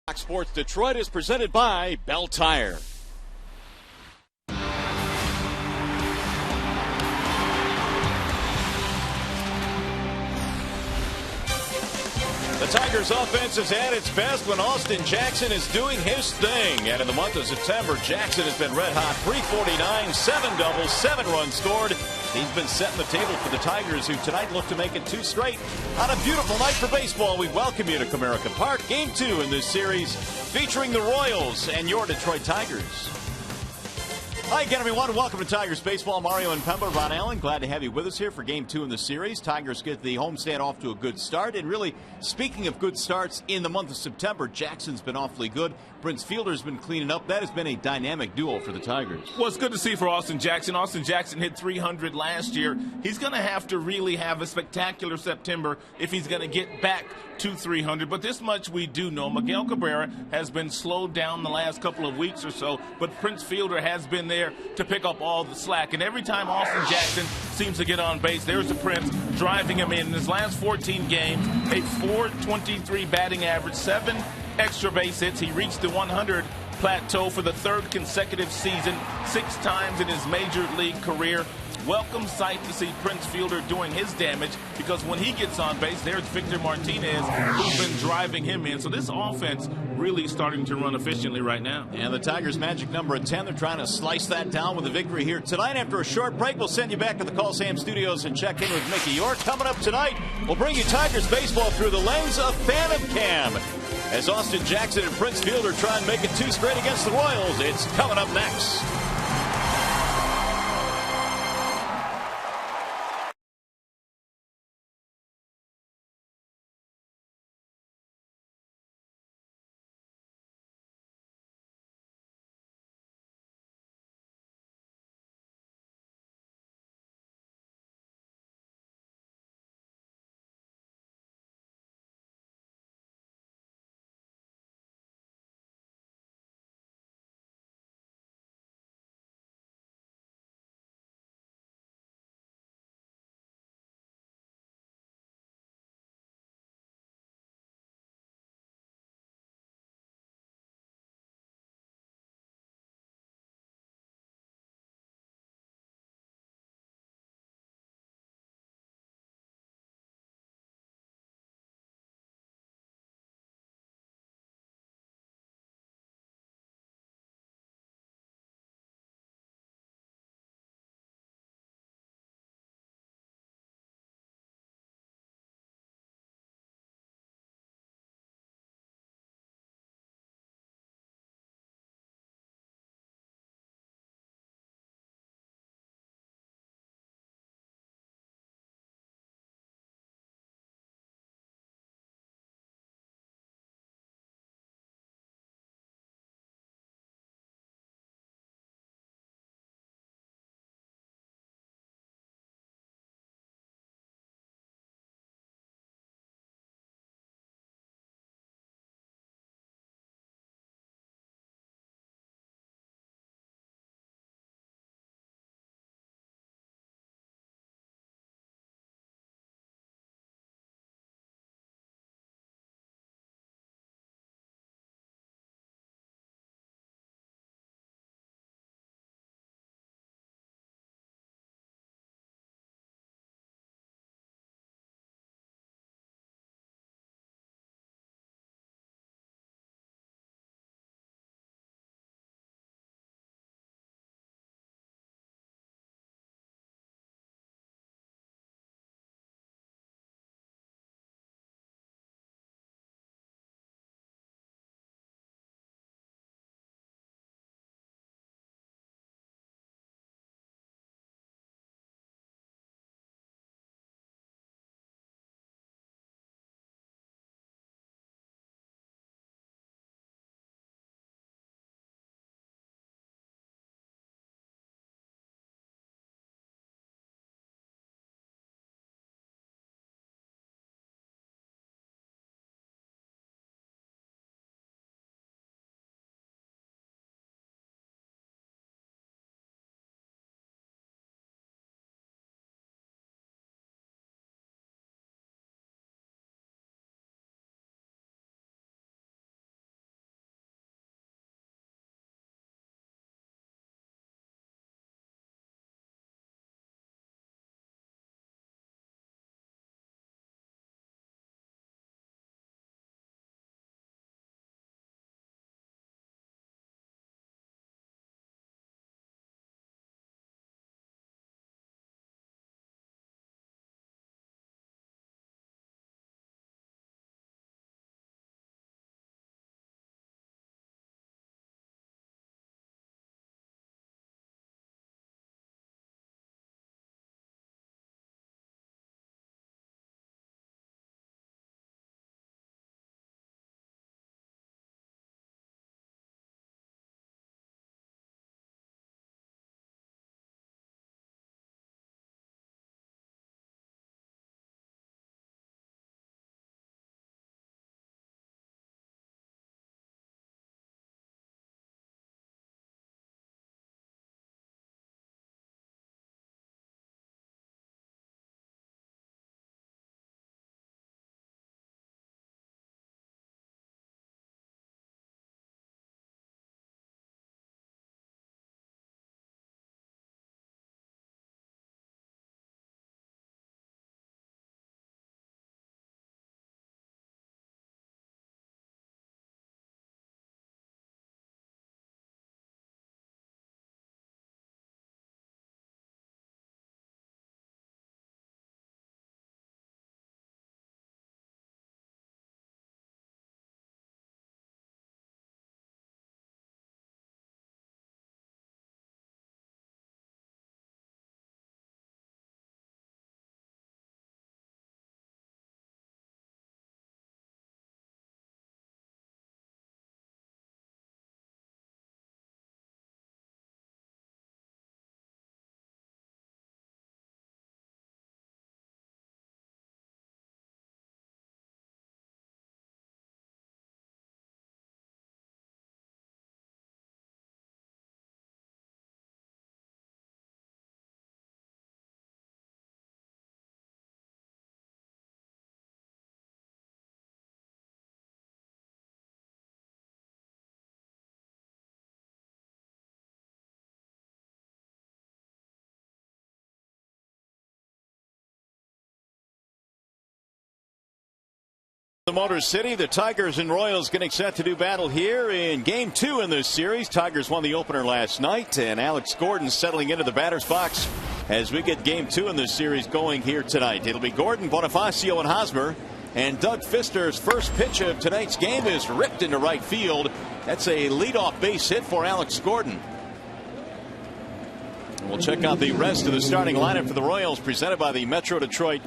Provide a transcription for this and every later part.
Fox Sports Detroit is presented by Bell Tire. The Tigers' offense is at its best when Austin Jackson is doing his thing. And in the month of September, Jackson has been red hot. 349, 7 doubles, 7 runs scored. He's been setting the table for the Tigers, who tonight look to make it 2 straight. On a beautiful night for baseball, we welcome you to Comerica Park. Game 2 in this series featuring the Royals and your Detroit Tigers. Hi again, everyone. Welcome to Tigers Baseball. Mario and Pemba, Ron Allen, glad to have you with us here for Game 2 in the series. Tigers get the homestand off to a good start. And really, speaking of good starts, in the month of September, Jackson's been awfully good. Prince Fielder's been cleaning up. That has been a dynamic duo for the Tigers. Well, it's good to see for Austin Jackson. Austin Jackson hit 300 last year. He's going to have to really have a spectacular September if he's going to get back to 300. But this much we do know. Miguel Cabrera has been slowed down the last couple of weeks or so, but Prince Fielder has been there to pick up all the slack. And every time Austin Jackson seems to get on base, there's the Prince driving him in. In his last 14 games, a .423 batting average, 7 extra base hits. He reached the 100 plateau for the 3rd consecutive season, 6 times in his major league career. Welcome sight to see Prince Fielder doing his damage, because when he gets on base, there's Victor Martinez, who's been driving him in. So this offense really starting to run efficiently right now. And the Tigers' magic number of 10, they're trying to slice that down with a victory here tonight. After a short break, we'll send you back to the Call Sam Studios and check in with Mickey York. Coming up tonight, we'll bring you Tigers baseball through the lens of Phantom Cam. As Austin Jackson and Prince Fielder try and make it 2 straight against the Royals, it's coming up next. The Motor City, the Tigers and Royals getting set to do battle here in Game 2 in this series. Tigers won the opener last night, and Alex Gordon settling into the batter's box as we get Game 2 in this series going here tonight. It'll be Gordon, Bonifacio, and Hosmer. And Doug Fister's first pitch of tonight's game is ripped into right field. That's a leadoff base hit for Alex Gordon. We'll check out the rest of the starting lineup for the Royals, presented by the Metro Detroit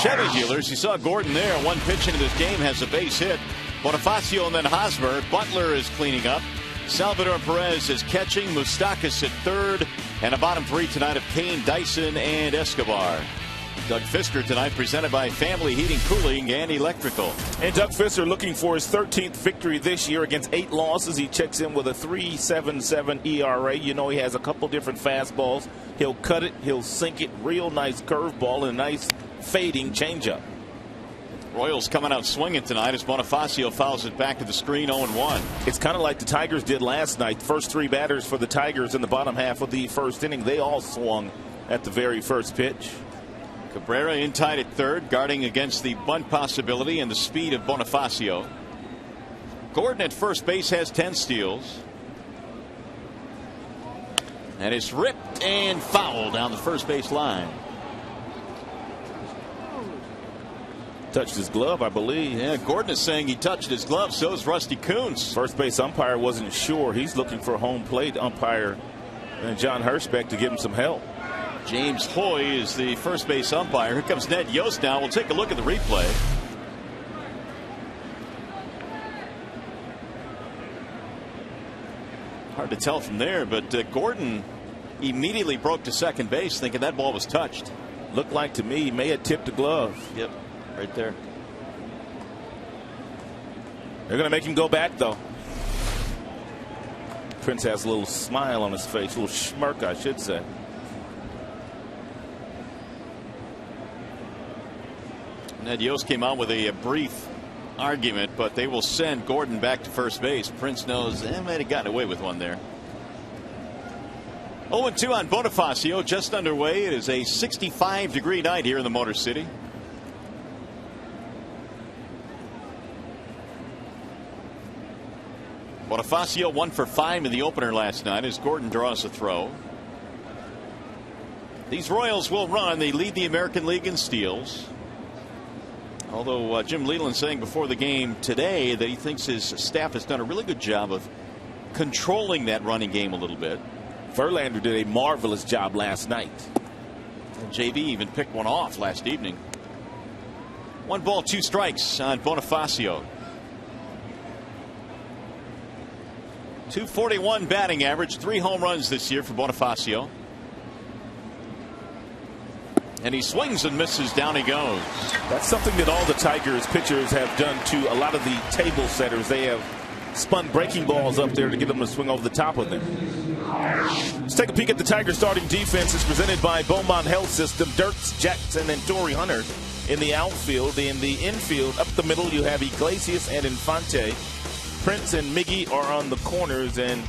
Chevy dealers. You saw Gordon there. One pitch into this game has a base hit. Bonifacio and then Hosmer. Butler is cleaning up. Salvador Perez is catching. Moustakas at third. And a bottom three tonight of Kane, Dyson, and Escobar. Doug Fister tonight, presented by Family Heating, Cooling, and Electrical. And Doug Fister looking for his 13th victory this year against 8 losses. He checks in with a 3.77 ERA. You know, he has a couple different fastballs. He'll cut it, he'll sink it. Real nice curveball and a nice fading changeup. Royals coming out swinging tonight as Bonifacio fouls it back to the screen, 0-1. It's kind of like the Tigers did last night. The first 3 batters for the Tigers in the bottom half of the first inning, they all swung at the very first pitch. Cabrera in tight at third, guarding against the bunt possibility and the speed of Bonifacio. Gordon at first base has 10 steals. And it's ripped and fouled down the first base line. Touched his glove, I believe. Yeah, Gordon is saying he touched his glove. So is Rusty Kuntz. First base umpire wasn't sure. He's looking for home plate umpire and John Hirschbeck to give him some help. James Hoy is the first base umpire. Here comes Ned Yost now. We'll take a look at the replay. Hard to tell from there, but Gordon immediately broke to second base thinking that ball was touched. Looked like to me he may have tipped the glove. Yep, right there. They're going to make him go back, though. Prince has a little smile on his face, a little smirk, I should say. Ned Yost came out with a brief argument, but they will send Gordon back to first base. Prince knows they might have gotten away with one there. 0-2 on Bonifacio, just underway. It is a 65-degree night here in the Motor City. Bonifacio 1 for 5 in the opener last night as Gordon draws a throw. These Royals will run. They lead the American League in steals. Although Jim Leland saying before the game today that he thinks his staff has done a really good job of controlling that running game a little bit. Verlander did a marvelous job last night. And JV even picked one off last evening. 1 ball, 2 strikes on Bonifacio. .241 batting average, 3 home runs this year for Bonifacio. And he swings and misses. Down he goes. That's something that all the Tigers pitchers have done to a lot of the table setters. They have spun breaking balls up there to get them to swing over the top of them. Let's take a peek at the Tigers starting defense. It's presented by Beaumont Health System. Dirks, Jackson, and Torrey Hunter in the outfield. In the infield, up the middle, you have Iglesias and Infante. Prince and Miggy are on the corners, and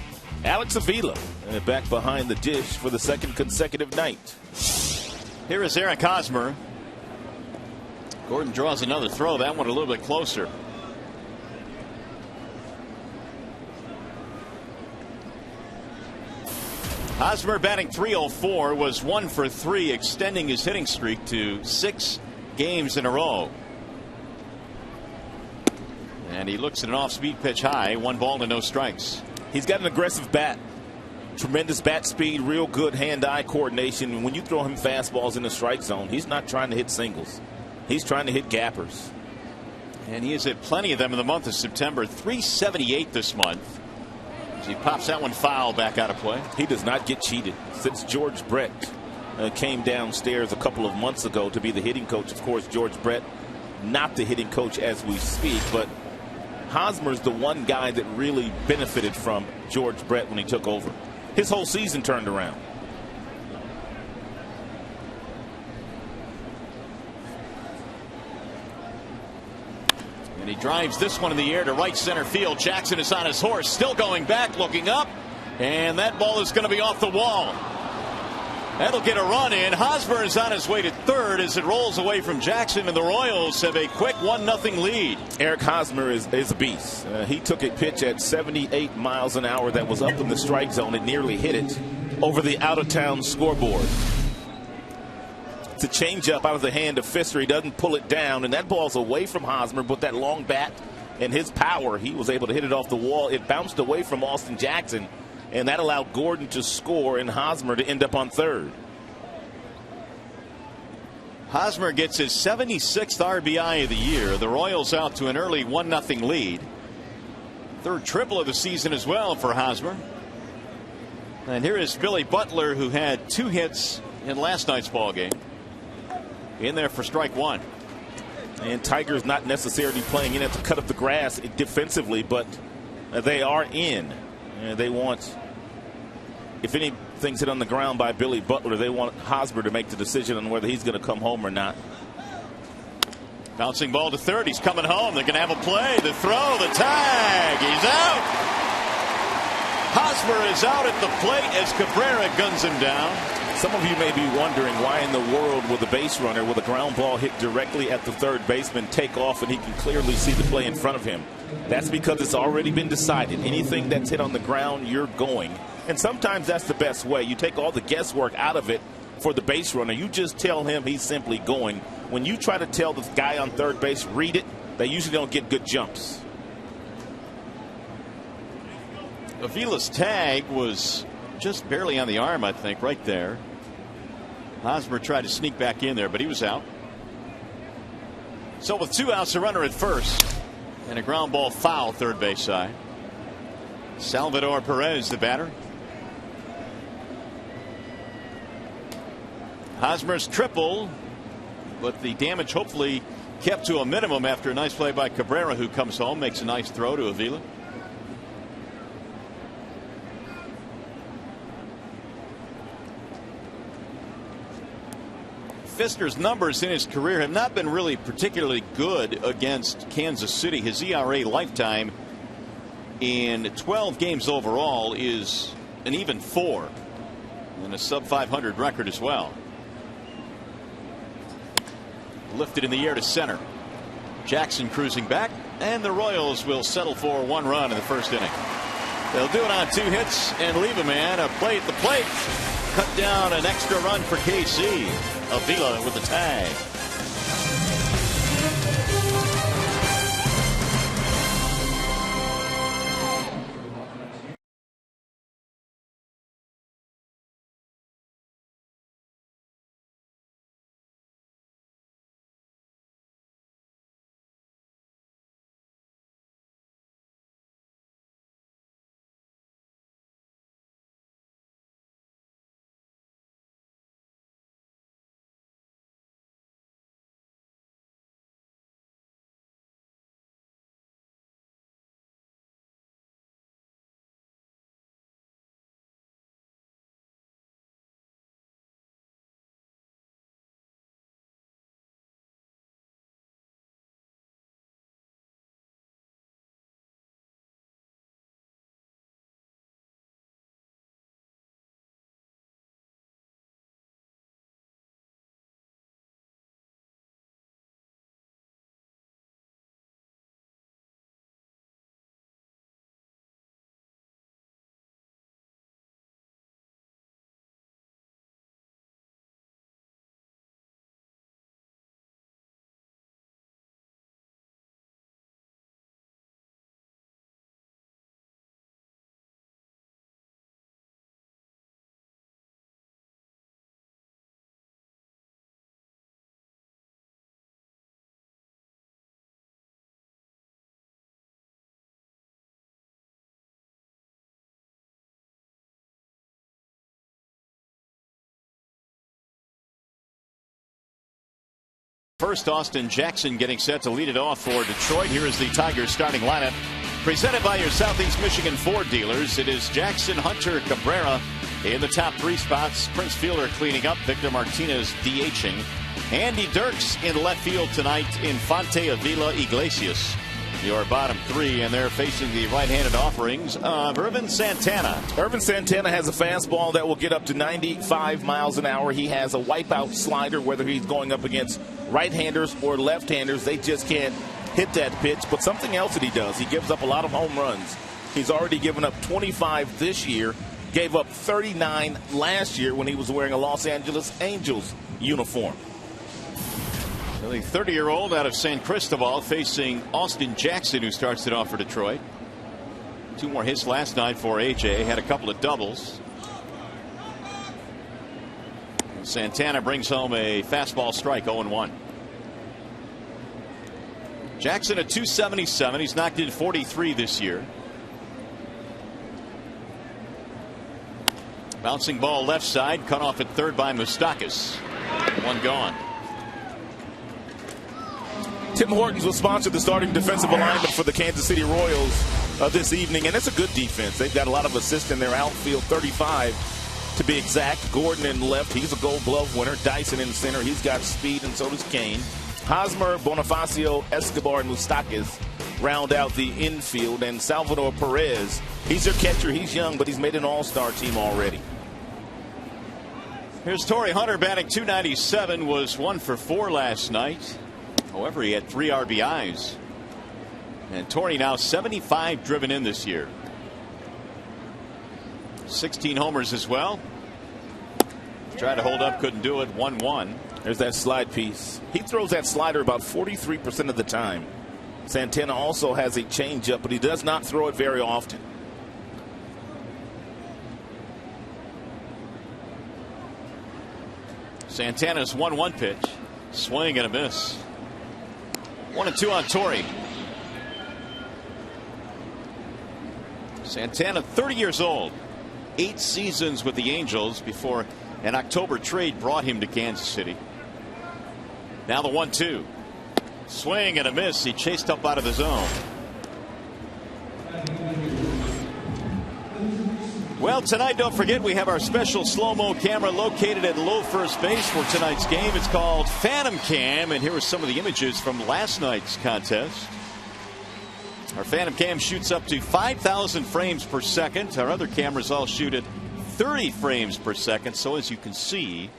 Alex Avila back behind the dish for the second consecutive night. Here is Eric Hosmer. Gordon draws another throw. That one a little bit closer. Hosmer batting .304, was 1 for 3, extending his hitting streak to 6 games in a row. And he looks at an off-speed pitch high. 1 ball to no strikes. He's got an aggressive bat. Tremendous bat speed, real good hand-eye coordination. And when you throw him fastballs in the strike zone, he's not trying to hit singles. He's trying to hit gappers. And he has hit plenty of them in the month of September. .378 this month. As he pops that one foul back out of play. He does not get cheated. Since George Brett came downstairs a couple of months ago to be the hitting coach. Of course, George Brett not the hitting coach as we speak, but Hosmer's the one guy that really benefited from George Brett when he took over. His whole season turned around. And he drives this one in the air to right center field. Jackson is on his horse, still going back, looking up, and that ball is going to be off the wall. That'll get a run in. Hosmer is on his way to third as it rolls away from Jackson, and the Royals have a quick 1-0 lead. Eric Hosmer is a beast. He took a pitch at 78 miles an hour that was up in the strike zone and nearly hit it over the out-of-town scoreboard. It's a changeup out of the hand of Pfister. He doesn't pull it down, and that ball's away from Hosmer, but that long bat and his power, he was able to hit it off the wall. It bounced away from Austin Jackson, and that allowed Gordon to score and Hosmer to end up on third. Hosmer gets his 76th RBI of the year. The Royals out to an early 1-0 lead. Third triple of the season as well for Hosmer. And here is Billy Butler, who had 2 hits in last night's ball game. In there for strike 1. And Tigers not necessarily playing in at the cut of the grass defensively, but they are in. And they want, if anything's hit on the ground by Billy Butler, they want Hosmer to make the decision on whether he's going to come home or not. Bouncing ball to third. He's coming home. They're going to have a play. The throw, the tag. He's out. Hosmer is out at the plate as Cabrera guns him down. Some of you may be wondering why in the world will the base runner with a ground ball hit directly at the third baseman take off and he can clearly see the play in front of him. That's because it's already been decided. Anything that's hit on the ground, you're going. And sometimes that's the best way. You take all the guesswork out of it for the base runner. You just tell him he's simply going. When you try to tell the guy on third base, read it, they usually don't get good jumps. Avila's tag was just barely on the arm, I think, right there. Hosmer tried to sneak back in there, but he was out. So with 2 outs, a runner at first and a ground ball foul third base side. Salvador Perez, the batter. Hosmer's triple, but the damage hopefully kept to a minimum after a nice play by Cabrera, who comes home, makes a nice throw to Avila. Pfister's numbers in his career have not been really particularly good against Kansas City. His ERA lifetime in 12 games overall is an even 4 and a sub 500 record as well. Lifted in the air to center. Jackson cruising back, and the Royals will settle for 1 run in the first inning. They'll do it on 2 hits and leave a man. A play at the plate. Cut down an extra run for KC. Avila with the tag. First, Austin Jackson getting set to lead it off for Detroit. Here is the Tigers starting lineup. Presented by your Southeast Michigan Ford dealers. It is Jackson, Hunter, Cabrera in the top 3 spots. Prince Fielder cleaning up. Victor Martinez DHing. Andy Dirks in left field tonight. Infante, Avila, Iglesias. your bottom three, and they're facing the right-handed offerings of Irvin Santana. Irvin Santana has a fastball that will get up to 95 miles an hour. He has a wipeout slider, whether he's going up against right-handers or left-handers. They just can't hit that pitch. But something else that he does, he gives up a lot of home runs. He's already given up 25 this year, gave up 39 last year when he was wearing a Los Angeles Angels uniform. So the 30-year-old out of San Cristobal facing Austin Jackson, who starts it off for Detroit. 2 more hits last night for AJ. Had a couple of doubles. Santana brings home a fastball strike, 0-1. Jackson at 277. He's knocked in 43 this year. Bouncing ball left side, cut off at third by Moustakas. 1 gone. Tim Hortons will sponsor the starting defensive alignment for the Kansas City Royals this evening, and it's a good defense. They've got a lot of assists in their outfield, 35 to be exact. Gordon in left, he's a Gold Glove winner. Dyson in center, he's got speed, and so does Kane. Hosmer, Bonifacio, Escobar, and Moustakas round out the infield, and Salvador Perez, he's their catcher. He's young, but he's made an all-star team already. Here's Torrey Hunter batting .297, was 1 for 4 last night. However, he had 3 RBIs. And Torrey now 75 driven in this year. 16 homers as well. Tried to hold up, couldn't do it. 1-1. There's that slide piece. He throws that slider about 43% of the time. Santana also has a changeup, but he does not throw it very often. Santana's 1-1 pitch. Swing and a miss. 1-2 on Torrey. Santana, 30 years old. 8 seasons with the Angels before an October trade brought him to Kansas City. Now the 1-2. Swing and a miss. He chased up out of the zone. Well, tonight, don't forget, we have our special slow-mo camera located at low first base for tonight's game. It's called Phantom Cam, and here are some of the images from last night's contest. Our Phantom Cam shoots up to 5,000 frames per second. Our other cameras all shoot at 30 frames per second, so as you can see,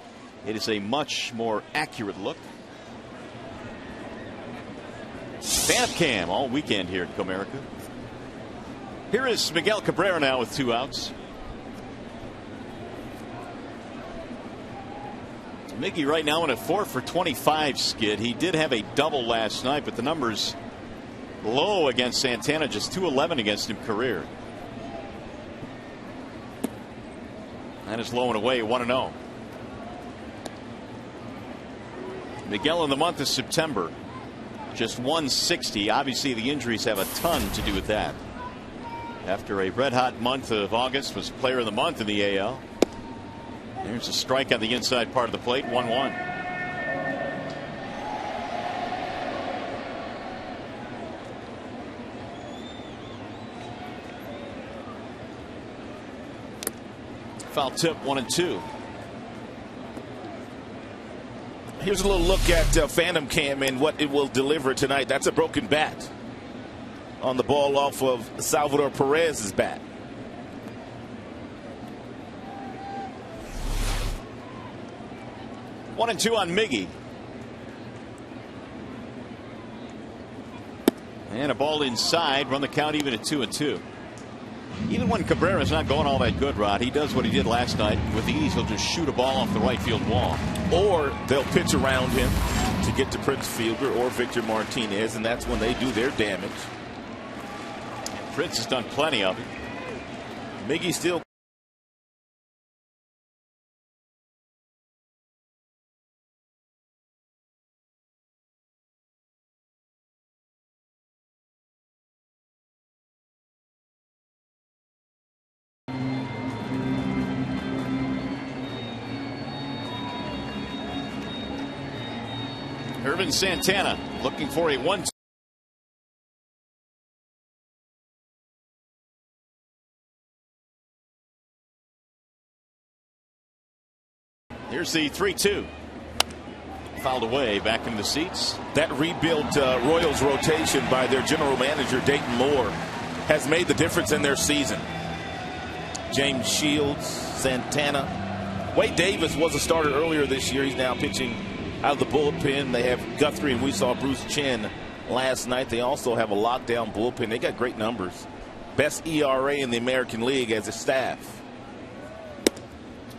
it is a much more accurate look. Phantom Cam all weekend here at Comerica. Here is Miguel Cabrera now with 2 outs. Miggy right now in a 4 for 25 skid. He did have a double last night, but the numbers low against Santana, just 211 against him career. That is low and away, 1-0. Miguel in the month of September, just 160. Obviously, the injuries have a ton to do with that. After a red-hot month of August, was player of the month in the AL. There's a strike on the inside part of the plate, 1-1. Foul tip, 1-2. Here's a little look at Phantom Cam and what it will deliver tonight. That's a broken bat on the ball off of Salvador Perez's bat. 1-2 on Miggy. And a ball inside, run the count even at 2-2. Even when Cabrera's not going all that good, Rod, he does what he did last night. With ease, he'll just shoot a ball off the right field wall. Or they'll pitch around him to get to Prince Fielder or Victor Martinez, and that's when they do their damage. Prince has done plenty of it. Miggy still. Irvin Santana looking for a 1-2. Here's the 3-2. fouled away. Back into the seats. That rebuilt Royals rotation by their general manager, Dayton Moore, has made the difference in their season. James Shields, Santana. Wade Davis was a starter earlier this year. He's now pitching out of the bullpen. They have Guthrie, and we saw Bruce Chen last night. They also have a lockdown bullpen. They got great numbers. Best ERA in the American League as a staff.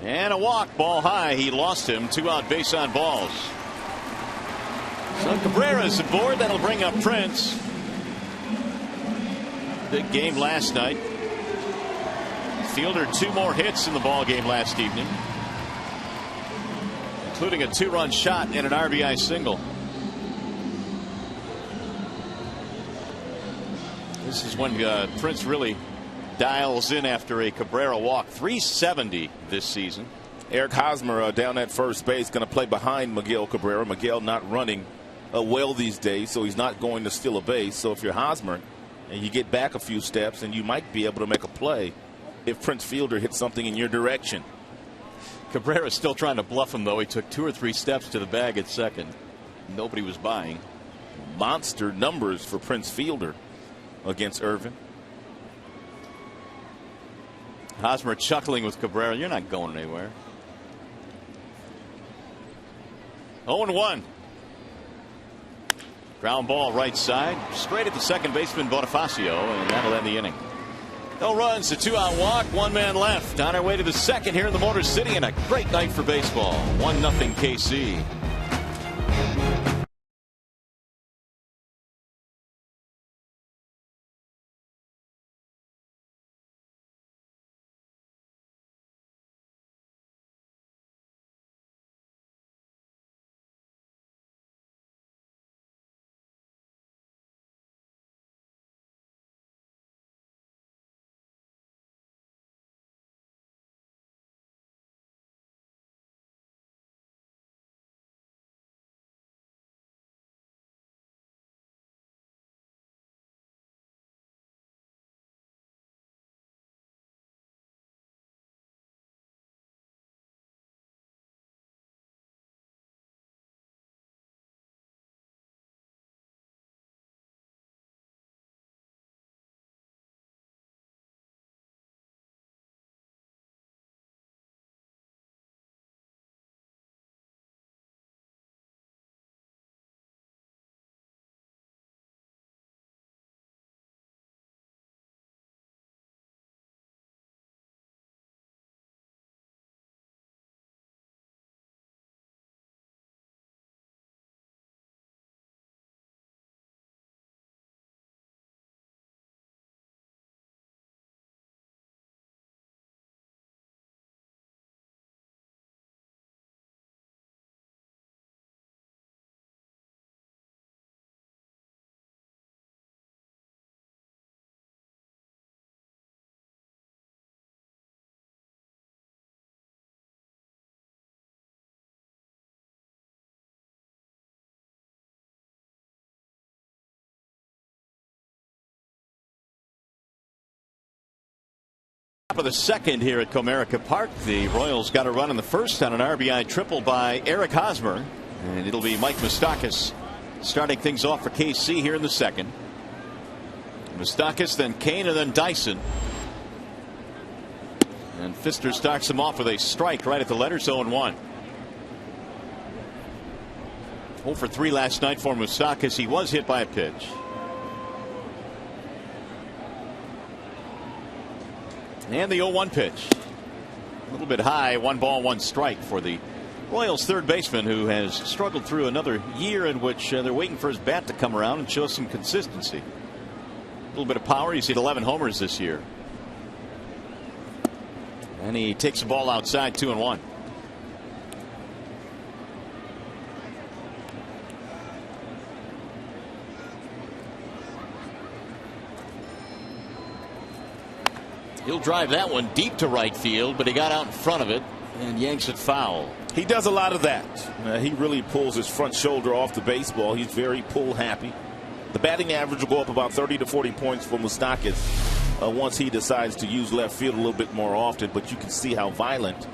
And a walk, ball high. He lost him. 2 out, base on balls. So Cabrera's aboard. That'll bring up Prince. Big game last night. Fielder 2 more hits in the ball game last evening, including a 2-run shot and an RBI single. This is when Prince really dials in after a Cabrera walk. 370 this season. Eric Hosmer down at first base, going to play behind Miguel Cabrera. Miguel not running well these days, so he's not going to steal a base. So if you're Hosmer and you get back a few steps, and you might be able to make a play if Prince Fielder hits something in your direction. Cabrera's still trying to bluff him, though. He took 2 or 3 steps to the bag at second. Nobody was buying. Monster numbers for Prince Fielder against Irvin. Hosmer chuckling with Cabrera. You're not going anywhere. 0-1. Ground ball right side. Straight at the second baseman Bonifacio, and that'll end the inning. No runs, a 2-out walk, 1 man left. On our way to the second here in the Motor City, and a great night for baseball. 1-0 KC. Top of the second here at Comerica Park. The Royals got a run in the first on an RBI triple by Eric Hosmer, and it'll be Mike Moustakas starting things off for KC here in the second. Moustakas, then Kane, and then Dyson. And Pfister starts him off with a strike right at the letters. 0-1. 0 for 3 last night for Moustakas. He was hit by a pitch. And the 0-1 pitch. A little bit high. 1 ball, 1 strike for the Royals third baseman, who has struggled through another year in which they're waiting for his bat to come around and show some consistency. A little bit of power. He's hit 11 homers this year. And he takes the ball outside. 2-1. He'll drive that one deep to right field, but he got out in front of it and yanks it foul. He does a lot of that. He really pulls his front shoulder off the baseball. He's very pull happy. The batting average will go up about 30 to 40 points for Moustakas once he decides to use left field a little bit more often. But you can see how violent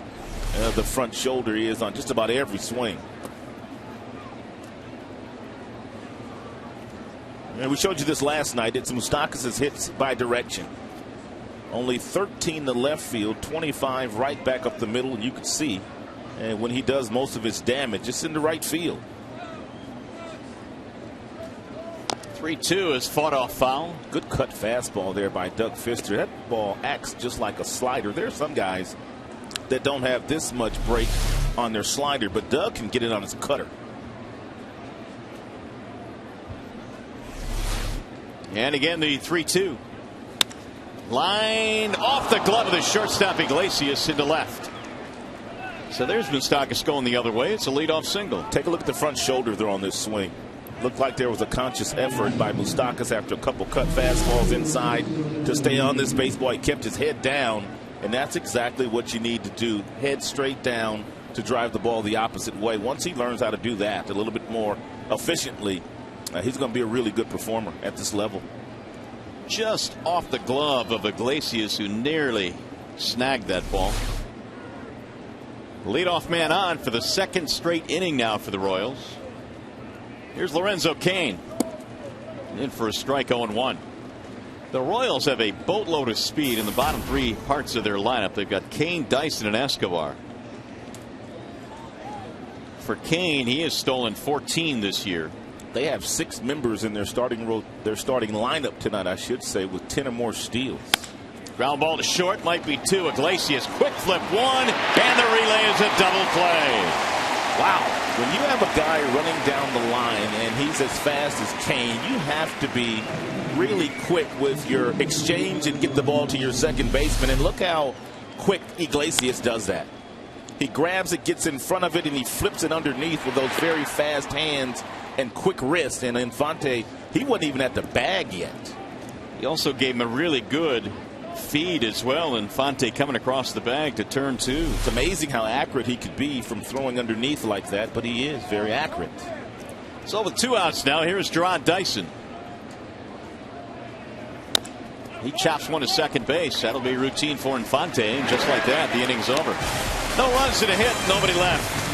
the front shoulder is on just about every swing. And we showed you this last night. It's Moustakas' hits by direction. Only 13 to left field, 25 right back up the middle, and you can see and when he does most of his damage, it's in the right field. 3-2 is fought off foul. Good cut fastball there by Doug Fister. That ball acts just like a slider. There are some guys that don't have this much break on their slider, but Doug can get it on his cutter. And again, the 3-2. Line off the glove of the shortstop Iglesias into left. So there's Moustakas going the other way. It's a leadoff single. Take a look at the front shoulder there on this swing. Looked like there was a conscious effort by Moustakas after a couple cut fastballs inside to stay on this baseball. He kept his head down, and that's exactly what you need to do. Head straight down to drive the ball the opposite way. Once he learns how to do that a little bit more efficiently, he's going to be a really good performer at this level. Just off the glove of Iglesias, who nearly snagged that ball. Leadoff man on for the second straight inning now for the Royals. Here's Lorenzo Cain in for a strike. 0-1. The Royals have a boatload of speed in the bottom three parts of their lineup. They've got Cain, Dyson, and Escobar. For Cain, he has stolen 14 this year. They have 6 members in their starting lineup tonight, I should say, with 10 or more steals. Ground ball to short, might be 2. Iglesias quick flip 1, and the relay is a double play. Wow. When you have a guy running down the line and he's as fast as Cain, you have to be really quick with your exchange and get the ball to your second baseman. And look how quick Iglesias does that. He grabs it, gets in front of it, and he flips it underneath with those very fast hands and quick wrists. And Infante, he wasn't even at the bag yet. He also gave him a really good feed as well. Infante coming across the bag to turn 2. It's amazing how accurate he could be from throwing underneath like that, but he is very accurate. So with 2 outs now, here's Gerard Dyson. He chops one to second base. That'll be routine for Infante, and just like that, the inning's over. No runs and a hit, nobody left.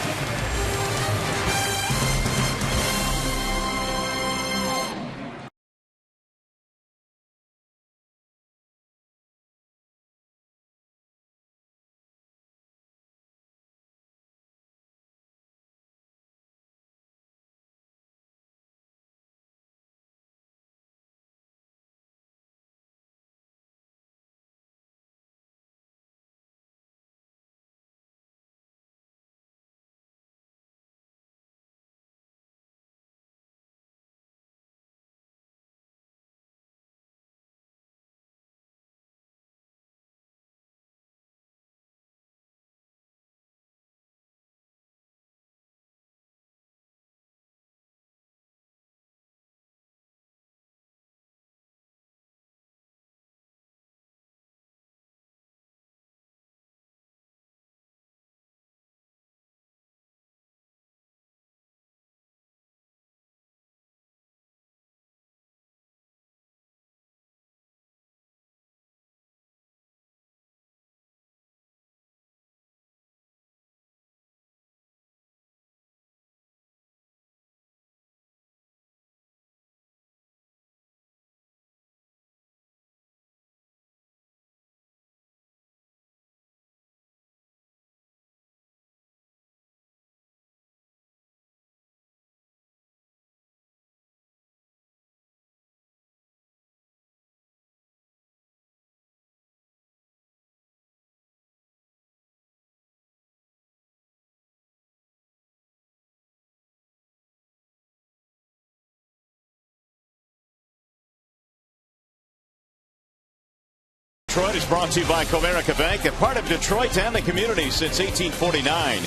Detroit is brought to you by Comerica Bank, a part of Detroit and the community since 1849.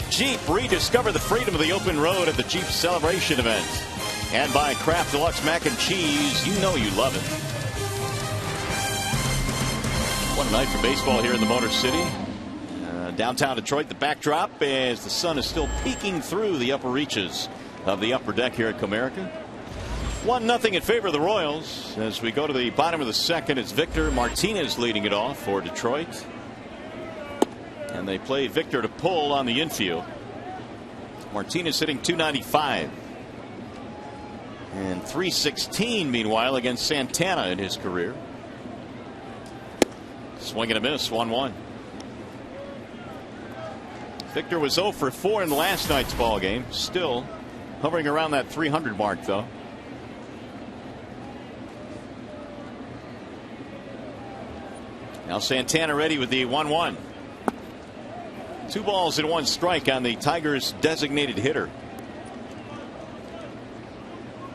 Jeep, rediscover the freedom of the open road at the Jeep Celebration event. And by Kraft Deluxe Mac and Cheese, you know you love it. What a night for baseball here in the Motor City. Downtown Detroit, the backdrop as the sun is still peeking through the upper reaches of the upper deck here at Comerica. 1-0 in favor of the Royals. As we go to the bottom of the second, it's Victor Martinez leading it off for Detroit. And they play Victor to pull on the infield. Martinez hitting .295. And 316 meanwhile against Santana in his career. Swing and a miss, 1-1. Victor was 0 for 4 in last night's ball game. Still hovering around that 300 mark though. Now Santana ready with the 1-1. 2 balls and 1 strike on the Tigers designated hitter.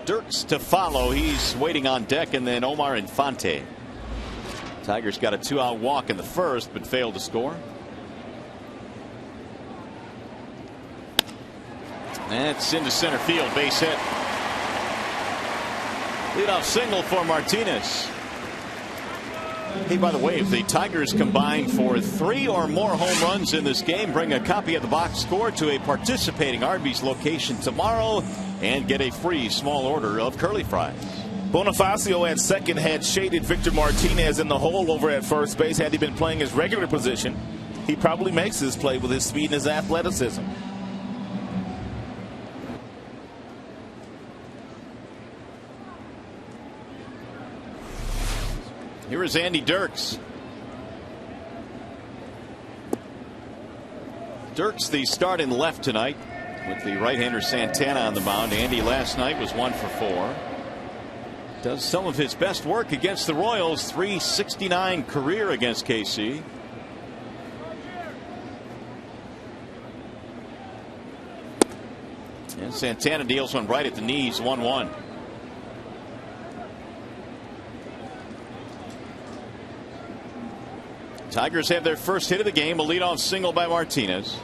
Dirks to follow. He's waiting on deck, and then Omar Infante. Tigers got a 2-out walk in the first but failed to score. That's into center field, base hit. Leadoff single for Martinez. Hey, by the way, if the Tigers combine for 3 or more home runs in this game, bring a copy of the box score to a participating Arby's location tomorrow and get a free small order of curly fries. Bonifacio at second had shaded Victor Martinez in the hole over at first base. Had he been playing his regular position, he probably makes his play with his speed and his athleticism. Here is Andy Dirks. Dirks the start in left tonight with the right-hander Santana on the mound. Andy last night was 1 for 4. Does some of his best work against the Royals. 369 career against KC. And Santana deals one right at the knees, 1-1. Tigers have their first hit of the game, a leadoff single by Martinez.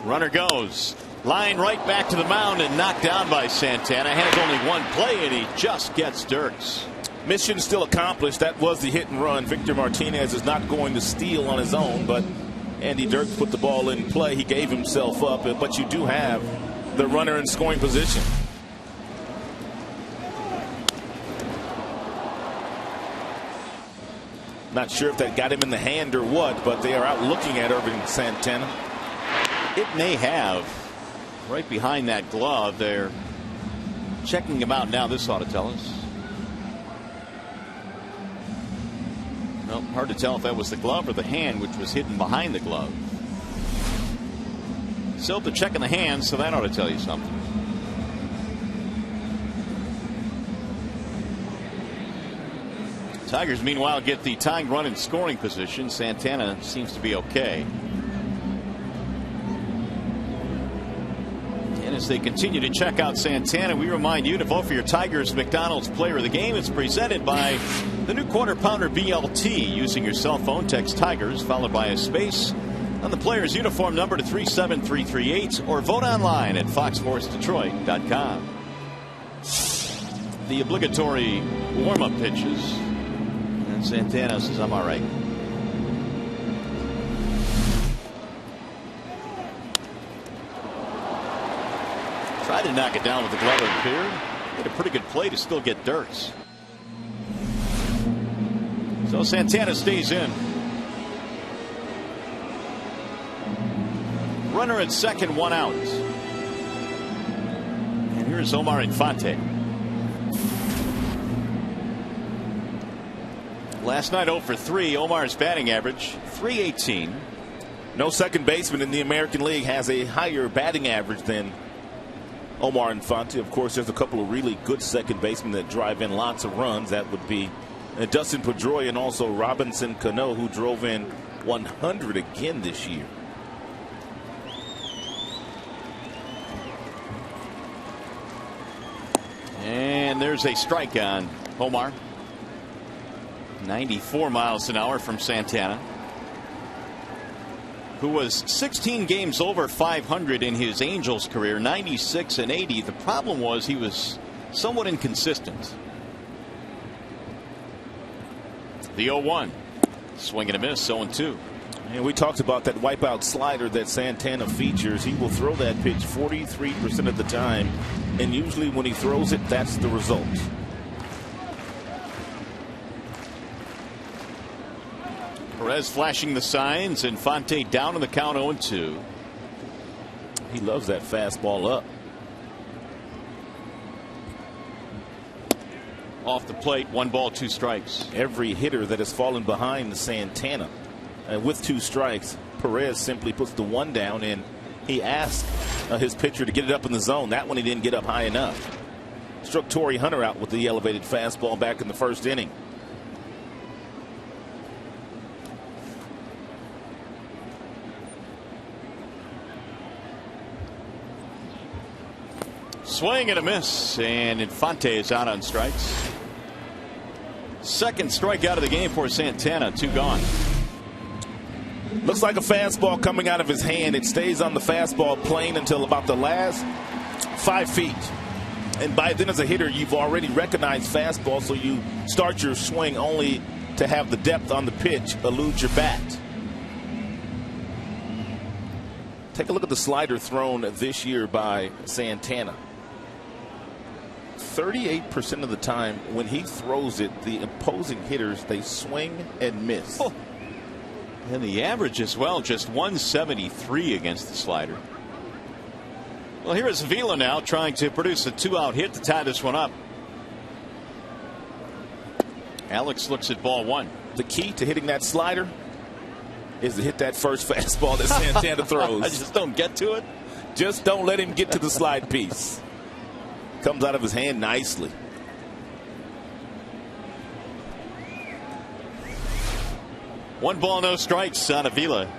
Runner goes. Line right back to the mound and knocked down by Santana. Has only 1 play and he just gets Dirks. Mission still accomplished. That was the hit and run. Victor Martinez is not going to steal on his own, but Andy Dirks put the ball in play. He gave himself up, but you do have the runner in scoring position. Not sure if that got him in the hand or what, but they are out looking at Irving Santana. It may have. Right behind that glove, they're checking him out now. This ought to tell us. Well, hard to tell if that was the glove or the hand, which was hidden behind the glove. Still to check in the hand, so that ought to tell you something. Tigers meanwhile get the tying run in scoring position. Santana seems to be okay. And as they continue to check out Santana, we remind you to vote for your Tigers McDonald's Player of the Game. It's presented by the new Quarter Pounder BLT. Using your cell phone, text Tigers followed by a space on the player's uniform number to 37338 or vote online at foxsportsdetroit.com. The obligatory warm-up pitches. And Santana says, I'm all right. Tried to knock it down with the glove, it appeared. Made a pretty good play to still get Dirks. So Santana stays in. Runner at second, 1 out. And here's Omar Infante. Last night 0 for 3. Omar's batting average .318. No second baseman in the American League has a higher batting average than Omar Infante. Of course, there's a couple of really good second basemen that drive in lots of runs. That would be Dustin Pedroia and also Robinson Cano, who drove in 100 again this year. And there's a strike on Omar. 94 miles an hour from Santana, who was 16 games over 500 in his Angels career, 96 and 80. The problem was he was somewhat inconsistent. The 0-1. Swing and a miss, 0-2. And we talked about that wipeout slider that Santana features. He will throw that pitch 43% of the time, and usually when he throws it, that's the result. Perez flashing the signs. Infante down on the count 0-2. He loves that fastball up. Off the plate, 1 ball, 2 strikes. Every hitter that has fallen behind Santana with 2 strikes, Perez simply puts the 1 down, and he asked his pitcher to get it up in the zone. That one he didn't get up high enough. Struck Torrey Hunter out with the elevated fastball back in the 1st inning. Swing and a miss, and Infante is out on strikes. 2nd strikeout of the game for Santana. 2 gone. Looks like a fastball coming out of his hand. It stays on the fastball plane until about the last 5 feet. And by then, as a hitter, you've already recognized fastball, so you start your swing only to have the depth on the pitch elude your bat. Take a look at the slider thrown this year by Santana. 38% of the time when he throws it, the opposing hitters, they swing and miss. Oh. And the average as well, just 173 against the slider. Well, here is Avila now trying to produce a 2-out hit to tie this one up. Alex looks at ball 1. The key to hitting that slider is to hit that first fastball that Santana throws. I just don't get to it. Just don't let him get to the slide piece. Comes out of his hand nicely. One ball, no strikes on Avila.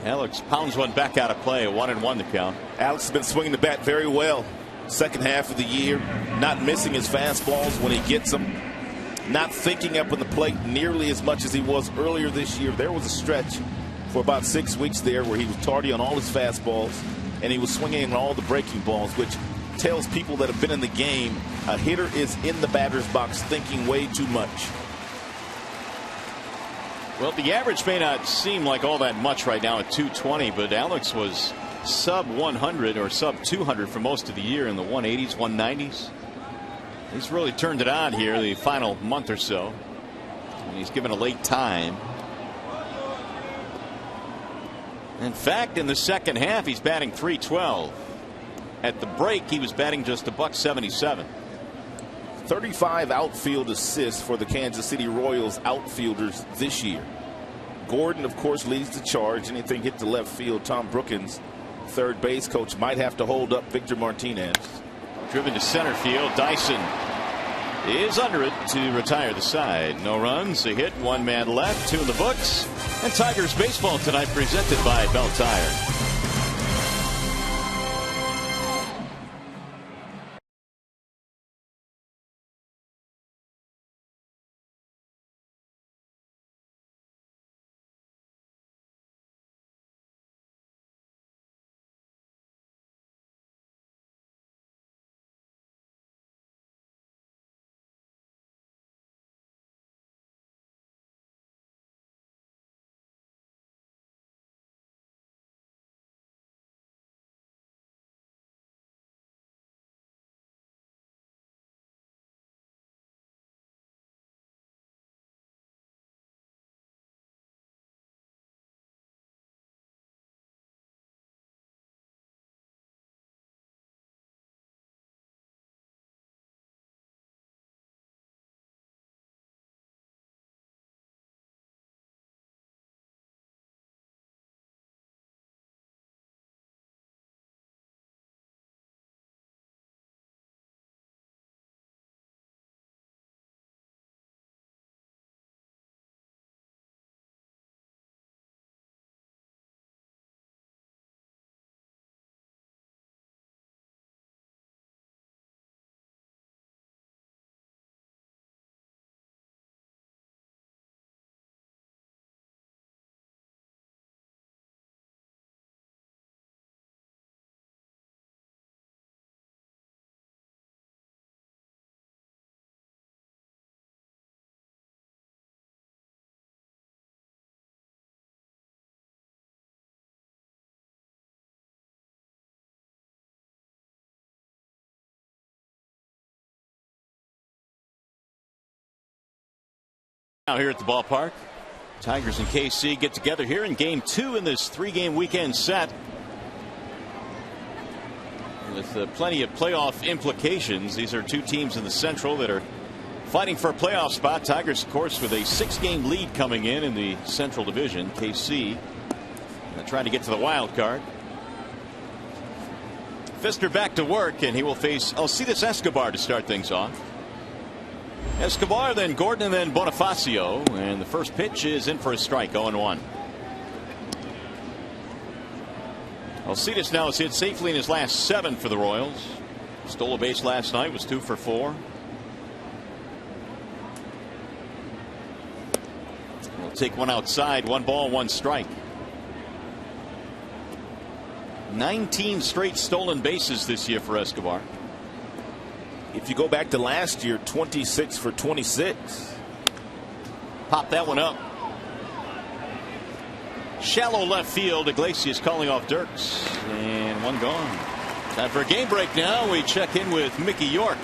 Alex pounds one back out of play. 1-1 the count. Alex has been swinging the bat very well. 2nd half of the year, not missing his fastballs when he gets them. Not thinking up on the plate nearly as much as he was earlier this year. There was a stretch for about 6 weeks there where he was tardy on all his fastballs, and he was swinging on all the breaking balls, which tells people that have been in the game a hitter is in the batter's box thinking way too much. Well, the average may not seem like all that much right now at 220, but Alex was sub 100 or sub 200 for most of the year in the 180s, 190s. He's really turned it on here the final month or so, and he's given a late time. In fact, in the 2nd half, he's batting .312. At the break, he was batting just $177. 35 outfield assists for the Kansas City Royals outfielders this year. Gordon, of course, leads the charge. Anything hit to left field, Tom Brookins, third base coach, might have to hold up Victor Martinez. Driven to center field. Dyson is under it to retire the side. No runs, a hit, 1 man left, 2 in the books. And Tigers baseball tonight presented by Bell Tire. Now here at the ballpark, Tigers and KC get together here in game 2 in this 3-game weekend set. With plenty of playoff implications. These are two teams in the Central that are fighting for a playoff spot. Tigers, of course, with a 6-game lead coming in the Central Division. KC trying to get to the wild card. Pfister back to work, and he will face Alcides Escobar to start things off. Escobar, then Gordon, and then Bonifacio. And the first pitch is in for a strike, 0-1. Alcides now has hit safely in his last 7 for the Royals. Stole a base last night, was 2 for 4. We'll take one outside, 1 ball, 1 strike. 19 straight stolen bases this year for Escobar. If you go back to last year, 26 for 26. Pop that one up. Shallow left field. Iglesias calling off Dirks. And 1 gone. Time for a game break now. We check in with Mickey York.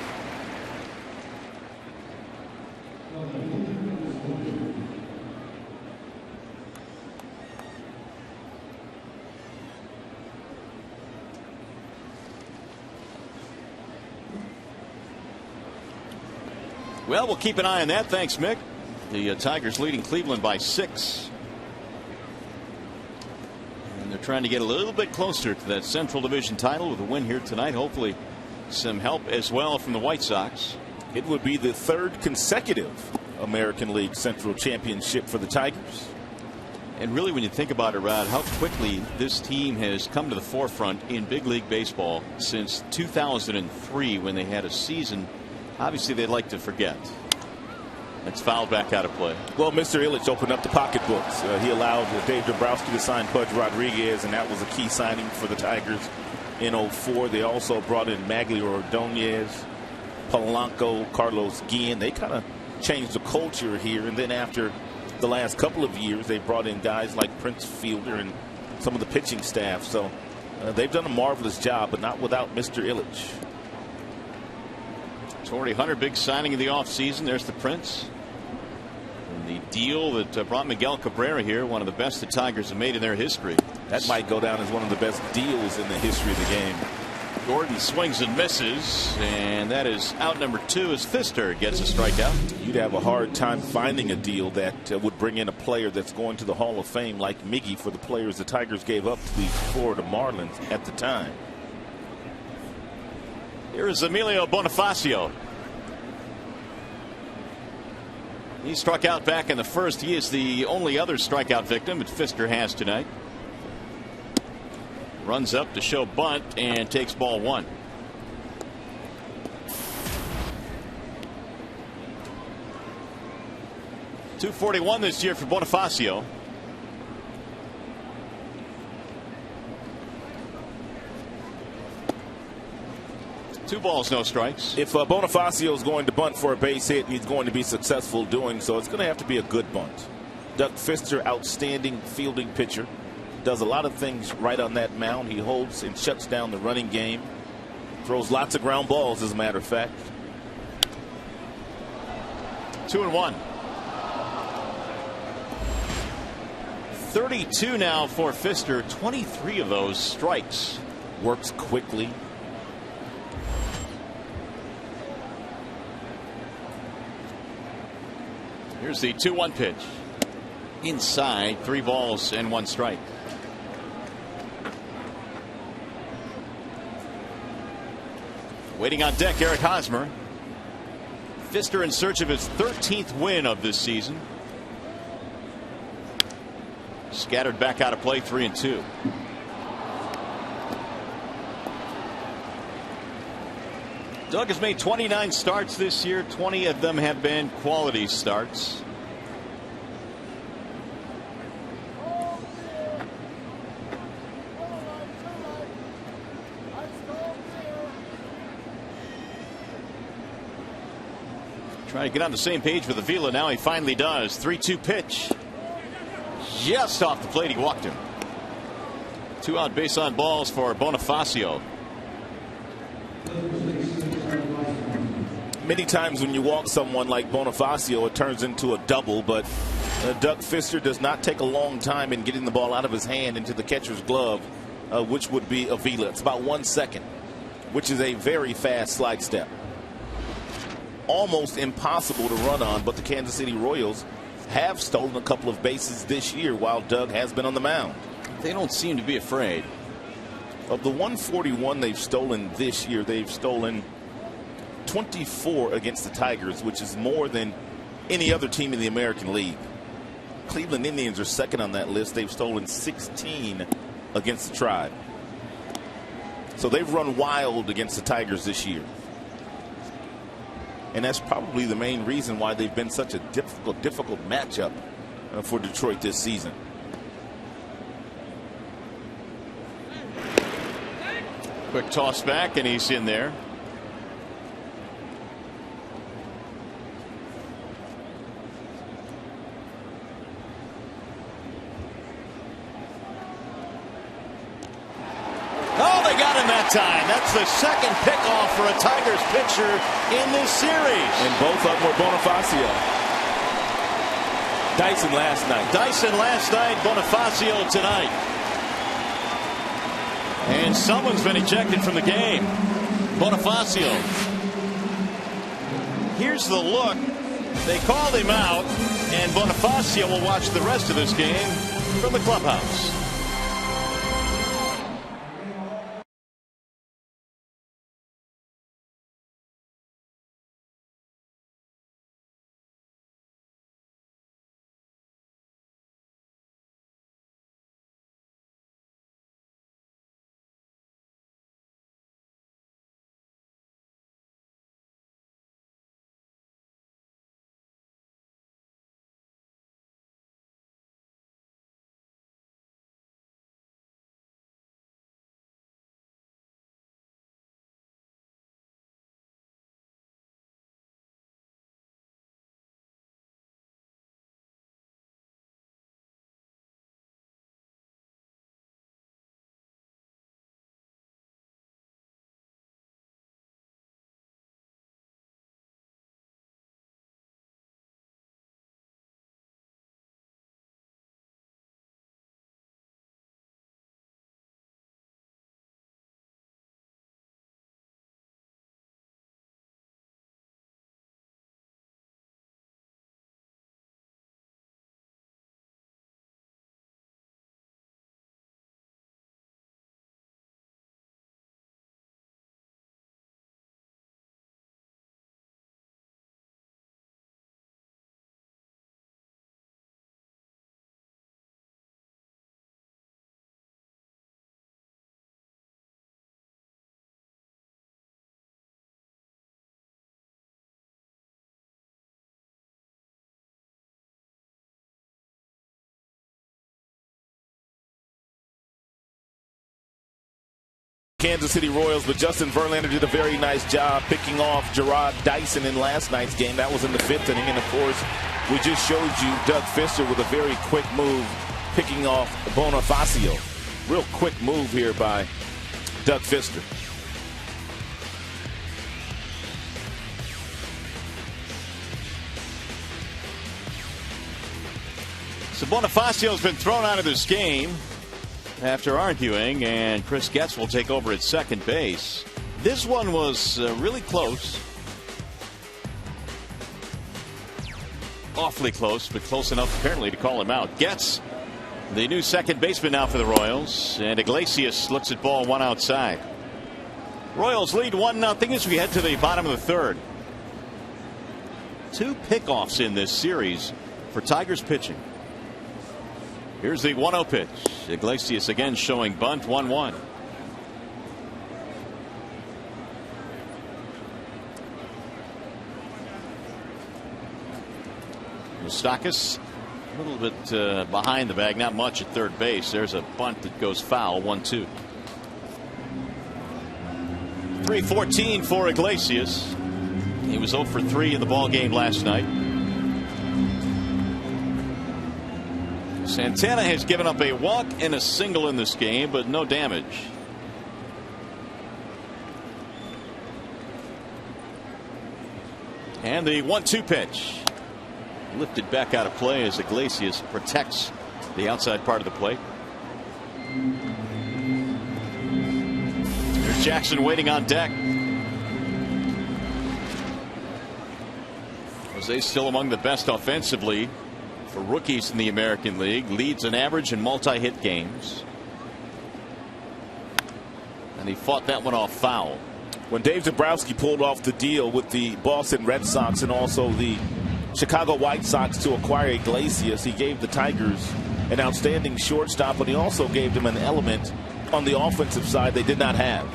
Well, we'll keep an eye on that. Thanks, Mick. The Tigers leading Cleveland by 6. And they're trying to get a little bit closer to that Central Division title with a win here tonight. Hopefully some help as well from the White Sox. It would be the 3rd consecutive American League Central Championship for the Tigers. And really, when you think about it, Rod, how quickly this team has come to the forefront in big league baseball since 2003, when they had a season obviously they'd like to forget. It's fouled back out of play. Well, Mr. Ilitch opened up the pocketbooks. He allowed Dave Dombrowski to sign Pudge Rodriguez, and that was a key signing for the Tigers in 04. They also brought in Maglio Ordonez, Polanco, Carlos Guillen. They kind of changed the culture here. And then after the last couple of years, they brought in guys like Prince Fielder and some of the pitching staff. So they've done a marvelous job, but not without Mr. Ilitch. Torrey Hunter, big signing in the offseason. There's the Prince. And the deal that brought Miguel Cabrera here, one of the best the Tigers have made in their history. That might go down as one of the best deals in the history of the game. Gordon swings and misses, and that is out number 2 as Pfister gets a strikeout. You'd have a hard time finding a deal that would bring in a player that's going to the Hall of Fame like Miggy for the players the Tigers gave up to the Florida Marlins at the time. Here is Emilio Bonifacio. He struck out back in the first. He is the only other strikeout victim that Pfister has tonight. Runs up to show bunt and takes ball 1. .241 this year for Bonifacio. Two balls, no strikes. If Bonifacio is going to bunt for a base hit, he's going to be successful doing so. It's going to have to be a good bunt. Doug Pfister, outstanding fielding pitcher. Does a lot of things right on that mound. He holds and shuts down the running game. Throws lots of ground balls, as a matter of fact. 2-1. 32 now for Pfister. 23 of those strikes. Works quickly. Here's the 2-1 pitch. Inside, 3 balls and 1 strike. Waiting on deck, Eric Hosmer. Pfister in search of his 13th win of this season. Scattered back out of play, 3-2. Doug has made 29 starts this year. 20 of them have been quality starts. Trying to get on the same page with Avila. Now he finally does. 3-2 pitch. Just off the plate, he walked him. 2 out base on balls for Bonifacio. Many times when you walk someone like Bonifacio, it turns into a double, but Doug Fister does not take a long time in getting the ball out of his hand into the catcher's glove, which would be Avila. It's about 1 second, which is a very fast slide step. Almost impossible to run on, but the Kansas City Royals have stolen a couple of bases this year while Doug has been on the mound. They don't seem to be afraid. Of the 141 they've stolen this year, they've stolen 24 against the Tigers, which is more than any other team in the American League. Cleveland Indians are second on that list. They've stolen 16 against the Tribe. So they've run wild against the Tigers this year. And that's probably the main reason why they've been such a difficult matchup for Detroit this season. Quick toss back, and he's in there. Oh, they got him that time. That's the second pickoff for a Tigers pitcher in this series. And both of them were Bonifacio. Dyson last night. Dyson last night, Bonifacio tonight. And someone's been ejected from the game. Bonifacio. Here's the look. They called him out, and Bonifacio will watch the rest of this game from the clubhouse. Kansas City Royals, but Justin Verlander did a very nice job picking off Gerard Dyson in last night's game. That was in the 5th inning, and of course, we just showed you Doug Fister with a very quick move picking off Bonifacio. Real quick move here by Doug Fister. So Bonifacio's been thrown out of this game after arguing, and Chris Getz will take over at second base. This one was really close. Awfully close, but close enough apparently to call him out. Getz, the new second baseman now for the Royals, and Iglesias looks at ball one outside. Royals lead 1-0 as we head to the bottom of the third. 2 pickoffs in this series for Tigers pitching. Here's the 1-0 pitch. Iglesias again showing bunt. 1-1. Moustakas a little bit behind the bag, not much at third base. There's a bunt that goes foul. 1-2. 3-14 for Iglesias. He was 0 for 3 in the ball game last night. Santana has given up a walk and a single in this game, but no damage. And the 1-2 pitch. Lifted back out of play as Iglesias protects the outside part of the plate. There's Jackson waiting on deck. Jose's still among the best offensively for rookies in the American League. Leads an average in multi-hit games. And he fought that one off foul. When Dave Dombrowski pulled off the deal with the Boston Red Sox and also the Chicago White Sox to acquire Iglesias, he gave the Tigers an outstanding shortstop, but he also gave them an element on the offensive side they did not have.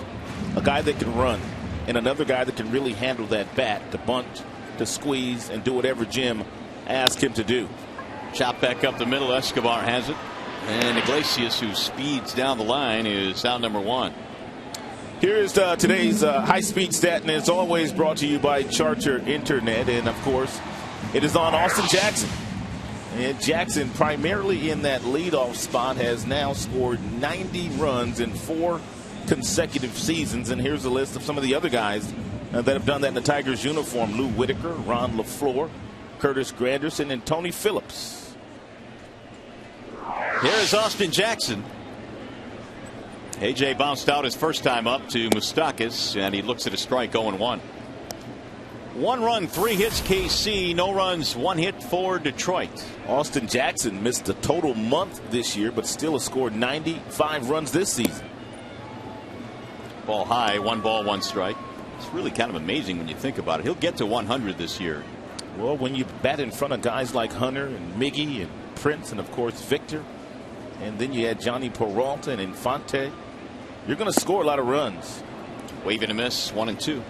A guy that can run and another guy that can really handle that bat, to bunt, to squeeze, and do whatever Jim asked him to do. Chop back up the middle. Escobar has it. And Iglesias, who speeds down the line, is out number 1. Here's today's high-speed stat, and it's always brought to you by Charter Internet. And, of course, it is on Austin Jackson. And Jackson, primarily in that leadoff spot, has now scored 90 runs in 4 consecutive seasons. And here's a list of some of the other guys that have done that in the Tigers uniform. Lou Whitaker, Ron LaFleur, Curtis Granderson, and Tony Phillips. Here's Austin Jackson. AJ bounced out his first time up to Moustakas, and he looks at a strike, 0-1. 1 run, 3 hits KC, no runs, 1 hit for Detroit. Austin Jackson missed a total month this year, but still has scored 95 runs this season. Ball high, 1 ball, 1 strike. It's really kind of amazing when you think about it. He'll get to 100 this year. Well, when you bat in front of guys like Hunter and Miggy and Prince and, of course, Victor, and then you had Johnny Peralta and Infante, you're going to score a lot of runs. Wave and a miss, 1-2.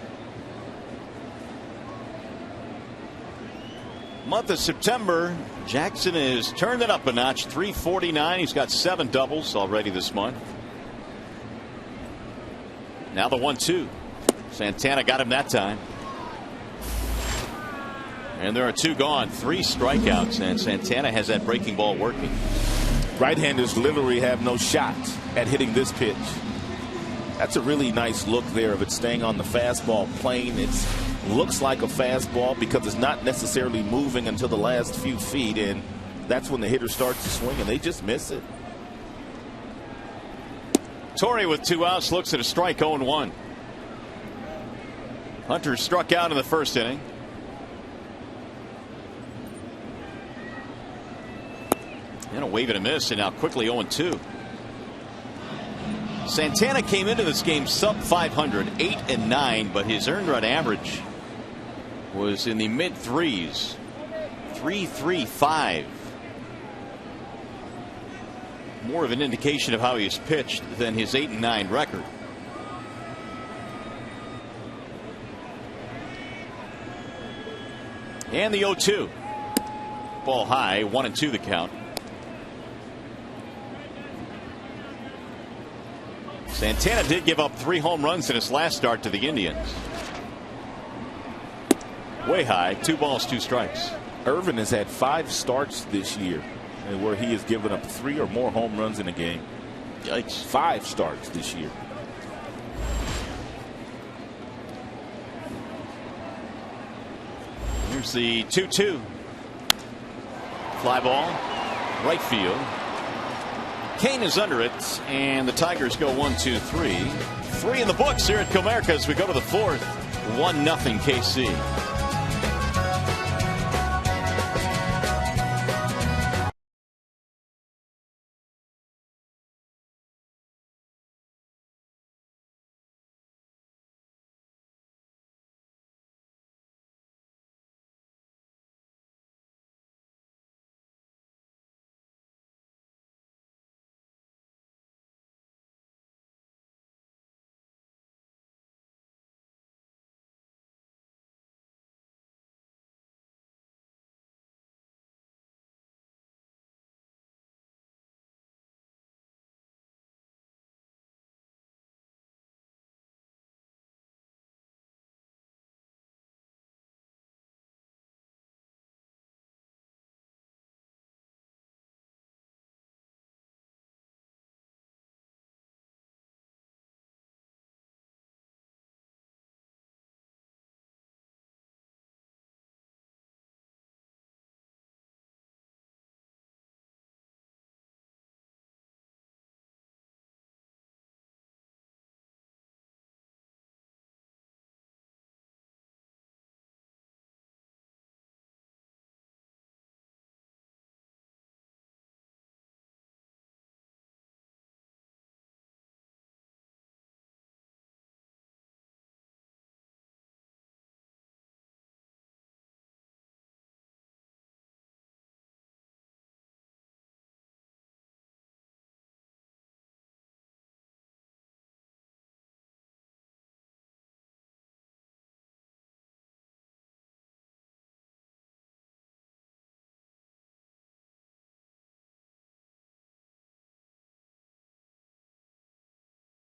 Month of September, Jackson has turned it up a notch. 349. He's got 7 doubles already this month. Now the 1-2. Santana got him that time. And there are 2 gone. 3 strikeouts, and Santana has that breaking ball working. Right-handers literally have no shot at hitting this pitch. That's a really nice look there of it staying on the fastball plane. It looks like a fastball because it's not necessarily moving until the last few feet, and that's when the hitter starts to swing, and they just miss it. Torrey with 2 outs looks at a strike, 0-1. Hunter struck out in the first inning. And a wave and a miss, and now quickly 0-2. Santana came into this game sub 500, 8-9, but his earned run average was in the mid 3s, 3.35. More of an indication of how he's pitched than his 8-9 record. And the 0-2. Ball high, 1-2 the count. Santana did give up 3 home runs in his last start to the Indians. Way high, 2 balls, 2 strikes. Irvin has had 5 starts this year where he has given up 3 or more home runs in a game. Yikes. 5 starts this year. Here's the 2-2. Fly ball, right field. Kane is under it, and the Tigers go 1-2-3. 3 in the books here at Comerica as we go to the 4th. 1-0 KC.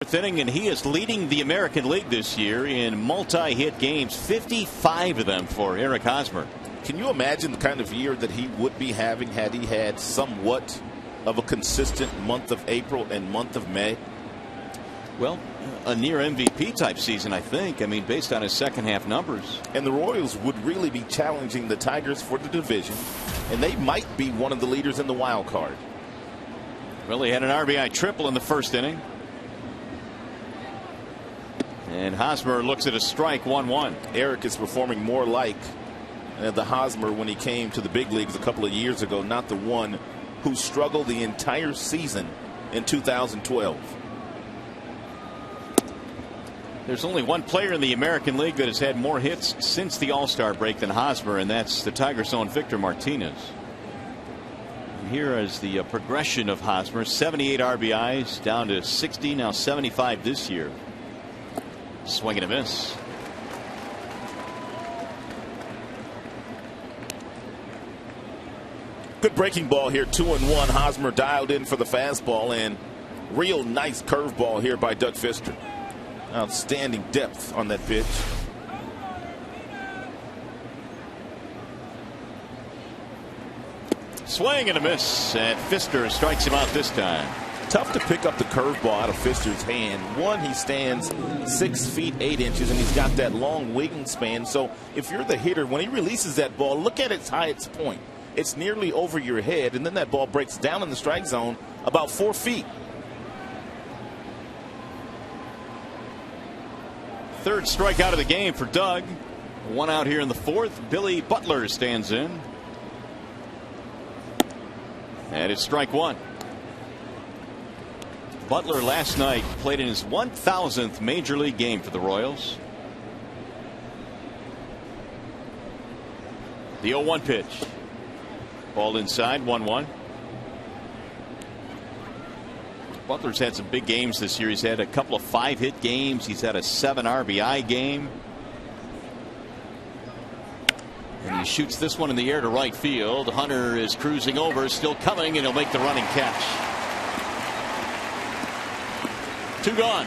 4th inning, and he is leading the American League this year in multi-hit games, 55 of them for Eric Hosmer. Can you imagine the kind of year that he would be having had he had somewhat of a consistent month of April and month of May? Well, a near MVP type season, I think. I mean, based on his second half numbers. And the Royals would really be challenging the Tigers for the division, and they might be one of the leaders in the wild card. Well, he had an RBI triple in the 1st inning. And Hosmer looks at a strike, 1-1. Eric is performing more like the Hosmer when he came to the big leagues a couple of years ago, not the one who struggled the entire season in 2012. There's only one player in the American League that has had more hits since the All-Star break than Hosmer, and that's the Tigers' own Victor Martinez. And here is the progression of Hosmer. 78 RBIs down to 60, now 75 this year. Swing and a miss. Good breaking ball here, 2-1. Hosmer dialed in for the fastball, and real nice curveball here by Doug Fister. Outstanding depth on that pitch. Swing and a miss, and Fister strikes him out this time. Tough to pick up the curveball out of Fister's hand. One, he stands 6 feet 8 inches, and he's got that long wingspan. So if you're the hitter, when he releases that ball, look at its highest point. It's nearly over your head, and then that ball breaks down in the strike zone about 4 feet. Third strikeout of the game for Doug. One out here in the 4th. Billy Butler stands in. And it's strike 1. Butler last night played in his 1,000th major league game for the Royals. The 0-1 pitch. Ball inside, 1-1. Butler's had some big games this year. He's had a couple of 5-hit games. He's had a 7 RBI game. And he shoots this one in the air to right field. Hunter is cruising over, still coming, and he'll make the running catch. 2 gone.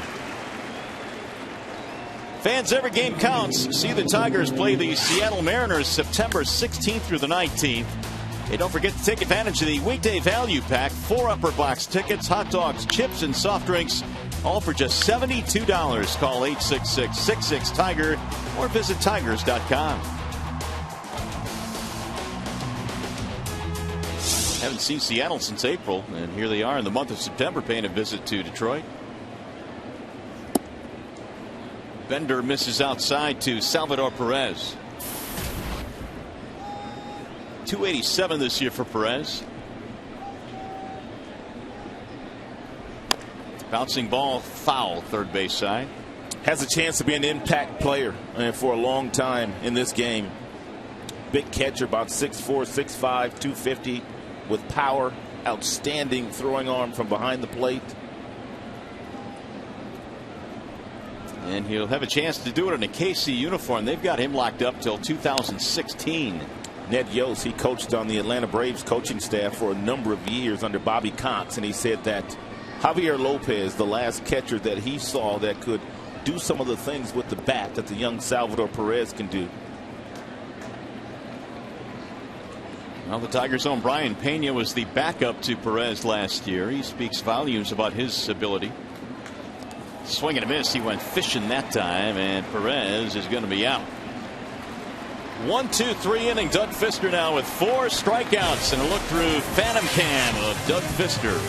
Fans, every game counts. See the Tigers play the Seattle Mariners September 16th through the 19th. Hey, don't forget to take advantage of the weekday value pack. 4 upper box tickets, hot dogs, chips, and soft drinks, all for just $72. Call 866-66-TIGER or visit tigers.com. Haven't seen Seattle since April, and here they are in the month of September paying a visit to Detroit. Bender misses outside to Salvador Perez. 287 this year for Perez. Bouncing ball, foul, third base side. Has a chance to be an impact player for a long time in this game. Big catcher, about 6'4", 6'5", 250, with power. Outstanding throwing arm from behind the plate. And he'll have a chance to do it in a KC uniform. They've got him locked up till 2016. Ned Yost, he coached on the Atlanta Braves coaching staff for a number of years under Bobby Cox, and he said that Javier Lopez, the last catcher that he saw that could do some of the things with the bat that the young Salvador Perez can do. Well, the Tigers' own Brian Pena was the backup to Perez last year. He speaks volumes about his ability. Swing and a miss. He went fishing that time, and Perez is going to be out. 1-2-3 inning. Doug Fister now with 4 strikeouts and a look through Phantom Cam of Doug Fister.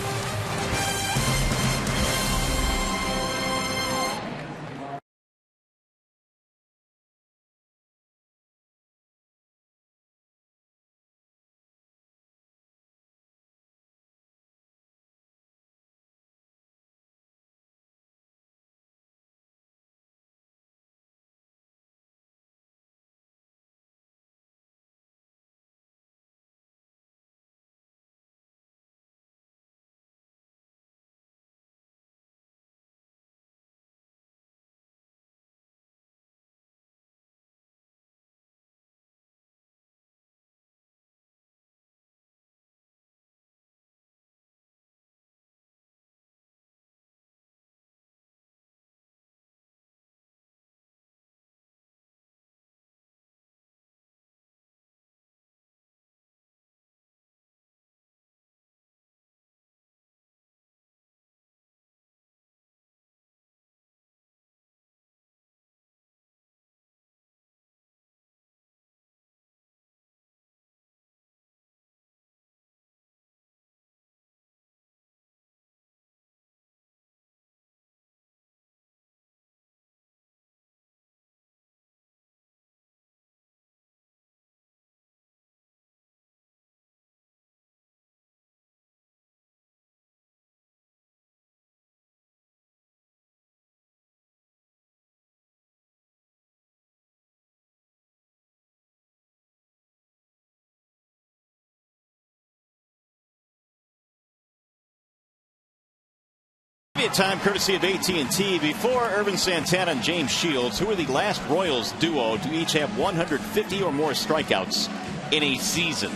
Trivia time courtesy of AT&T. Before Irvin Santana and James Shields, who were the last Royals duo to each have 150 or more strikeouts in a season?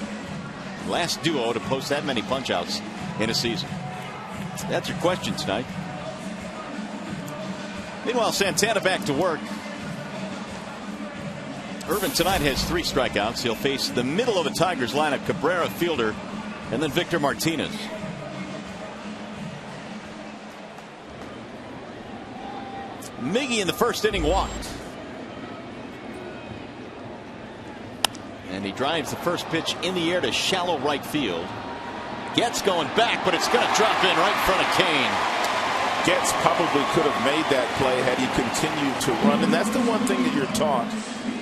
Last duo to post that many punch-outs in a season. That's your question tonight. Meanwhile, Santana back to work. Irvin tonight has 3 strikeouts. He'll face the middle of the Tigers lineup, Cabrera, Fielder, and then Victor Martinez. Miggy in the first inning walked. And he drives the first pitch in the air to shallow right field. Getz going back, but it's going to drop in right in front of Kane. Getz probably could have made that play had he continued to run. And that's the one thing that you're taught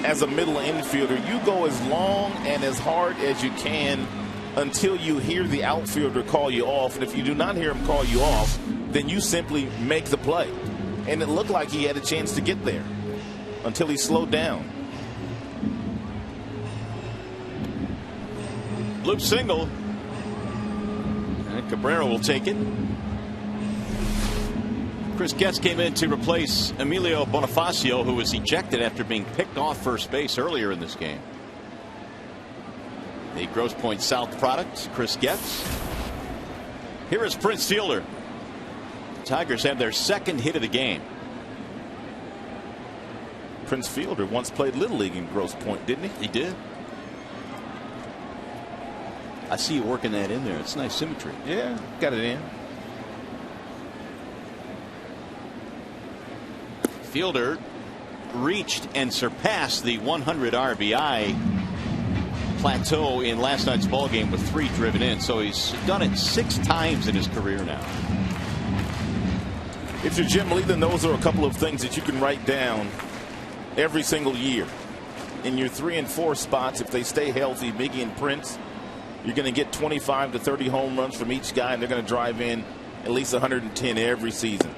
as a middle infielder. You go as long and as hard as you can until you hear the outfielder call you off. And if you do not hear him call you off, then you simply make the play. And it looked like he had a chance to get there until he slowed down. Loop single. And Cabrera will take it. Chris Getz came in to replace Emilio Bonifacio, who was ejected after being picked off first base earlier in this game. The Grosse Pointe South product, Chris Getz. Here is Prince Fielder. Tigers have their second hit of the game. Prince Fielder once played Little League in Grosse Pointe, didn't he? He did. I see you working that in there. It's nice symmetry. Yeah, got it in. Fielder reached and surpassed the 100 RBI plateau in last night's ball game with 3 driven in. So he's done it 6 times in his career now. If you're Jim Lee, then those are a couple of things that you can write down every single year. In your 3 and 4 spots, if they stay healthy, Miggy and Prince, you're going to get 25 to 30 home runs from each guy, and they're going to drive in at least 110 every season.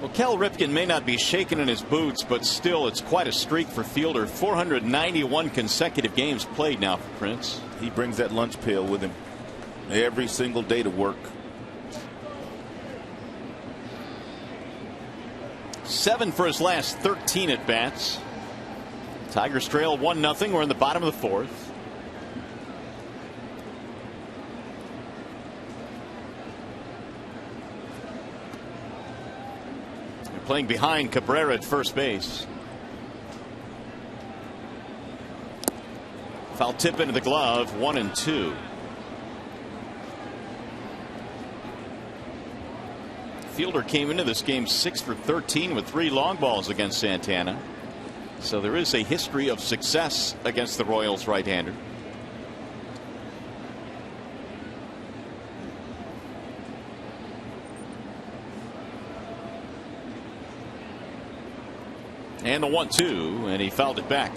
Well, Cal Ripken may not be shaking in his boots, but still it's quite a streak for Fielder. 491 consecutive games played now for Prince. He brings that lunch pail with him every single day to work. 7 for his last 13 at bats. Tigers trail 1-0. We're in the bottom of the 4th. They're playing behind Cabrera at first base. Foul tip into the glove. 1-2. Fielder came into this game 6 for 13 with 3 long balls against Santana. So there is a history of success against the Royals right-hander. And the 1-2, and he fouled it back.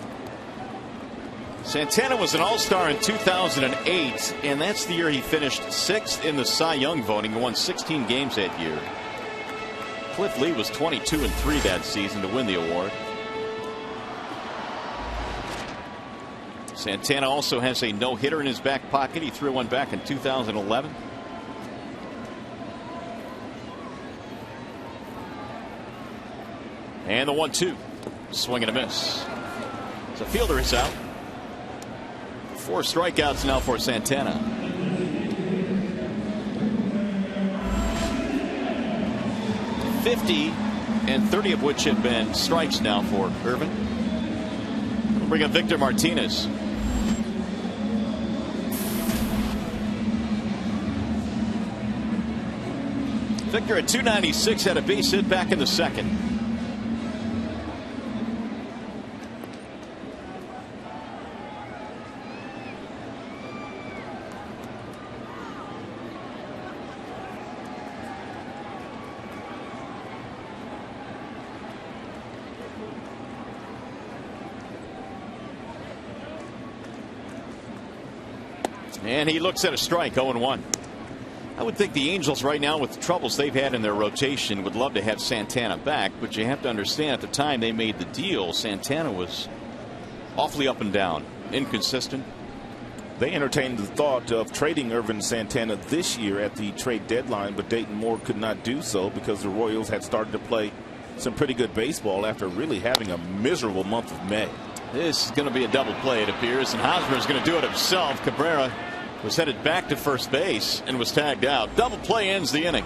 Santana was an all-star in 2008, and that's the year he finished 6th in the Cy Young voting and won 16 games that year. Cliff Lee was 22-3 that season to win the award. Santana also has a no-hitter in his back pocket. He threw one back in 2011. And the 1-2. Swing and a miss. So Fielder is out. 4 strikeouts now for Santana. .50 and 30 of which have been strikes now for Irvin. We'll bring up Victor Martinez. Victor at 296 had a base hit back in the second. And he looks at a strike. 0-1. I would think the Angels right now, with the troubles they've had in their rotation, would love to have Santana back, but you have to understand at the time they made the deal, Santana was awfully up and down, inconsistent. They entertained the thought of trading Irvin Santana this year at the trade deadline, but Dayton Moore could not do so because the Royals had started to play some pretty good baseball after really having a miserable month of May. This is going to be a double play, it appears, and Hosmer is going to do it himself. Cabrera was headed back to first base and was tagged out. Double play ends the inning.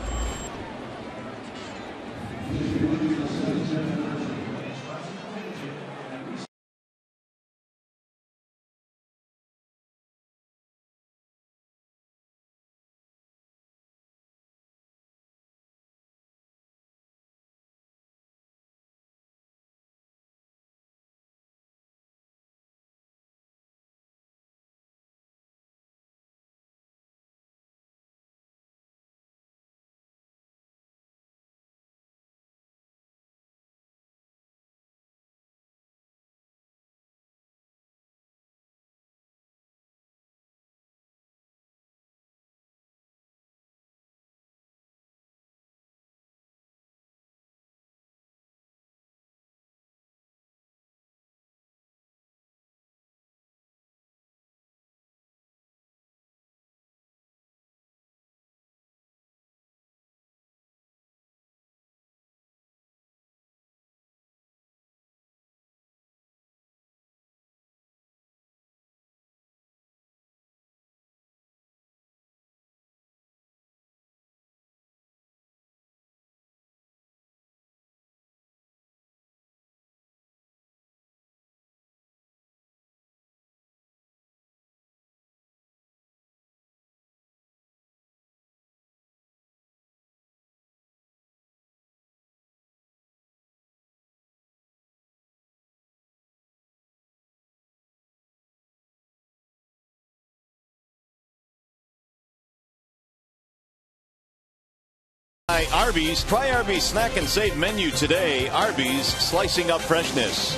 Arby's. Try Arby's Snack and Save menu today. Arby's, slicing up freshness.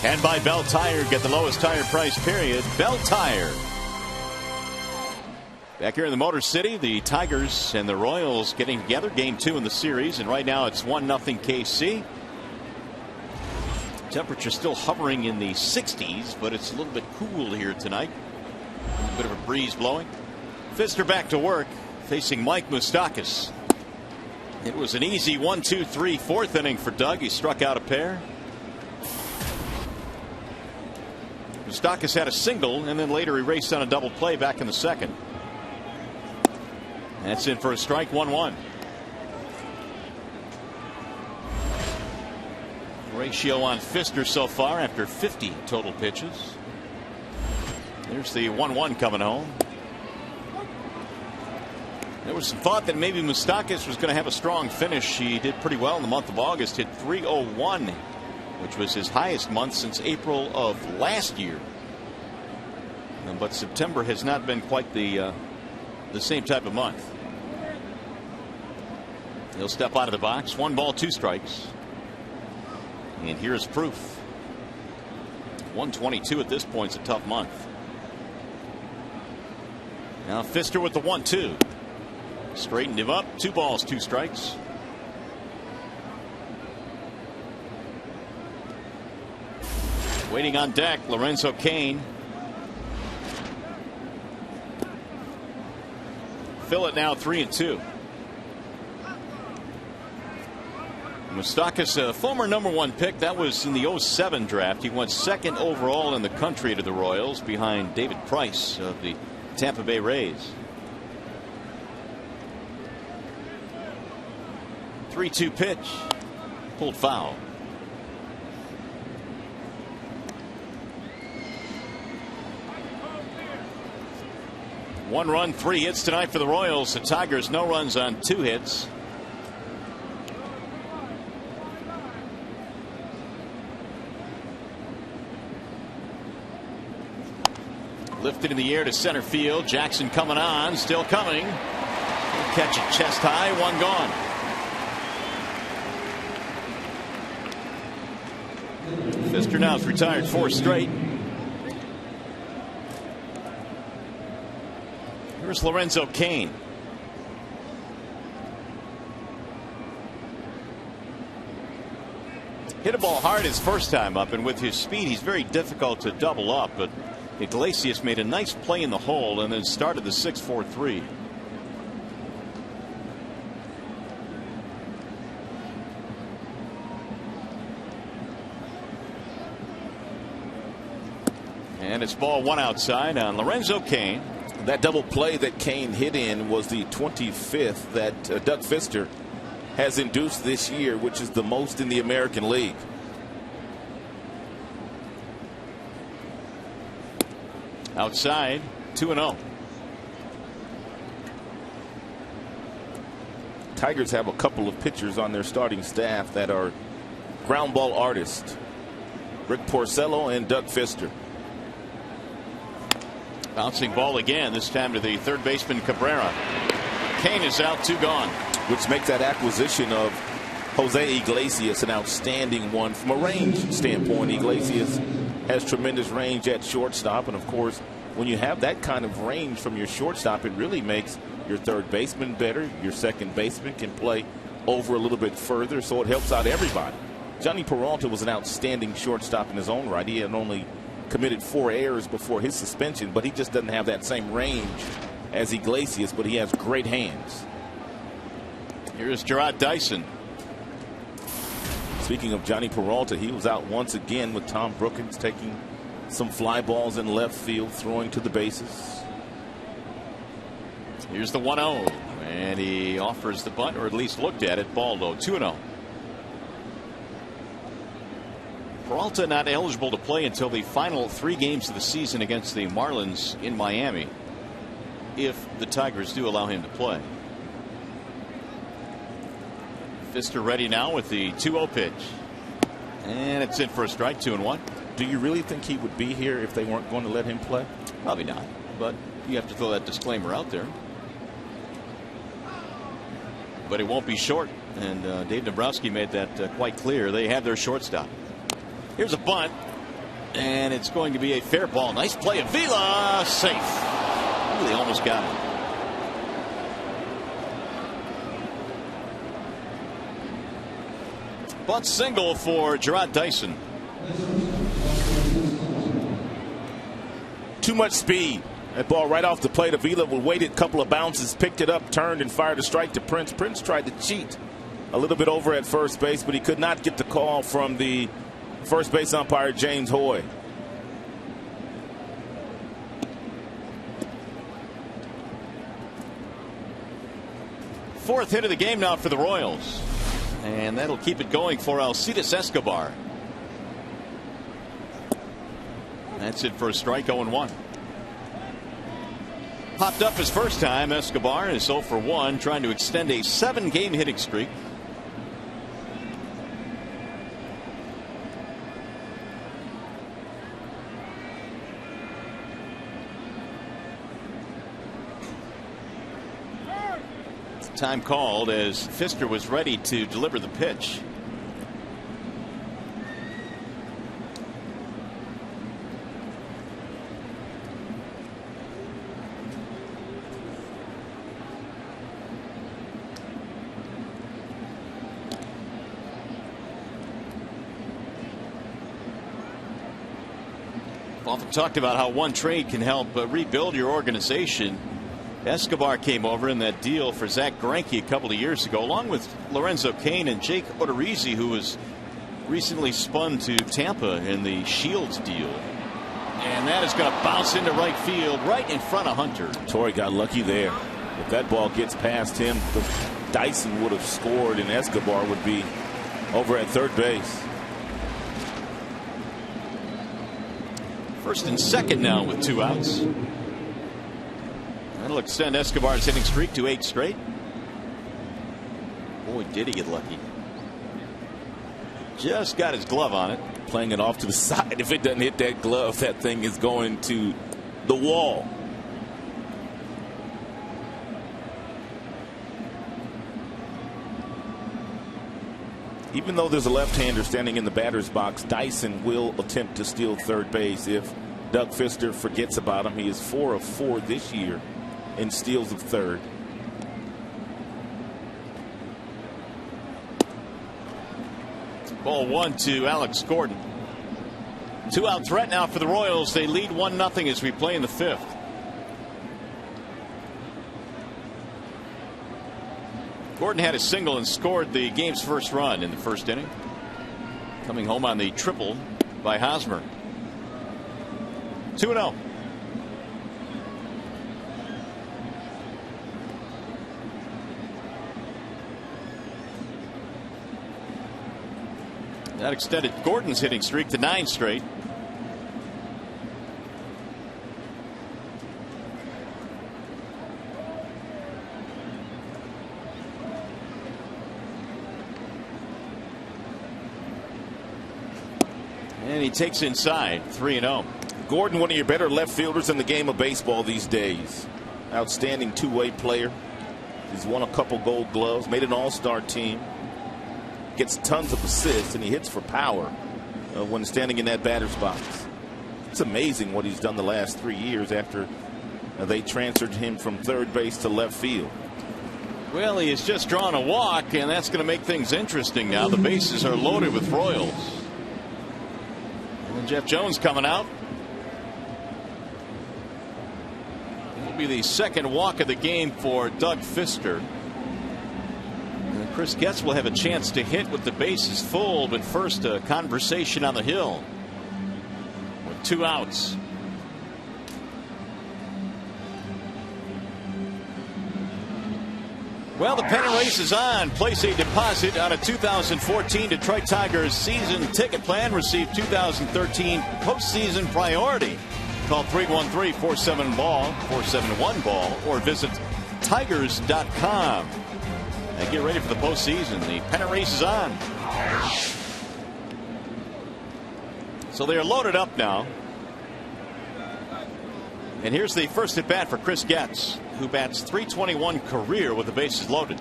And by Bell Tire, get the lowest tire price, period. Bell Tire. Back here in the Motor City, the Tigers and the Royals getting together. Game 2 in the series, and right now it's 1-0 KC. Temperature still hovering in the 60s, but it's a little bit cool here tonight. A bit of a breeze blowing. Pfister back to work, facing Mike Moustakas. It was an easy 1-2-3 fourth inning for Doug. He struck out a pair. Moustakas had a single, and then later he raced on a double play back in the second. That's in for a strike. 1-1. Ratio on Pfister so far after 50 total pitches. There's the 1-1 coming home. There was some thought that maybe Moustakas was going to have a strong finish. He did pretty well in the month of August, hit .301, which was his highest month since April of last year. But September has not been quite the same type of month. He'll step out of the box. 1 ball, 2 strikes. And here's proof. 122 at this point is a tough month. Now Pfister with the 1-2. Straightened him up. 2 balls, 2 strikes. Waiting on deck, Lorenzo Cain. Fill it now 3-2. Moustakas, a former #1 pick. That was in the 07 draft. He went 2nd overall in the country to the Royals behind David Price of the Tampa Bay Rays. 3-2 pitch. Pulled foul. One run, 3 hits tonight for the Royals. The Tigers, no runs on 2 hits. Lifted in the air to center field. Jackson coming on, still coming. He'll catch it chest high, 1 gone. Pfister now is retired 4 straight. Here's Lorenzo Cain. Hit a ball hard his first time up, and with his speed he's very difficult to double up, but Iglesias made a nice play in the hole and then started the 6-4-3. And it's ball one outside on Lorenzo Cain. That double play that Cain hit in was the 25th that Doug Fister has induced this year, which is the most in the American League. Outside, 2-0. Tigers have a couple of pitchers on their starting staff that are ground ball artists. Rick Porcello and Doug Fister. Bouncing ball again, this time to the third baseman Cabrera. Cain is out, 2 gone. Which makes that acquisition of Jose Iglesias an outstanding one from a range standpoint. Iglesias has tremendous range at shortstop, and of course when you have that kind of range from your shortstop, it really makes your third baseman better. Your second baseman can play over a little bit further, so it helps out everybody. Johnny Peralta was an outstanding shortstop in his own right. He had only committed 4 errors before his suspension, but he just doesn't have that same range as Iglesias, but he has great hands. Here's Gerard Dyson. Speaking of Johnny Peralta, he was out once again with Tom Brookins, taking some fly balls in left field, throwing to the bases. Here's the 1-0, and he offers the bunt, or at least looked at it. Ball low, 2-0. Peralta not eligible to play until the final 3 games of the season against the Marlins in Miami, if the Tigers do allow him to play. Fister ready now with the 2-0 pitch. And it's in for a strike, 2-1. Do you really think he would be here if they weren't going to let him play? Probably not, but you have to throw that disclaimer out there. But it won't be short, and Dave Dombrowski made that quite clear. They have their shortstop. Here's a bunt, and it's going to be a fair ball. Nice play. Avila, safe. Ooh, they almost got him. Bunt single for Gerard Dyson. Too much speed. That ball right off the plate. Avila waited a couple of bounces, picked it up, turned, and fired a strike to Prince. Prince tried to cheat a little bit over at first base, but he could not get the call from the first base umpire, James Hoy. Fourth hit of the game now for the Royals. And that'll keep it going for Alcides Escobar. That's it for a strike, 0-1. Popped up his first time. Escobar is 0 for 1, trying to extend a 7-game hitting streak. Time called as Fister was ready to deliver the pitch. Often talked about how one trade can help rebuild your organization. Escobar came over in that deal for Zach Greinke a couple of years ago, along with Lorenzo Cain and Jake Odorizzi, who was recently spun to Tampa in the Shields deal. And that is going to bounce into right field, right in front of Hunter. Torrey got lucky there. If that ball gets past him, Dyson would have scored, and Escobar would be over at third base. First and second now with 2 outs. That'll extend Escobar's hitting streak to 8 straight. Boy, did he get lucky. Just got his glove on it. Playing it off to the side. If it doesn't hit that glove, that thing is going to the wall. Even though there's a left-hander standing in the batter's box, Dyson will attempt to steal third base if Doug Fister forgets about him. He is 4 of 4 this year in steals of third. Ball 1 to Alex Gordon. Two-out threat now for the Royals. They lead 1-0 as we play in the fifth. Gordon had a single and scored the game's first run in the first inning. Coming home on the triple by Hosmer. 2-0. That extended Gordon's hitting streak to 9 straight. And he takes inside. 3-0. Gordon, one of your better left fielders in the game of baseball these days. Outstanding two-way player. He's won a couple Gold Gloves, made an all-star team. Gets tons of assists, and he hits for power when standing in that batter's box. It's amazing what he's done the last 3 years after they transferred him from third base to left field. Well, he has just drawn a walk, and that's going to make things interesting now. The bases are loaded with Royals. And Jeff Jones coming out. It'll be the second walk of the game for Doug Fister. Chris Getz will have a chance to hit with the bases full, but first a conversation on the hill with 2 outs. Well, the pennant race is on. Place a deposit on a 2014 Detroit Tigers season ticket plan. Receive 2013 postseason priority. Call 313-47-BALL, 471-BALL, or visit tigers.com. And get ready for the postseason. The pennant race is on. So they are loaded up now. And here's the first at bat for Chris Getz, who bats .321 career with the bases loaded.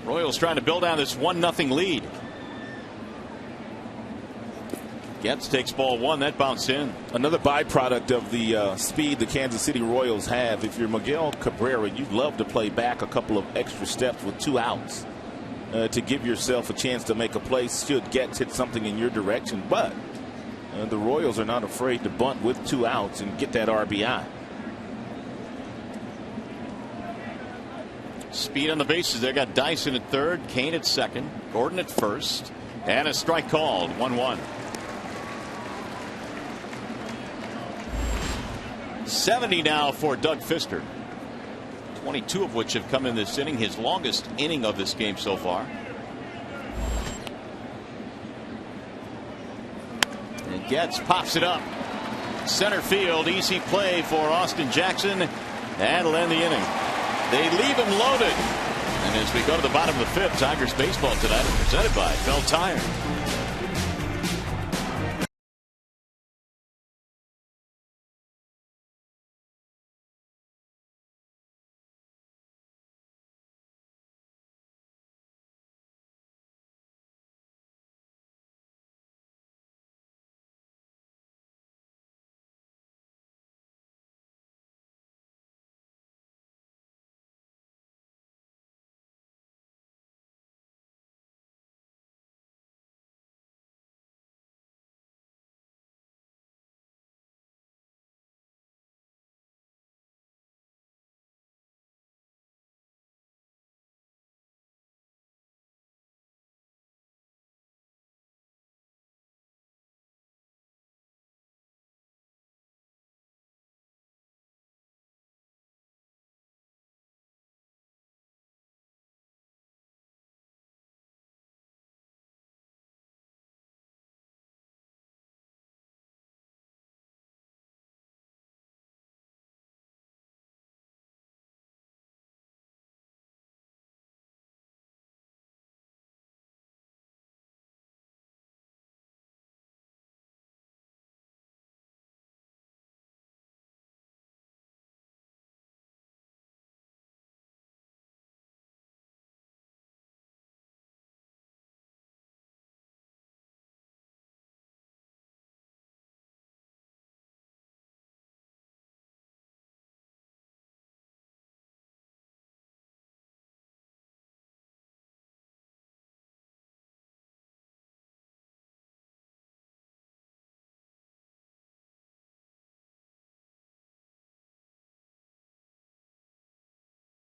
Royals trying to build on this 1-0 lead. Getz takes ball 1. That bounced in. Another byproduct of the speed the Kansas City Royals have. If you're Miguel Cabrera, you'd love to play back a couple of extra steps with 2 outs to give yourself a chance to make a play should Getz hit something in your direction. But the Royals are not afraid to bunt with 2 outs and get that RBI. Speed on the bases. They got Dyson at third, Kane at second, Gordon at first, and a strike called. 1-1. 70 now for Doug Fister. 22 of which have come in this inning. His longest inning of this game so far. And Getz pops it up. Center field. Easy play for Austin Jackson. That'll end the inning. They leave him loaded. And as we go to the bottom of the fifth, Tigers baseball tonight is presented by Bell Tire.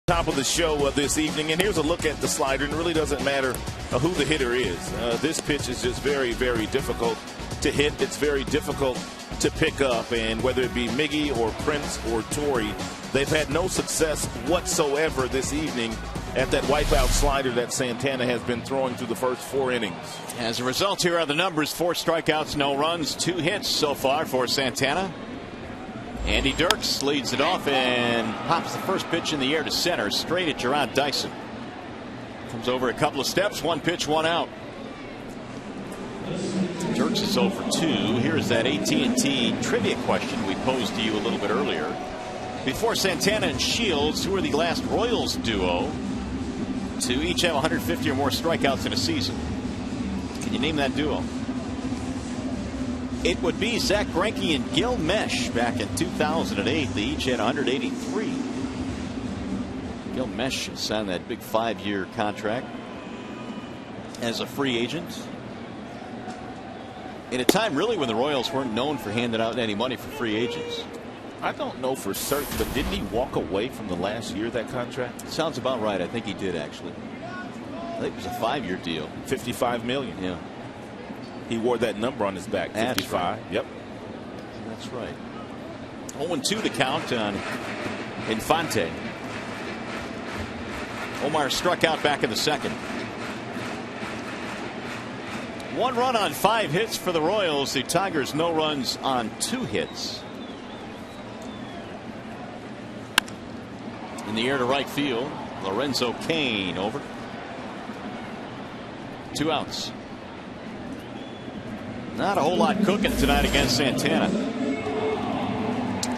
Top of the show this evening, and here's a look at the slider. And it really doesn't matter who the hitter is. This pitch is just very, very difficult to hit. It's very difficult to pick up, and whether it be Miggy or Prince or Torrey, they've had no success whatsoever this evening at that wipeout slider that Santana has been throwing through the first 4 innings. As a result, here are the numbers: 4 strikeouts, no runs, 2 hits so far for Santana. Andy Dirks leads it off and pops the first pitch in the air to center, straight at Gerard Dyson. Comes over a couple of steps, 1 pitch, 1 out. Dirks is 0 for 2. Here's that AT&T trivia question we posed to you a little bit earlier. Before Santana and Shields, who are the last Royals duo to each have 150 or more strikeouts in a season? Can you name that duo? It would be Zach Greinke and Gil Mesh back in 2008. They each had 183. Gil Mesh signed that big 5-year contract as a free agent in a time really when the Royals weren't known for handing out any money for free agents. I don't know for certain, but didn't he walk away from the last year of that contract? Sounds about right. I think he did, actually. I think it was a 5-year deal. $55 million. Yeah. He wore that number on his back. 55. That's right. Yep. That's right. 0-2 the count on Infante. Omar struck out back in the second. 1 run on 5 hits for the Royals. The Tigers no runs on 2 hits. In the air to right field, Lorenzo Cain over. 2 outs. Not a whole lot cooking tonight against Santana.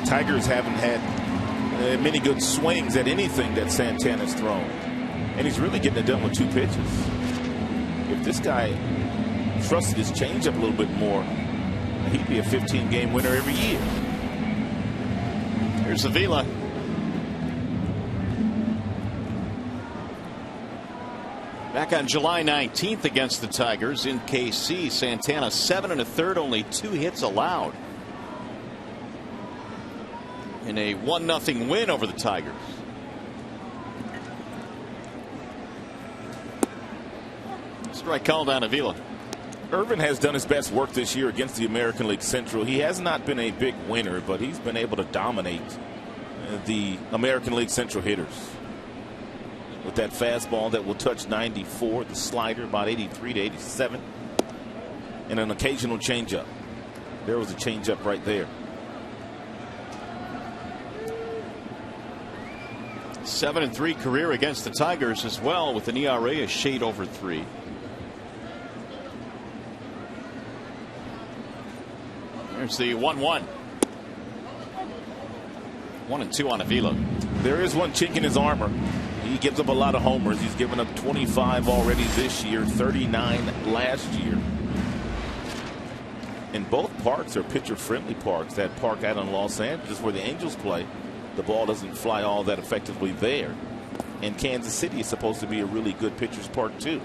Tigers haven't had many good swings at anything that Santana's thrown. And he's really getting it done with 2 pitches. If this guy trusted his changeup a little bit more, he'd be a 15-game winner every year. Here's Avila. Back on July 19th against the Tigers in KC, Santana 7 1/3, only 2 hits allowed in a 1-0 win over the Tigers. Strike called on Avila. Irvin has done his best work this year against the American League Central. He has not been a big winner, but he's been able to dominate the American League Central hitters. With that fastball that will touch 94, the slider about 83 to 87, and an occasional changeup. There was a changeup right there. 7-3 career against the Tigers as well, with an ERA a shade over 3. There's the 1-1. 1-2 on Avila. There is one chink in his armor. He gives up a lot of homers. He's given up 25 already this year, 39 last year. And both parks are pitcher-friendly parks. That park out in Los Angeles where the Angels play, the ball doesn't fly all that effectively there. And Kansas City is supposed to be a really good pitcher's park too.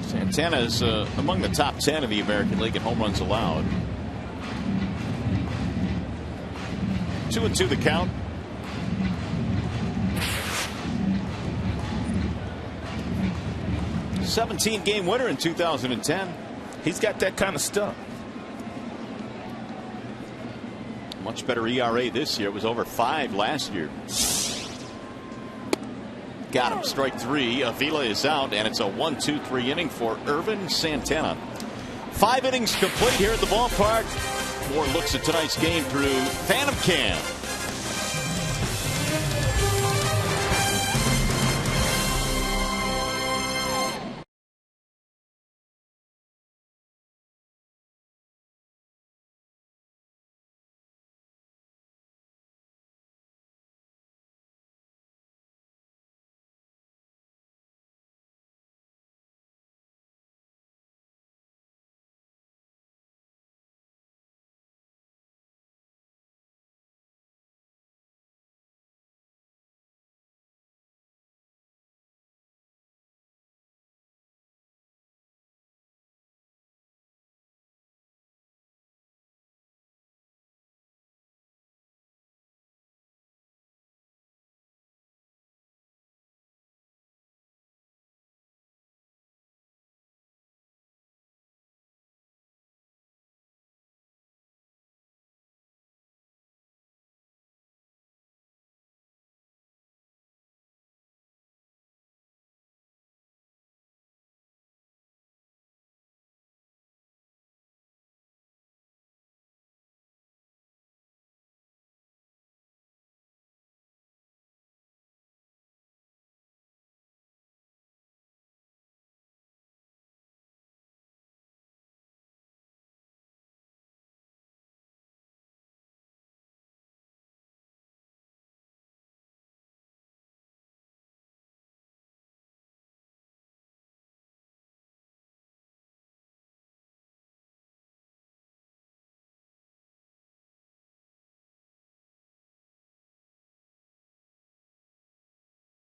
Santana is among the top 10 of the American League in home runs allowed. 2-2 the count. A 17-game winner in 2010. He's got that kind of stuff. Much better ERA this year. It was over 5 last year. Got him. Strike 3. Avila is out, and it's a 1-2-3 inning for Irvin Santana. 5 innings complete here at the ballpark. More looks at tonight's game through Phantom Cam.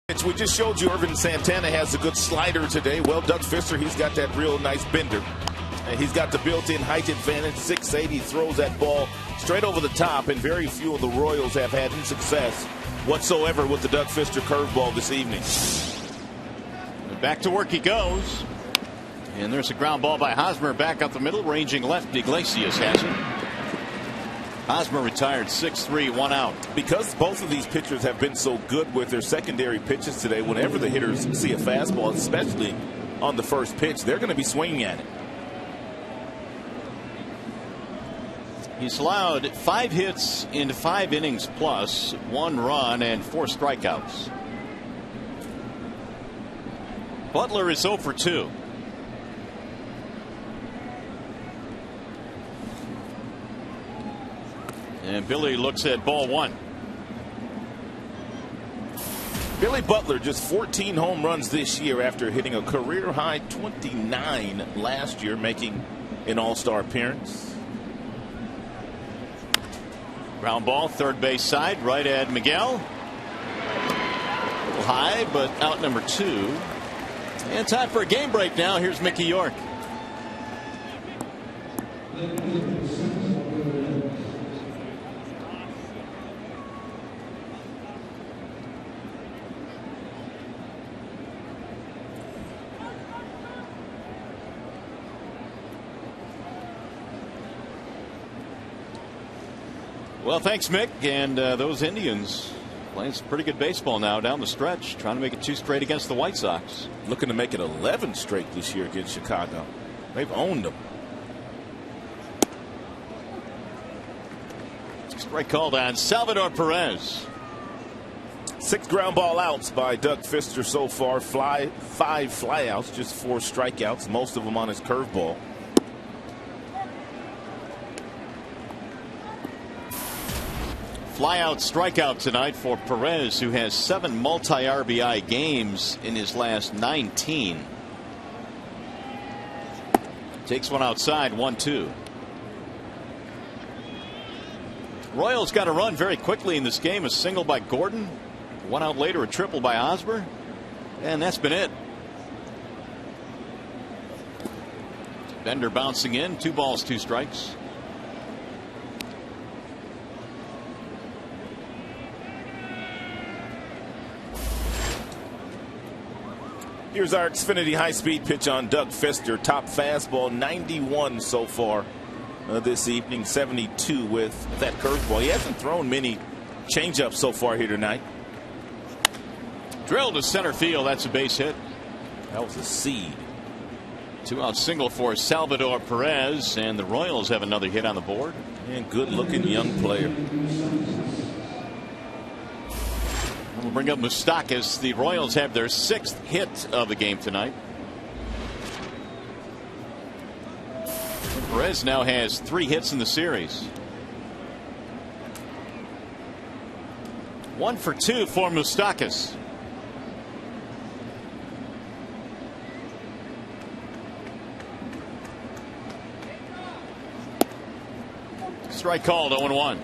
We just showed you Irvin Santana has a good slider today. Well, Doug Fister, he's got that real nice bender. And he's got the built-in height advantage, 6'8". He throws that ball straight over the top, and very few of the Royals have had any success whatsoever with the Doug Fister curveball this evening. Back to work he goes. And there's a ground ball by Hosmer back up the middle, ranging left. Iglesias has it. Hosmer retired 6-3, 1 out. Because both of these pitchers have been so good with their secondary pitches today, whenever the hitters see a fastball, especially on the first pitch, they're going to be swinging at it. He's allowed 5 hits in 5 innings plus, 1 run and 4 strikeouts. Butler is 0 for 2. And Billy looks at ball 1. Billy Butler just 14 home runs this year after hitting a career high 29 last year, making an all-star appearance. Ground ball, third base side, right at Miguel. A little high, but out number 2. And time for a game break now. Here's Mickey York. Well, thanks, Mick. And those Indians playing some pretty good baseball now down the stretch, trying to make it 2 straight against the White Sox. Looking to make it 11 straight this year against Chicago. They've owned them. Strike called on Salvador Perez. 6 ground ball outs by Doug Fister so far. 5 flyouts, just 4 strikeouts, most of them on his curveball. Flyout strikeout tonight for Perez, who has 7 multi-RBI games in his last 19. Takes one outside, 1-2. Royals got a run very quickly in this game. A single by Gordon. 1 out later, a triple by Hosmer. And that's been it. Bender bouncing in. 2 balls, 2 strikes. Here's our Xfinity high-speed pitch on Doug Fister. Top fastball, 91 so far this evening, 72 with that curveball. He hasn't thrown many changeups so far here tonight. Drilled to center field. That's a base hit. That was a seed. 2-out single for Salvador Perez, and the Royals have another hit on the board. And good-looking young player. We'll bring up Moustakas. The Royals have their 6th hit of the game tonight. Perez now has 3 hits in the series. 1 for 2 for Moustakas. Strike called, 0-1.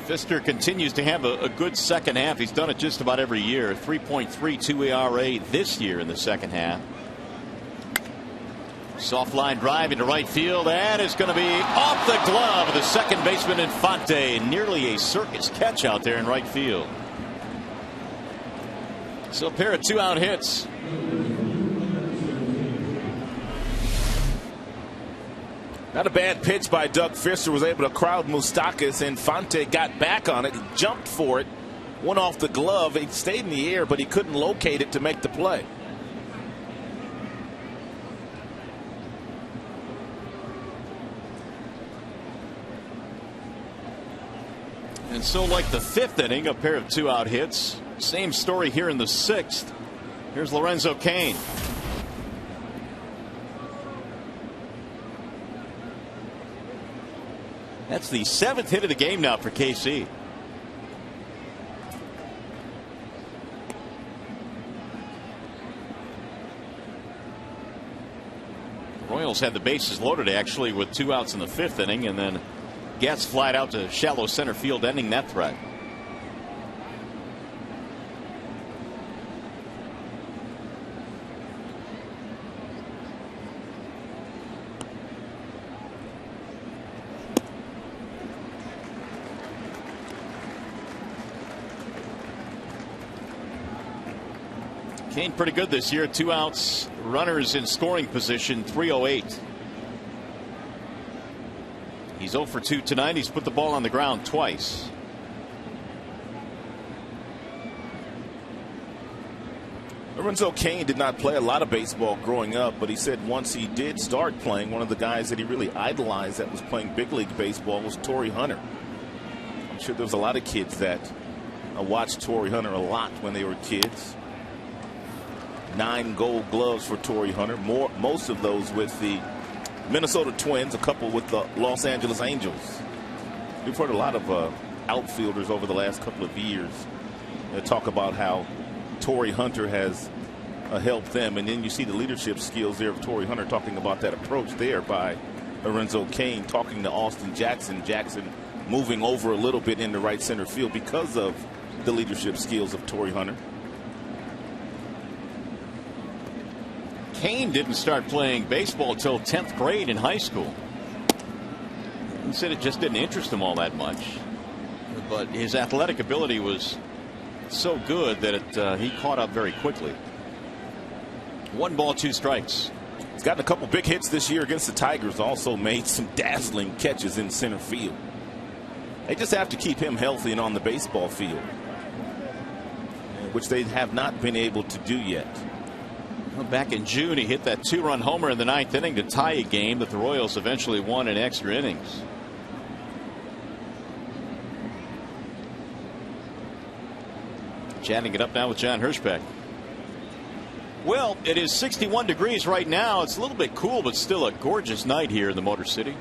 Fister continues to have a good second half. He's done it just about every year. 3.32 ERA this year in the second half. Soft line drive into right field. That is going to be off the glove of the second baseman Infante. Nearly a circus catch out there in right field. So a pair of 2-out hits. Not a bad pitch by Doug Fister. Was able to crowd Moustakas. Infante got back on it, jumped for it, went off the glove. It stayed in the air, but he couldn't locate it to make the play. And so, like the 5th inning, a pair of 2-out hits. Same story here in the 6th. Here's Lorenzo Cain. That's the 7th hit of the game now for KC. Royals had the bases loaded actually with 2 outs in the 5th inning, and then Getz flied out to shallow center field, ending that threat. Kane pretty good this year. 2 outs, runners in scoring position, 308. He's 0 for 2 tonight. He's put the ball on the ground twice. Lorenzo Cain did not play a lot of baseball growing up, but he said once he did start playing, one of the guys that he really idolized that was playing big league baseball was Torrey Hunter. I'm sure there was a lot of kids that watched Torrey Hunter a lot when they were kids. 9 Gold Gloves for Torrey Hunter, most of those with the Minnesota Twins, a couple with the Los Angeles Angels. We've heard a lot of outfielders over the last couple of years talk about how Torrey Hunter has helped them, and then you see the leadership skills there of Torrey Hunter, talking about that approach there by Lorenzo Cain, talking to Austin Jackson. Jackson moving over a little bit into right center field because of the leadership skills of Torrey Hunter. Cain didn't start playing baseball until 10th grade in high school. He said it just didn't interest him all that much, but his athletic ability was so good that he caught up very quickly. 1 ball, 2 strikes. He's gotten a couple big hits this year against the Tigers. Also made some dazzling catches in center field. They just have to keep him healthy and on the baseball field, which they have not been able to do yet. Well, back in June, he hit that 2-run homer in the 9th inning to tie a game that the Royals eventually won in extra innings. Chatting it up now with John Hirschbeck. Well, it is 61 degrees right now. It's a little bit cool, but still a gorgeous night here in the Motor City.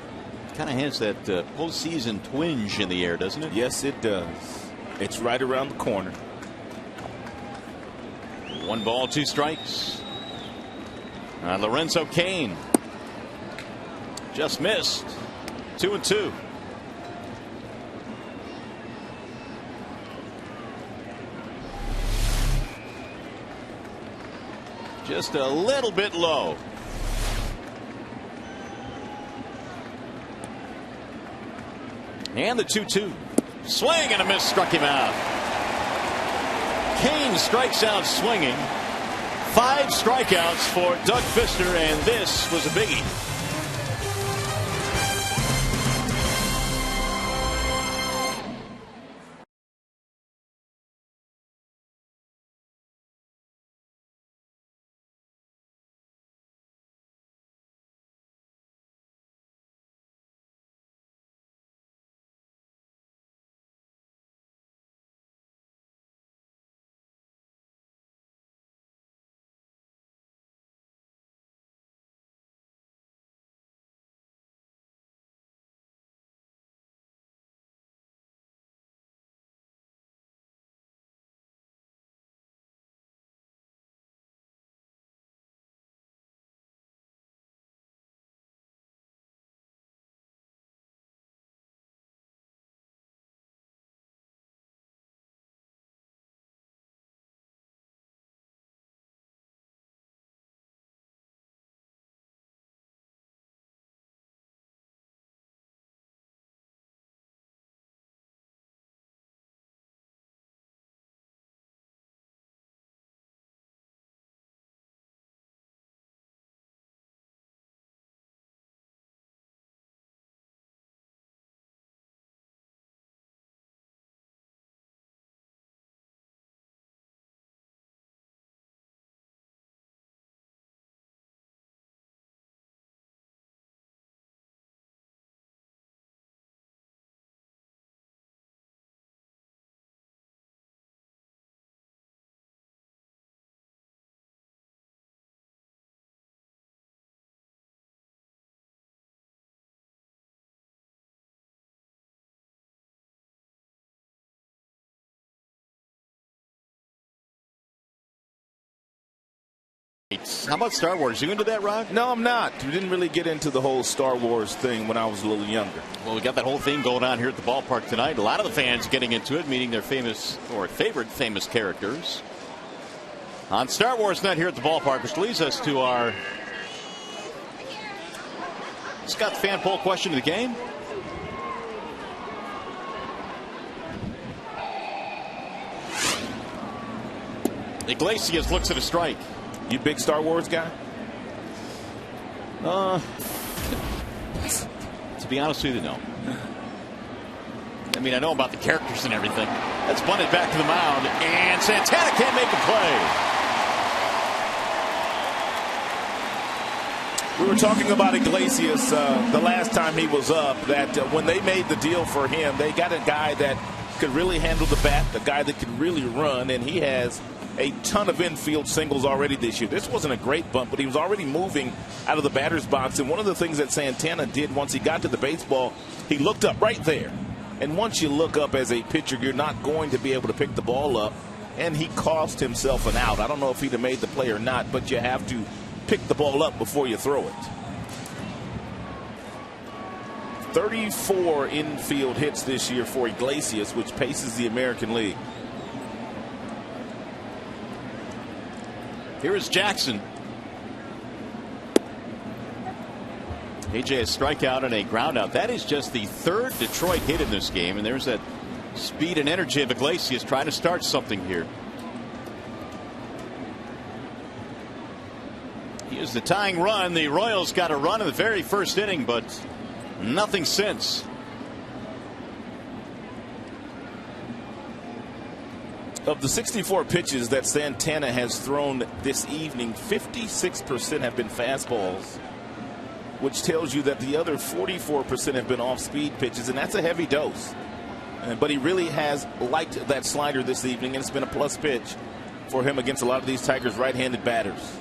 Kind of has that postseason twinge in the air, doesn't it? Yes, it does. It's right around the corner. 1 ball, 2 strikes. Lorenzo Cain just missed. 2-2. Just a little bit low. And the 2-2. Swing and a miss struck him out. Cain strikes out swinging. 5 strikeouts for Doug Fister, and this was a biggie. How about Star Wars? You into that, Rod? No, I'm not. We didn't really get into the whole Star Wars thing when I was a little younger. Well, we got that whole thing going on here at the ballpark tonight. A lot of the fans getting into it, meeting their famous or favorite famous characters on Star Wars night here at the ballpark, which leads us to our Scott fan poll question of the game. Iglesias looks at a strike. You big Star Wars guy? To be honest with you, no. I mean, I know about the characters and everything. That's bunted back to the mound, and Santana can't make a play. We were talking about Iglesias the last time he was up, that when they made the deal for him, they got a guy that could really handle the bat, a guy that could really run, and he has a ton of infield singles already this year. This wasn't a great bump, but he was already moving out of the batter's box. And one of the things that Santana did once he got to the baseball, he looked up right there. And once you look up as a pitcher, you're not going to be able to pick the ball up. And he cost himself an out. I don't know if he'd have made the play or not, but you have to pick the ball up before you throw it. 34 infield hits this year for Iglesias, which paces the American League. Here is Jackson. AJ, a strikeout and a ground out. That is just the third Detroit hit in this game, and there's that speed and energy of Iglesias trying to start something here. He is the tying run. The Royals got a run in the very first inning, but nothing since. Of the 64 pitches that Santana has thrown this evening, 56% have been fastballs, which tells you that the other 44% have been off-speed pitches, and that's a heavy dose. But he really has liked that slider this evening, and it's been a plus pitch for him against a lot of these Tigers right-handed batters.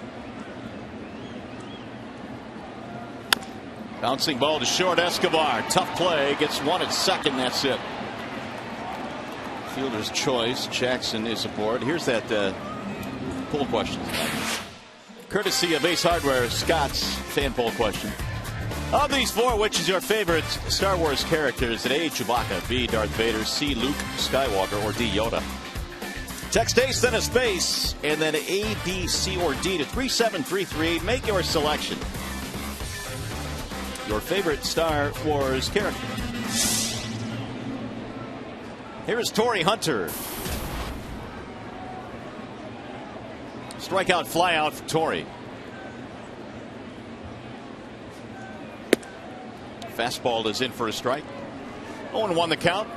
Bouncing ball to short. Escobar, tough play, gets one at second. That's it. Fielder's choice. Jackson is aboard. Here's that poll question. Courtesy of Ace Hardware, Scott's fan poll question. Of these four, which is your favorite Star Wars characters? A, Chewbacca, B, Darth Vader, C, Luke Skywalker, or D, Yoda? Text ACE, then a space, and then A, B, C, or D to 37338. Make your selection. Your favorite Star Wars character. Here is Torrey Hunter. Strikeout, fly out for Torrey. Fastball is in for a strike. 0-1 the count.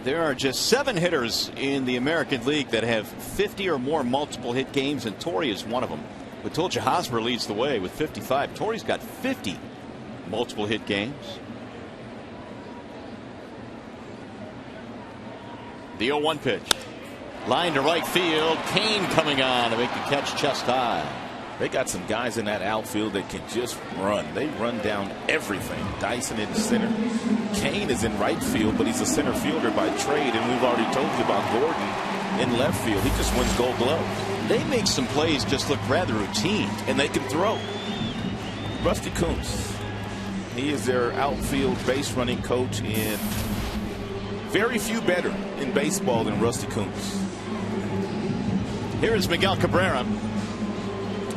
There are just 7 hitters in the American League that have 50 or more multiple hit games, and Torrey is one of them. We told you Hosmer leads the way with 55. Torrey's got 50 multiple hit games. The 0-1 pitch. Line to right field. Kane coming on to make the catch chest high. They got some guys in that outfield that can just run. They run down everything. Dyson in center. Kane is in right field, but he's a center fielder by trade, and we've already told you about Gordon in left field. He just wins Gold Glove. They make some plays just look rather routine. And they can throw. Rusty Kuntz. He is their outfield base running coach, and very few better in baseball than Rusty Kuntz. Here is Miguel Cabrera.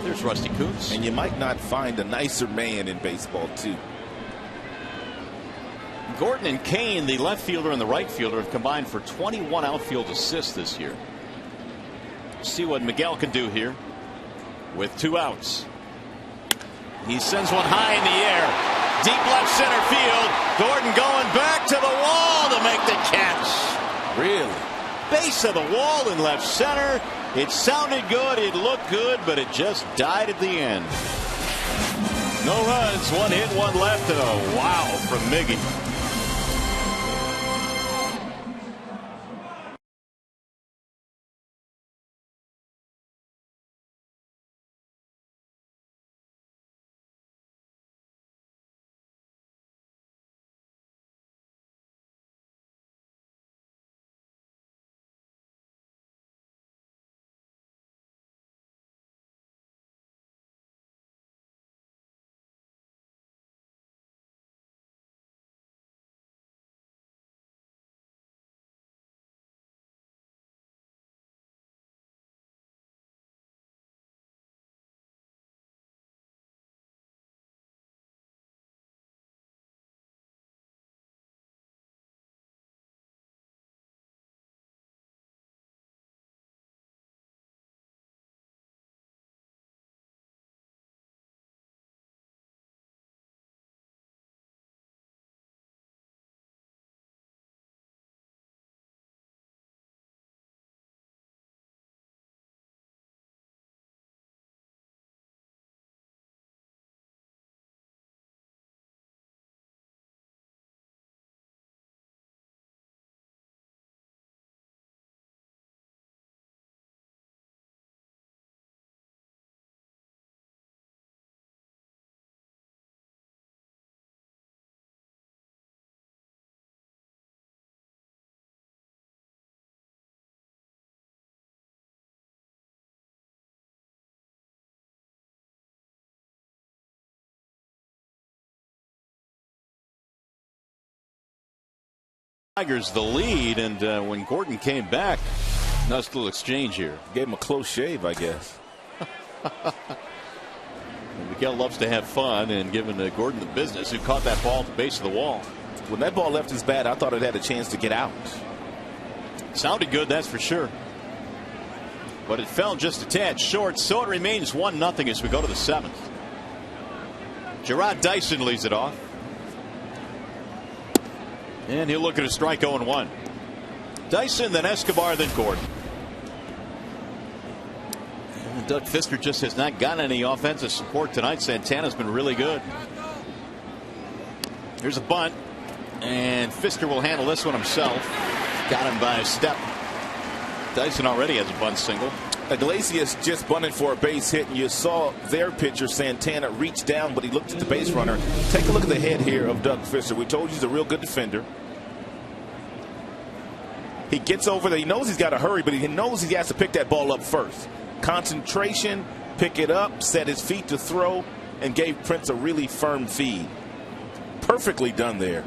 There's Rusty Kuntz. And you might not find a nicer man in baseball, too. Gordon and Kane, the left fielder and the right fielder, have combined for 21 outfield assists this year. See what Miguel can do here with 2 outs. He sends one high in the air. Deep left center field. Gordon going back to the wall to make the catch. Really? Base of the wall in left center. It sounded good. It looked good, but it just died at the end. No runs, 1 hit, 1 left, and a wow from Miggy. Tigers the lead, and when Gordon came back, nice little exchange here. Gave him a close shave, I guess. Miguel loves to have fun, and giving Gordon the business, who caught that ball at the base of the wall. When that ball left his bat, I thought it had a chance to get out. Sounded good, that's for sure. But it fell just a tad short, so it remains 1-0 as we go to the 7th. Gerard Dyson leads it off. And he'll look at a strike 0-1. Dyson, then Escobar, then Gordon. And Doug Fister just has not gotten any offensive support tonight. Santana's been really good. Here's a bunt. And Fister will handle this one himself. Got him by a step. Dyson already has a bunt single. Iglesias just bunted for a base hit, and you saw their pitcher Santana reach down, but he looked at the base runner. Take a look at the head here of Doug Fister. We told you he's a real good defender. He gets over there. He knows he's got to hurry, but he knows he has to pick that ball up first. Concentration, pick it up, set his feet to throw, and gave Prince a really firm feed. Perfectly done there.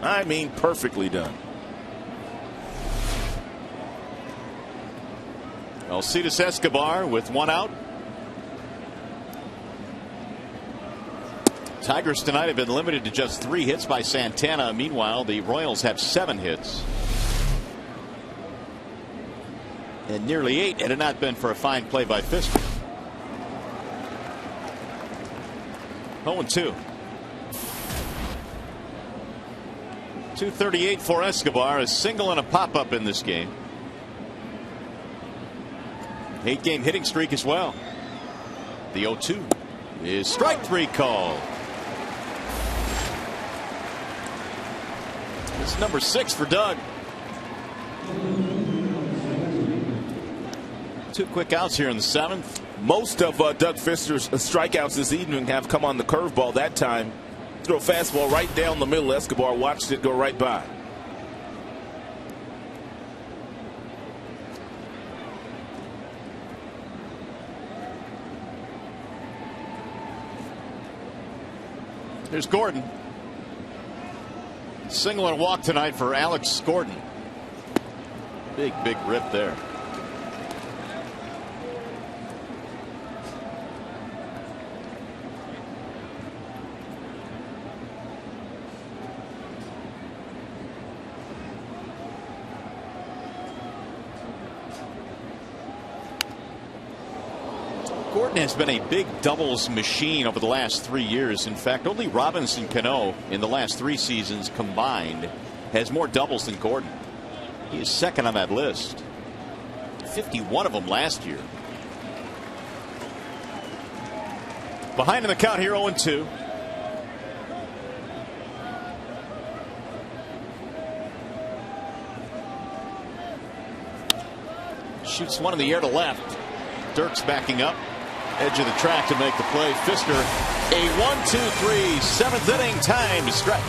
I mean, perfectly done. Alcides Escobar with one out. Tigers tonight have been limited to just 3 hits by Santana. Meanwhile, the Royals have 7 hits. And nearly 8 had it not been for a fine play by Fister. 0-2. 238 for Escobar, a single and a pop-up in this game. 8-game hitting streak as well. The 0-2 is strike 3 call. It's number 6 for Doug. 2 quick outs here in the 7th. Most of Doug Fister's strikeouts this evening have come on the curveball. That time, throw a fastball right down the middle. Escobar watched it go right by. Here's Gordon. Single and walk tonight for Alex Gordon. Big rip there. Gordon has been a big doubles machine over the last 3 years. In fact, only Robinson Cano in the last 3 seasons combined has more doubles than Gordon. He is second on that list. 51 of them last year. Behind in the count here, 0-2. Shoots one in the air to left. Dirk's backing up. Edge of the track to make the play. Fister, a 1-2-3 7th inning time to stretch.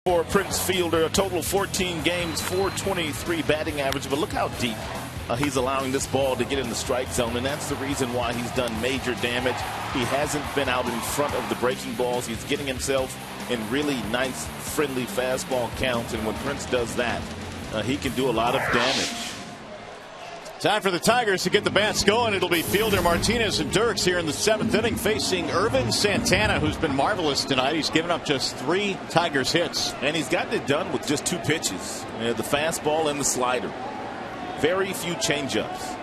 For Prince Fielder, a total of 14 games, 423 batting average. But look how deep he's allowing this ball to get in the strike zone, and that's the reason why he's done major damage. He hasn't been out in front of the breaking balls. He's getting himself in really nice, friendly fastball counts, and when Prince does that, he can do a lot of damage. Time for the Tigers to get the bats going. It'll be Fielder, Martinez, and Dirks here in the 7th inning facing Irvin Santana, who's been marvelous tonight. He's given up just 3 Tigers hits. And he's gotten it done with just 2 pitches, the fastball and the slider. Very few changeups.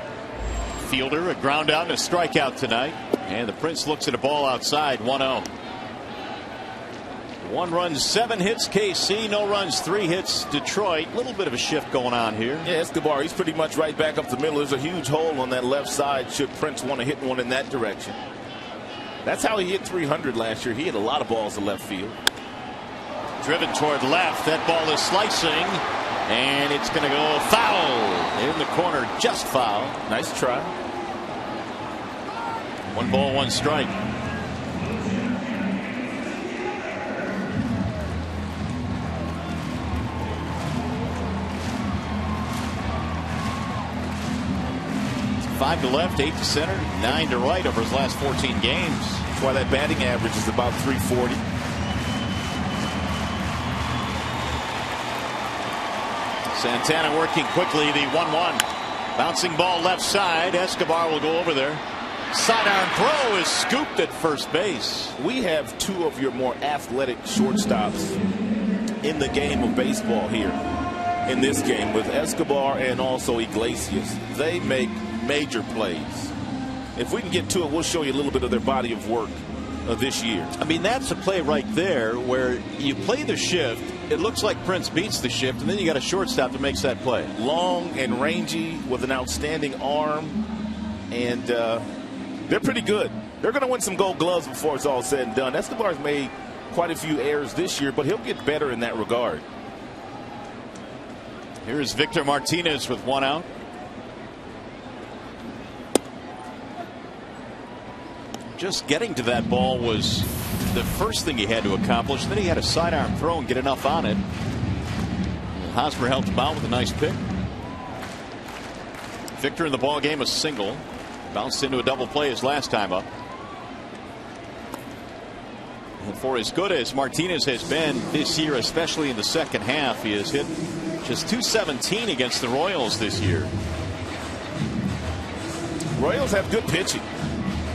Fielder, a ground out and a strikeout tonight. And the Prince looks at a ball outside, 1-0. 1 run, 7 hits KC, no runs, 3 hits Detroit. A little bit of a shift going on here. Yeah, Escobar, he's pretty much right back up the middle. There's a huge hole on that left side should Prince want to hit one in that direction. That's how he hit 300 last year. He hit a lot of balls to left field. Driven toward left. That ball is slicing, and it's going to go foul in the corner, just foul. Nice try. 1 ball, 1 strike. Five to left, 8 to center, 9 to right over his last 14 games. That's why that batting average is about 340. Santana working quickly, the 1-1. Bouncing ball left side. Escobar will go over there. Sidearm throw is scooped at first base. We have 2 of your more athletic shortstops in the game of baseball here in this game with Escobar and also Iglesias. They make major plays. If we can get to it, we'll show you a little bit of their body of work this year. I mean, that's a play right there where you play the shift. It looks like Prince beats the shift, and then you got a shortstop that makes that play. Long and rangy with an outstanding arm, and they're pretty good. They're going to win some Gold Gloves before it's all said and done. Escobar's made quite a few errors this year, but he'll get better in that regard. Here's Victor Martinez with 1 out. Just getting to that ball was the first thing he had to accomplish. Then he had a sidearm throw and get enough on it. Hosmer helped him out with a nice pick. Victor in the ball game, a single. Bounced into a double play his last time up. And for as good as Martinez has been this year, especially in the second half, he has hit just .217 against the Royals this year. Royals have good pitching.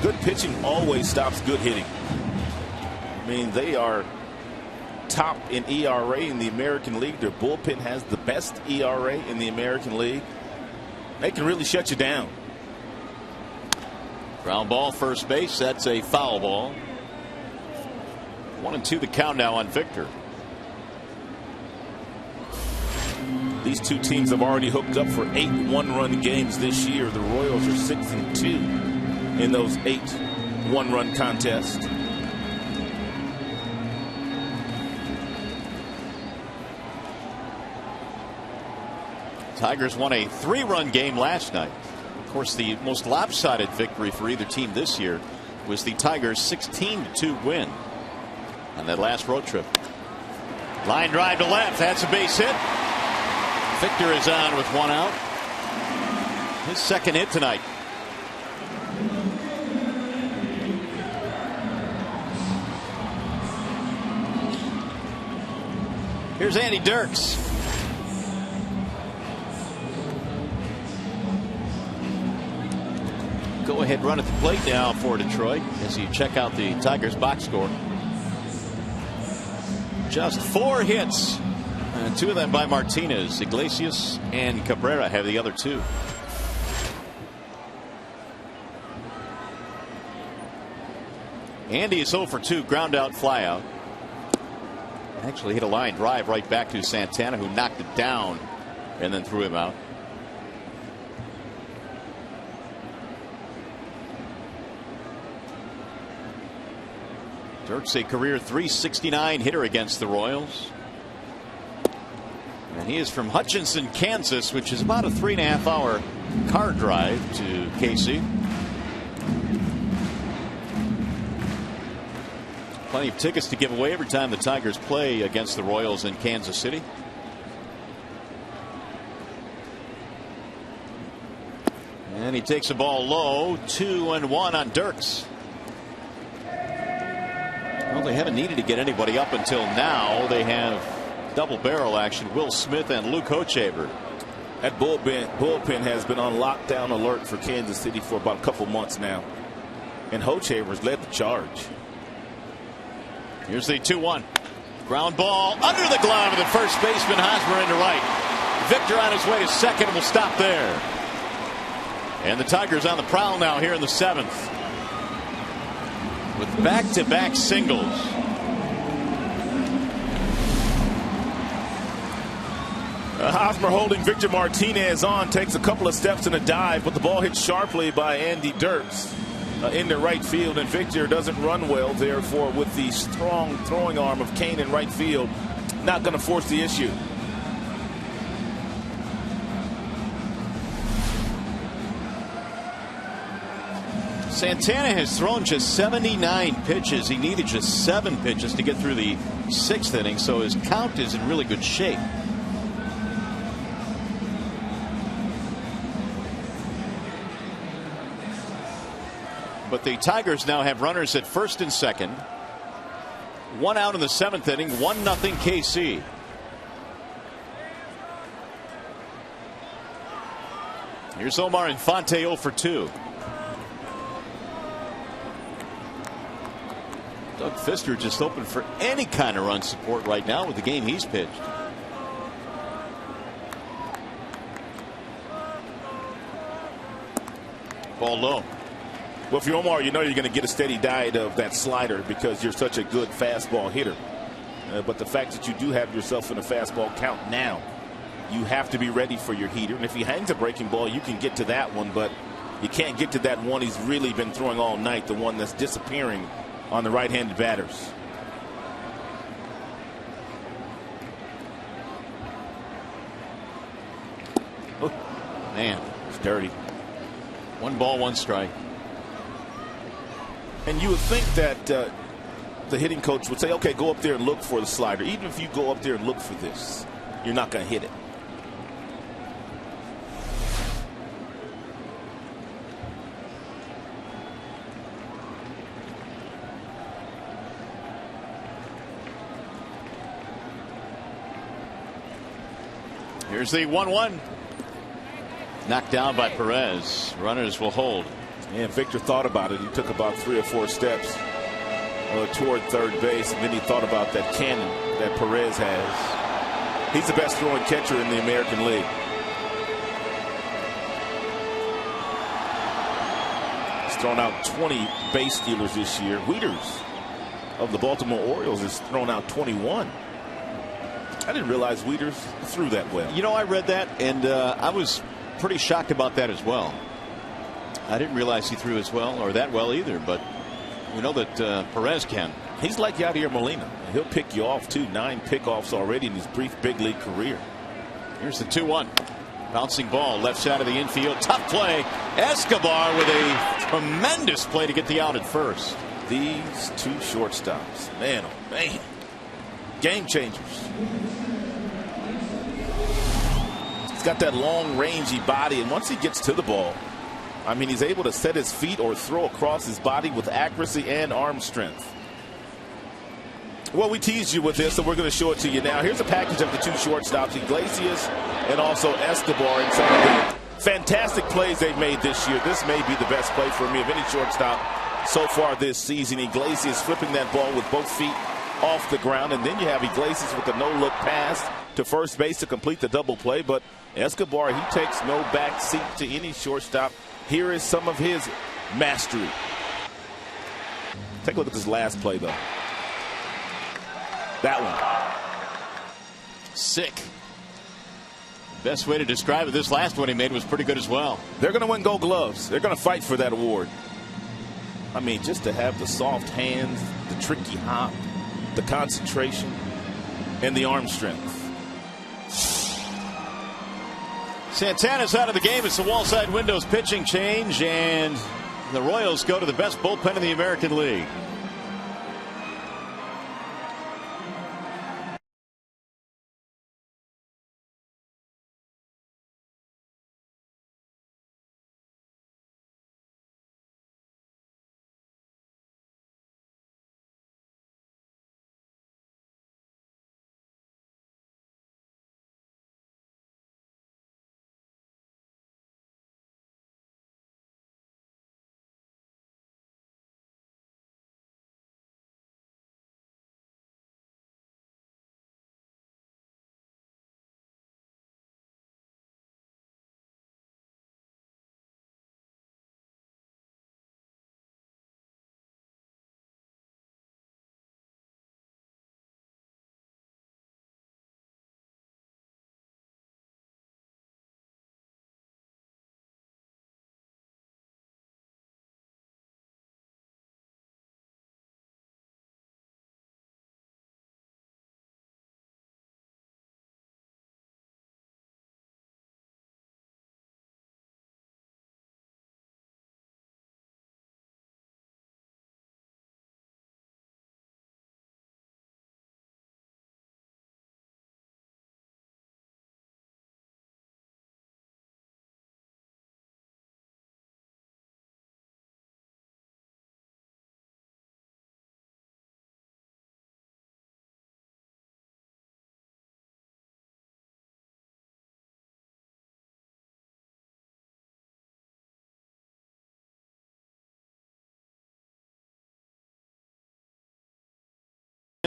Good pitching always stops good hitting. I mean, they are top in ERA in the American League. Their bullpen has the best ERA in the American League. They can really shut you down. Ground ball, first base. That's a foul ball. 1-2 the count now on Victor. These 2 teams have already hooked up for 8 one-run games this year. The Royals are 6-2 in those 8 one-run contests. Tigers won a 3-run game last night. Of course, the most lopsided victory for either team this year was the Tigers' 16-2 win on that last road trip. Line drive to left. That's a base hit. Victor is on with 1 out. His second hit tonight. Here's Andy Dirks. Go ahead run at the plate now for Detroit as you check out the Tigers box score. Just 4 hits, and 2 of them by Martinez. Iglesias and Cabrera have the other 2. Andy is 0 for 2, ground out, fly out. Actually hit a line drive right back to Santana, who knocked it down and then threw him out. Dirks, a career .369 hitter against the Royals. And he is from Hutchinson, Kansas, which is about a 3.5-hour car drive to KC. Plenty of tickets to give away every time the Tigers play against the Royals in Kansas City. And he takes the ball low. 2-1 on Dirks. Well, they haven't needed to get anybody up until now. They have double barrel action. Will Smith and Luke Hochevar. That bullpen has been on lockdown alert for Kansas City for about a couple months now. And Hochevar's led the charge. Here's the 2-1. Ground ball under the glove of the first baseman. Hosmer into right. Victor on his way to second will stop there. And the Tigers on the prowl now here in the 7th. With back-to-back singles. Hosmer holding Victor Martinez on, takes a couple of steps in a dive, but the ball hit sharply by Andy Dirks in the right field, and Victor doesn't run well, therefore with the strong throwing arm of Kane in right field, not going to force the issue. Santana has thrown just 79 pitches. He needed just 7 pitches to get through the 6th inning, so his count is in really good shape. But the Tigers now have runners at first and second. 1 out in the 7th inning. 1-0 KC. Here's Omar Infante 0 for 2. Doug Fister just open for any kind of run support right now with the game he's pitched. Ball low. Well, if you're Omar, you know you're going to get a steady diet of that slider because you're such a good fastball hitter. But the fact that you do have yourself in a fastball count now, you have to be ready for your heater. And if he hangs a breaking ball, you can get to that one, but you can't get to that one he's really been throwing all night, the one that's disappearing on the right-handed batters. Oh, man, it's dirty. 1 ball, 1 strike. And you would think that the hitting coach would say, okay, go up there and look for the slider. Even if you go up there and look for this, you're not going to hit it. Here's the 1-1. Knocked down by Perez. Runners will hold. And Victor thought about it. He took about 3 or 4 steps toward third base, and then he thought about that cannon that Perez has. He's the best throwing catcher in the American League. He's thrown out 20 base stealers this year. Wieters of the Baltimore Orioles has thrown out 21. I didn't realize Wieters threw that well. You know, I read that, and I was pretty shocked about that as well. I didn't realize he threw as well or that well either, but we know that Perez can. He's like Yadier Molina. He'll pick you off, too. 9 pickoffs already in his brief big league career. Here's the 2-1. Bouncing ball, left side of the infield. Tough play. Escobar with a tremendous play to get the out at first. These 2 shortstops. Man, oh man. Game changers. He's got that long rangy body, and once he gets to the ball, I mean, he's able to set his feet or throw across his body with accuracy and arm strength. Well, we teased you with this, so we're going to show it to you now. Here's a package of the 2 shortstops, Iglesias and also Escobar, and some of the fantastic plays they've made this year. This may be the best play for me of any shortstop so far this season. Iglesias flipping that ball with both feet off the ground, and then you have Iglesias with a no-look pass to first base to complete the double play. But Escobar, he takes no back seat to any shortstop. Here is some of his mastery. Take a look at this last play, though. That one. Sick. Best way to describe it, this last one he made was pretty good as well. They're going to win Gold Gloves. They're going to fight for that award. I mean, just to have the soft hands, the tricky hop, the concentration, and the arm strength. Santana's out of the game. It's the Wallside Windows pitching change, and the Royals go to the best bullpen in the American League.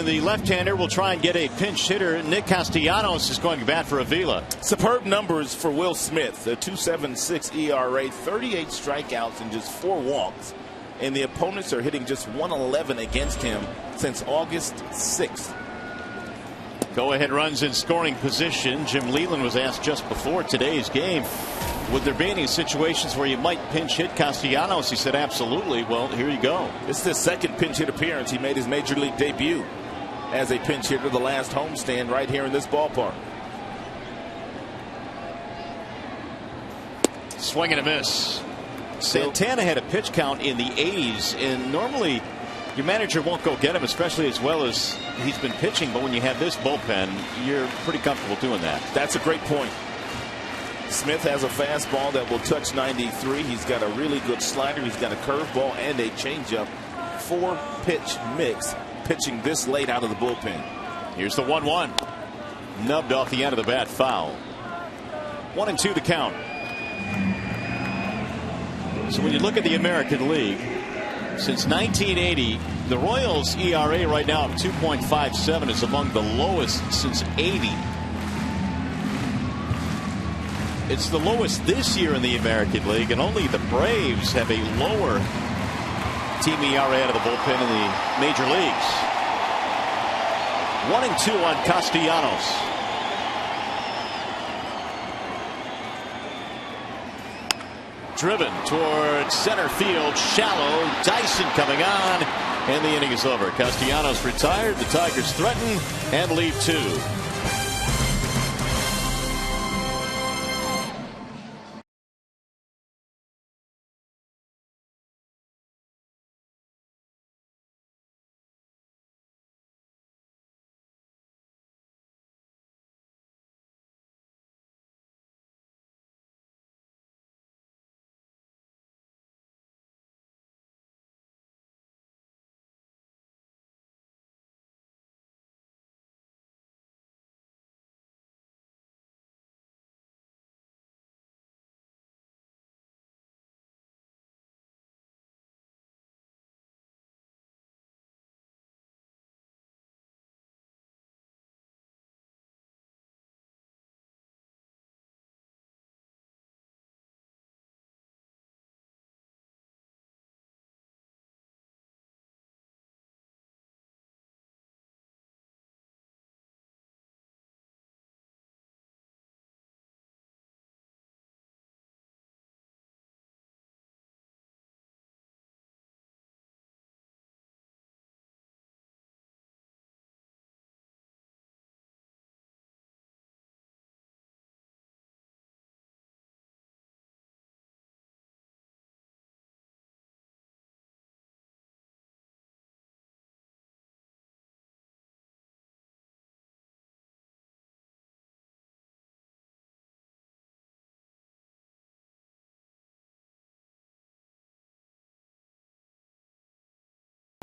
and the left-hander will try and get a pinch hitter. Nick Castellanos is going to bat for Avila. Superb numbers for Will Smith. A 2.76 ERA, 38 strikeouts, and just 4 walks. And the opponents are hitting just 111 against him since August 6th. Go-ahead runs in scoring position. Jim Leland was asked just before today's game, would there be any situations where you might pinch hit Castellanos? He said absolutely. Well, here you go. It's his second pinch hit appearance. He made his major league debut as a pinch hitter the last homestand right here in this ballpark. Swing and a miss. Santana had a pitch count in the 80s, and normally your manager won't go get him, especially as well as he's been pitching. But when you have this bullpen, you're pretty comfortable doing that. That's a great point. Smith has a fastball that will touch 93. He's got a really good slider. He's got a curveball and a changeup. 4-pitch mix pitching this late out of the bullpen. Here's the 1-1. Nubbed off the end of the bat, foul. 1-2 the count. So when you look at the American League, since 1980, the Royals' ERA right now of 2.57 is among the lowest since 80. It's the lowest this year in the American League, and only the Braves have a lower team ERA out of the bullpen in the major leagues. 1-2 on Castellanos. Driven towards center field, shallow. Dyson coming on, and the inning is over. Castellanos retired. The Tigers threaten and lead 2.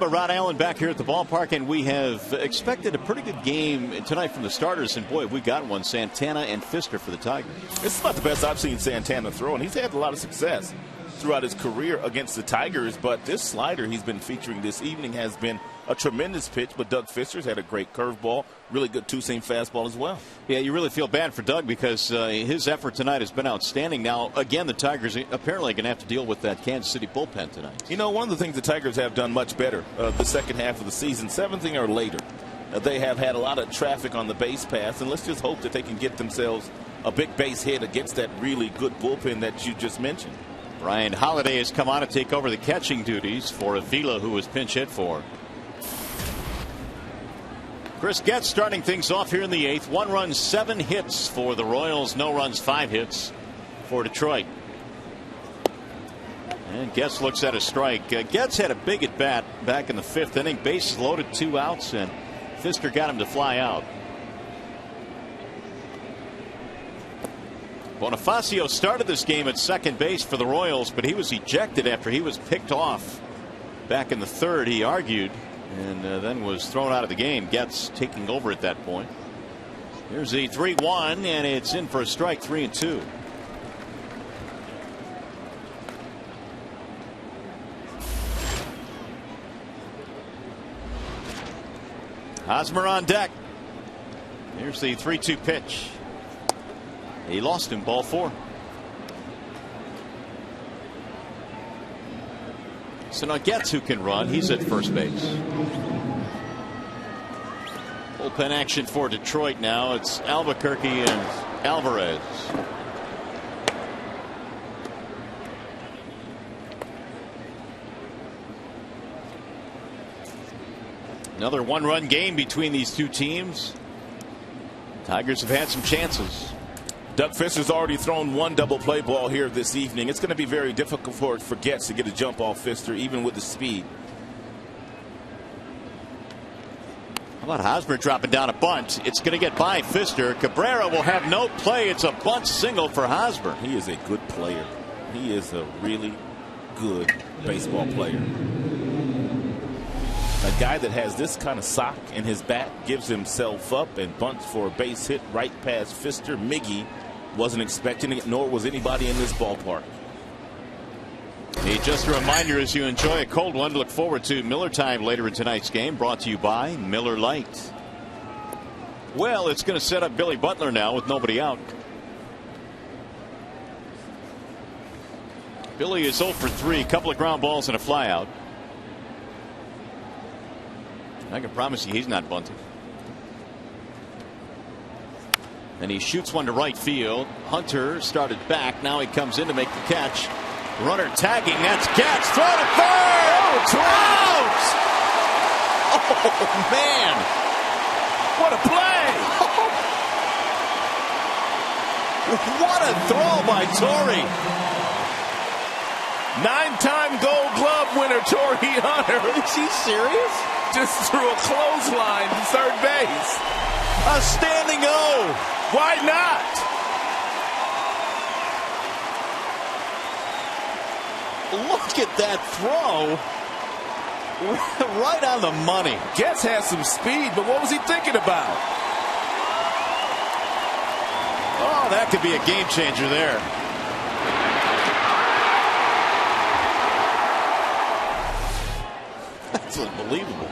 Rod Allen back here at the ballpark, and we have expected a pretty good game tonight from the starters, and boy, we got one. Santana and Fisker for the Tigers. This is about the best I've seen Santana throw, and he's had a lot of success throughout his career against the Tigers, but this slider he's been featuring this evening has been a tremendous pitch. But Doug Fister's had a great curveball, really good two-seam fastball as well. Yeah, you really feel bad for Doug because his effort tonight has been outstanding. Now, again, the Tigers apparently going to have to deal with that Kansas City bullpen tonight. You know, one of the things the Tigers have done much better the second half of the season, 7th or later, they have had a lot of traffic on the base paths, and let's just hope that they can get themselves a big base hit against that really good bullpen that you just mentioned. Ryan Holiday has come on to take over the catching duties for Avila, who was pinch hit for. Chris Getz starting things off here in the 8th. 1 run, 7 hits for the Royals. No runs, 5 hits for Detroit. And Getz looks at a strike. Getz had a big at bat back in the 5th inning. Bases loaded, 2 outs, and Fisker got him to fly out. Bonifacio started this game at second base for the Royals, but he was ejected after he was picked off back in the 3rd. He argued and then was thrown out of the game. Getz taking over at that point. Here's the 3-1, and it's in for a strike. 3-2. Hosmer on deck. Here's the 3-2 pitch. He lost him, ball 4. So now Getz, who can run, he's at first base. Bullpen action for Detroit now. It's Albuquerque and Alvarez. Another one-run game between these two teams. Tigers have had some chances. Doug Fister's already thrown one double play ball here this evening. It's going to be very difficult for Getz to get a jump off Fister, even with the speed. How about Hosmer dropping down a bunt? It's going to get by Fister. Cabrera will have no play. It's a bunt single for Hosmer. He is a good player. He is a really good baseball player. A guy that has this kind of sock in his bat, gives himself up and bunts for a base hit right past Fister. Miggy wasn't expecting it, nor was anybody in this ballpark. Hey, just a reminder, as you enjoy a cold one, look forward to Miller Time later in tonight's game, brought to you by Miller Lite. Well, it's going to set up Billy Butler now with nobody out. Billy is 0 for 3, a couple of ground balls and a flyout. I can promise you he's not bunting. And he shoots one to right field. Hunter started back. Now he comes in to make the catch. Runner tagging. That's Getz. Throw to third. Oh, it's out. Oh, man. What a play. What a throw by Torrey. 9-time Gold Glove winner Torrey Hunter. Is he serious? Just threw a clothesline to third base. A standing O. Why not? Look at that throw. Right on the money. Getz has some speed, but what was he thinking about? Oh, that could be a game changer there. That's unbelievable.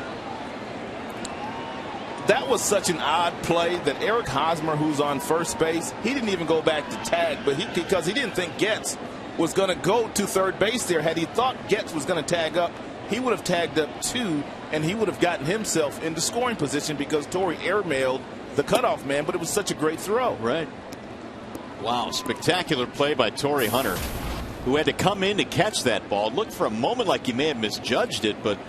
That was such an odd play that Eric Hosmer, who's on first base, he didn't even go back to tag, but because he didn't think Getz was going to go to third base there. Had he thought Getz was going to tag up, he would have tagged up too, and he would have gotten himself into scoring position because Torrey airmailed the cutoff man, but it was such a great throw. Right. Wow, spectacular play by Torrey Hunter, who had to come in to catch that ball. It looked for a moment like he may have misjudged it, but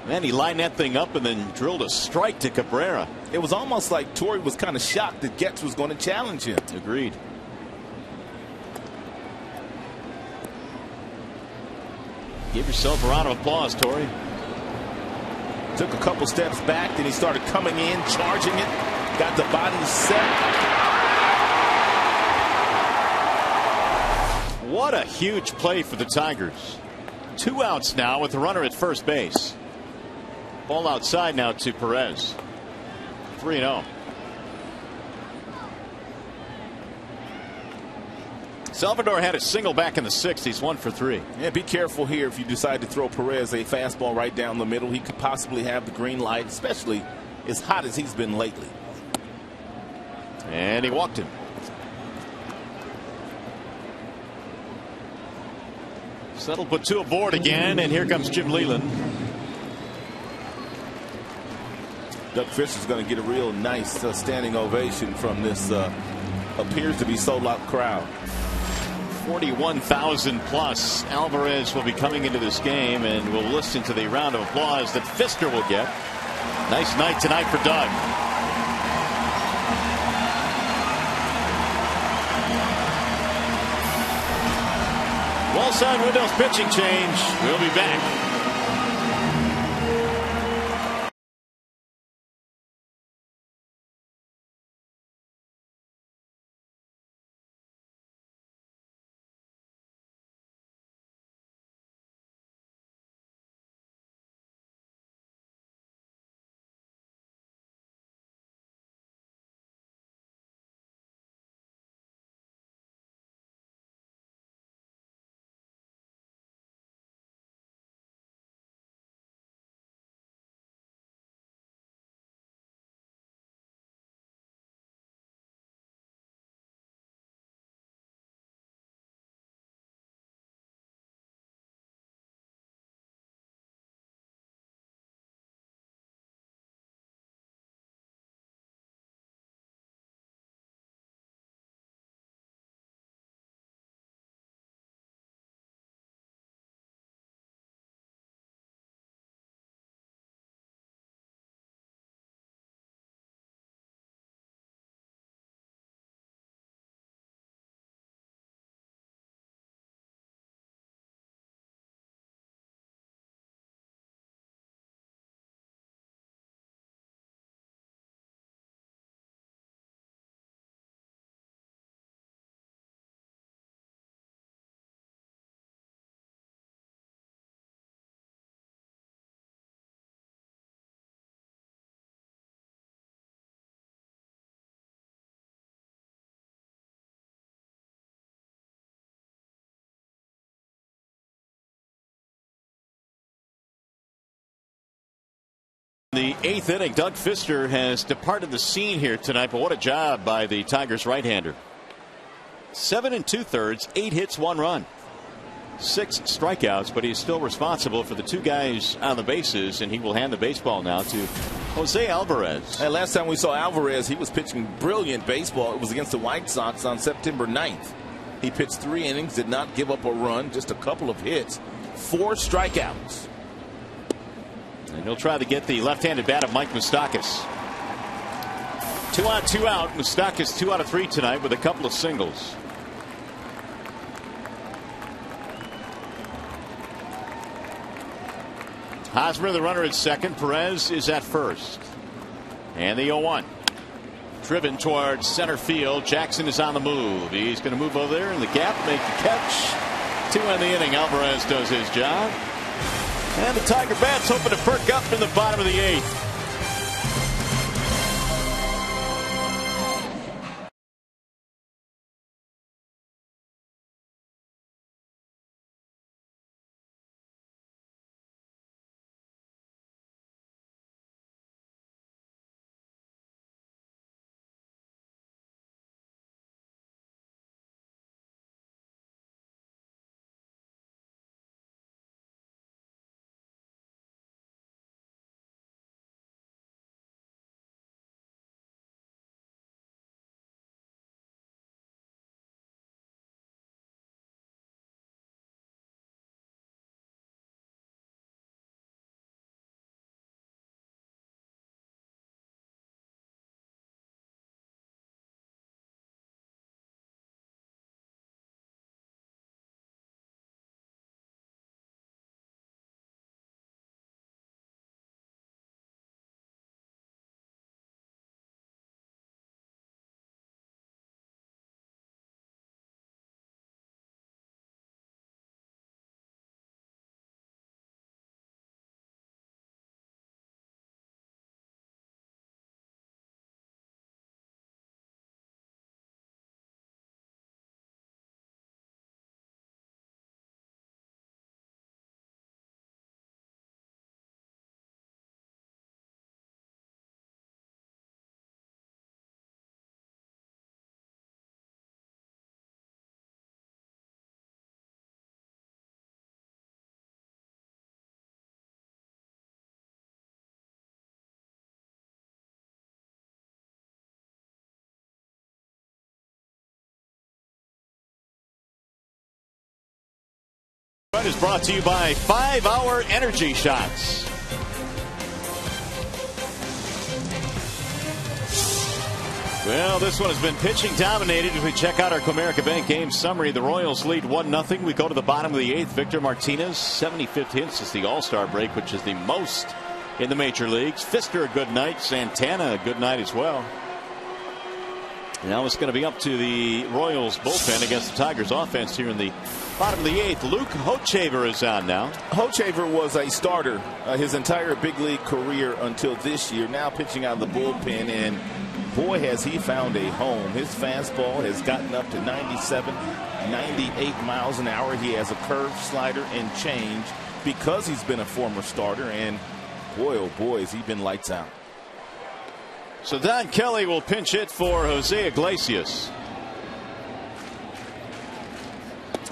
man, he lined that thing up and then drilled a strike to Cabrera. It was almost like Torrey was kind of shocked that Getz was going to challenge him. Agreed. Give yourself a round of applause, Torrey. Took a couple steps back, then he started coming in, charging it, got the body set. What a huge play for the Tigers. 2 outs now with the runner at first base. Ball outside now to Perez. 3-0. Salvador had a single back in the 6th. He's 1 for 3. Yeah, be careful here if you decide to throw Perez a fastball right down the middle. He could possibly have the green light, especially as hot as he's been lately. And he walked him. So that'll put 2 aboard again, and here comes Jim Leland. Doug Fister's going to get a real nice standing ovation from this appears to be sold-out crowd. 41,000 plus. Alvarez will be coming into this game, and we'll listen to the round of applause that Fister will get. Nice night tonight for Doug. Wallside Windows pitching change. We'll be back. The 8th inning, Doug Fister has departed the scene here tonight, but what a job by the Tigers right-hander. 7 2/3, 8 hits, 1 run, 6 strikeouts, but he's still responsible for the 2 guys on the bases, and he will hand the baseball now to Jose Alvarez. And last time we saw Alvarez, he was pitching brilliant baseball. It was against the White Sox on September 9th. He pitched 3 innings, did not give up a run, just a couple of hits, 4 strikeouts. And he'll try to get the left-handed bat of Mike Moustakas. 2 on, 2 out. Moustakas 2 out of 3 tonight with a couple of singles. Hosmer, the runner, at second. Perez is at first. And the 0-1. Driven towards center field. Jackson is on the move. He's going to move over there in the gap, make the catch. 2 in the inning. Alvarez does his job. And the Tiger Bats hoping to perk up in the bottom of the 8th. Is brought to you by 5-Hour Energy Shots. Well, this one has been pitching dominated. As we check out our Comerica Bank game summary, the Royals lead 1-0. We go to the bottom of the 8th. Victor Martinez, 75th hit since the All-Star break, which is the most in the major leagues. Fister, a good night. Santana, a good night as well. Now it's going to be up to the Royals bullpen against the Tigers offense here in the bottom of the 8th. Luke Hochevar is on now. Hochevar was a starter his entire big league career until this year. Now pitching out of the bullpen, and boy has he found a home. His fastball has gotten up to 97, 98 miles an hour. He has a curve, slider, and change because he's been a former starter. And boy, oh boy, has he been lights out. So Don Kelly will pinch hit for Jose Iglesias.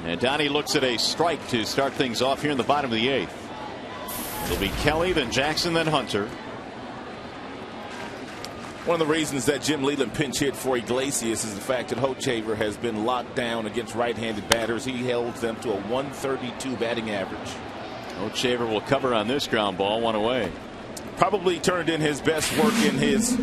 And Donnie looks at a strike to start things off here in the bottom of the 8th. It'll be Kelly, then Jackson, then Hunter. One of the reasons that Jim Leyland pinch hit for Iglesias is the fact that Hochevar has been locked down against right-handed batters. He holds them to a 132 batting average. Hochevar will cover on this ground ball, 1 away. Probably turned in his best work in his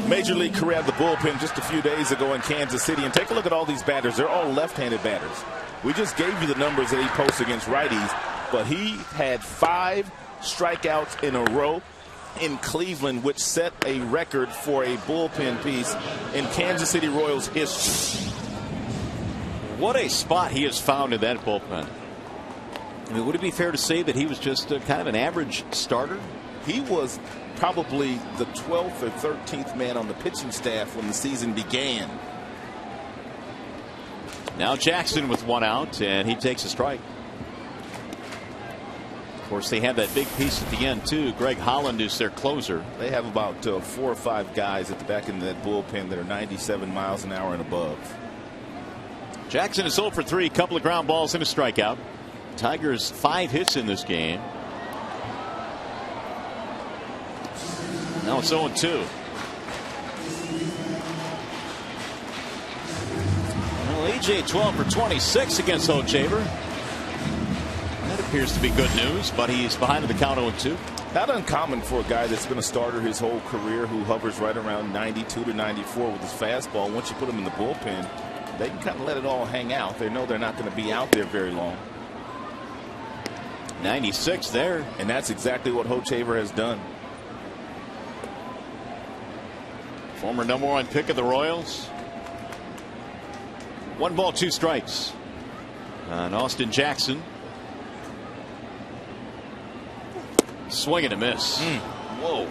major league career at the bullpen just a few days ago in Kansas City. And take a look at all these batters. They're all left-handed batters. We just gave you the numbers that he posts against righties, but he had 5 strikeouts in a row in Cleveland, which set a record for a bullpen piece in Kansas City Royals history. What a spot he has found in that bullpen. I mean, would it be fair to say that he was just kind of an average starter? He was probably the 12th or 13th man on the pitching staff when the season began. Now Jackson with 1 out, and he takes a strike. Of course, they had that big piece at the end, too. Greg Holland is their closer. They have about 4 or 5 guys at the back end of that bullpen that are 97 miles an hour and above. Jackson is 0 for 3, a couple of ground balls and a strikeout. Tigers 5 hits in this game. Now it's 0-2. Well, AJ 12 for 26 against Hochevar. That appears to be good news, but he's behind in the count 0-2. Not uncommon for a guy that's been a starter his whole career who hovers right around 92 to 94 with his fastball. Once you put him in the bullpen, they can kind of let it all hang out. They know they're not going to be out there very long. 96 there. And that's exactly what Hochevar has done. Former #1 pick of the Royals. 1 ball, 2 strikes. And Austin Jackson. Swing and a miss. Whoa.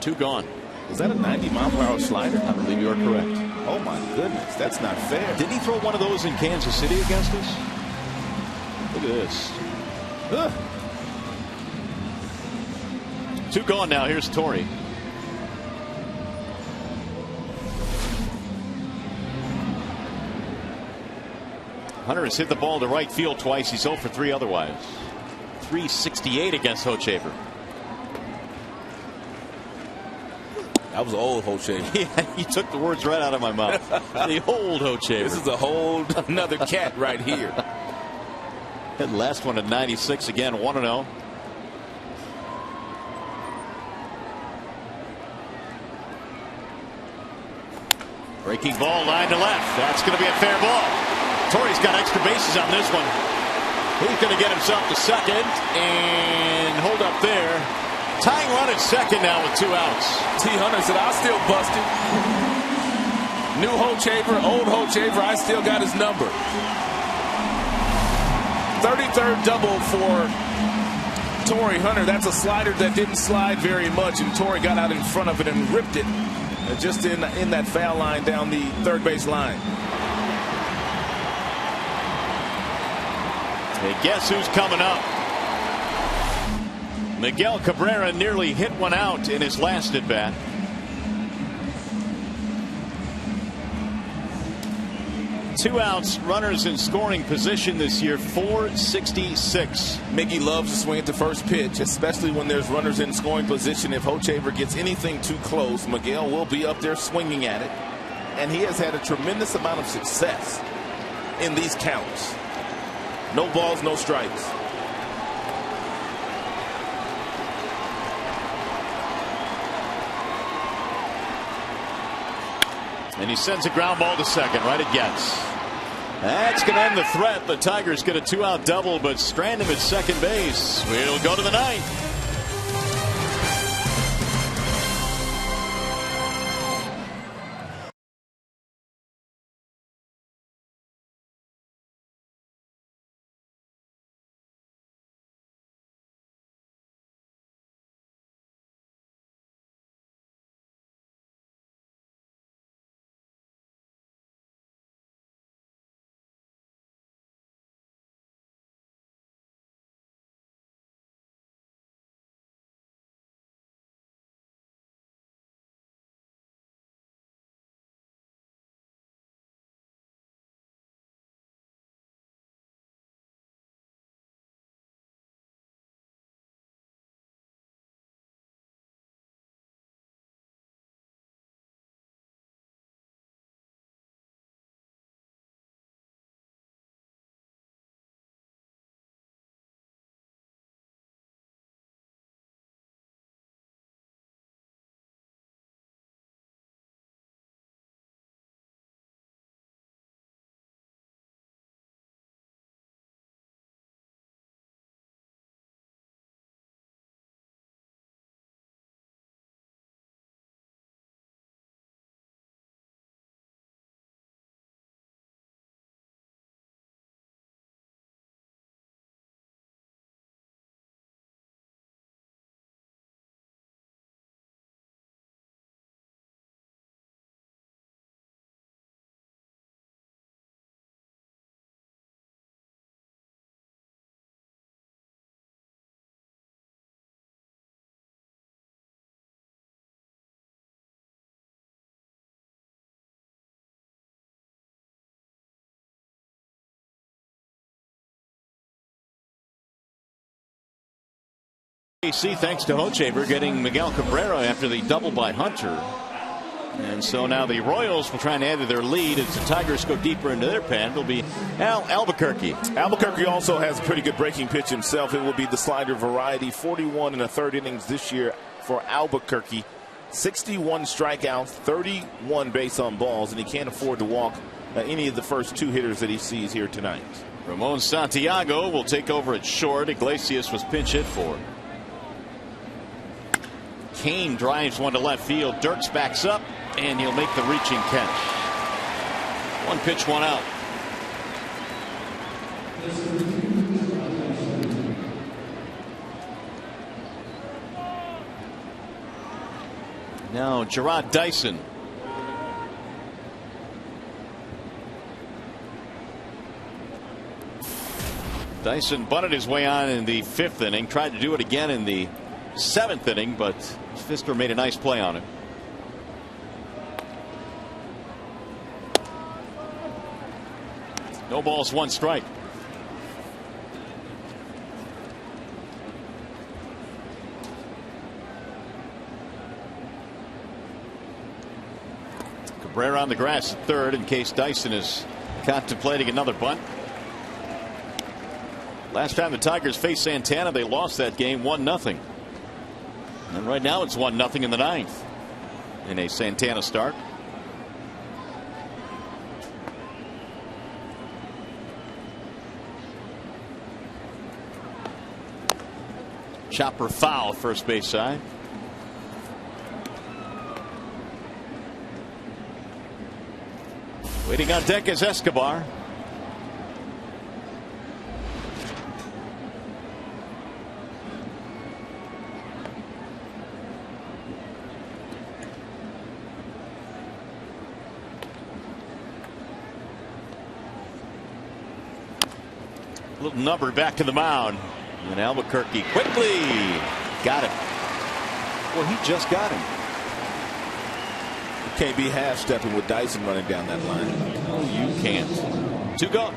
2 gone. Was that a 90-mile-per-hour slider? I believe you are correct. Oh, my goodness. That's not fair. Didn't he throw one of those in Kansas City against us? Look at this. Ugh. 2 gone now. Here's Torrey. Hunter has hit the ball to right field twice. He's 0 for 3 otherwise. 368 against Hochevar. That was old Hochevar. Yeah, he took the words right out of my mouth. The old Hochevar. This is a whole another cat right here. That last one at 96 again, 1-0. Breaking ball, line to left. That's going to be a fair ball. Torrey's got extra bases on this one. He's going to get himself to second and hold up there. Tying run at second now with 2 outs. T. Hunter said, I'll still bust it. New Hochevar, old Hochevar, I still got his number. 33rd double for Torrey Hunter. That's a slider that didn't slide very much, and Torrey got out in front of it and ripped it just in that foul line down the third base line. Hey, guess who's coming up? Miguel Cabrera nearly hit one out in his last at bat. Two outs, runners in scoring position this year, 466. Miggy loves to swing at the first pitch, especially when there's runners in scoring position. If Hochevar gets anything too close, Miguel will be up there swinging at it. And he has had a tremendous amount of success in these counts. No balls, no strikes. And he sends a ground ball to second, right at Getz. That's going to end the threat. The Tigers get a 2-out double, but strand him at second base. We'll go to the ninth. KC, thanks to Hochever, getting Miguel Cabrera after the double by Hunter. And so now the Royals will try and add to their lead as the Tigers go deeper into their pen. It'll be Albuquerque. Albuquerque also has a pretty good breaking pitch himself. It will be the slider variety. 41 in the third innings this year for Albuquerque. 61 strikeouts, 31 base on balls, and he can't afford to walk any of the first two hitters that he sees here tonight. Ramon Santiago will take over at short. Iglesias was pinch hit for. Kane drives one to left field. Dirks backs up, and he'll make the reaching catch. One pitch, one out. Now Gerard Dyson. Dyson bunted his way on in the 5th inning. Tried to do it again in the 7th inning, but Fister made a nice play on it. No balls, one strike. Cabrera on the grass at third in case Dyson is contemplating another bunt. Last time the Tigers faced Santana, they lost that game 1-0. And right now it's 1-0 in the 9th in a Santana start. Chopper foul, first base side. Waiting on deck is Escobar. Little number back to the mound. And Albuquerque quickly got him. Well, he just got him. You can't be half stepping with Dyson running down that line. No, you can't. 2 gone.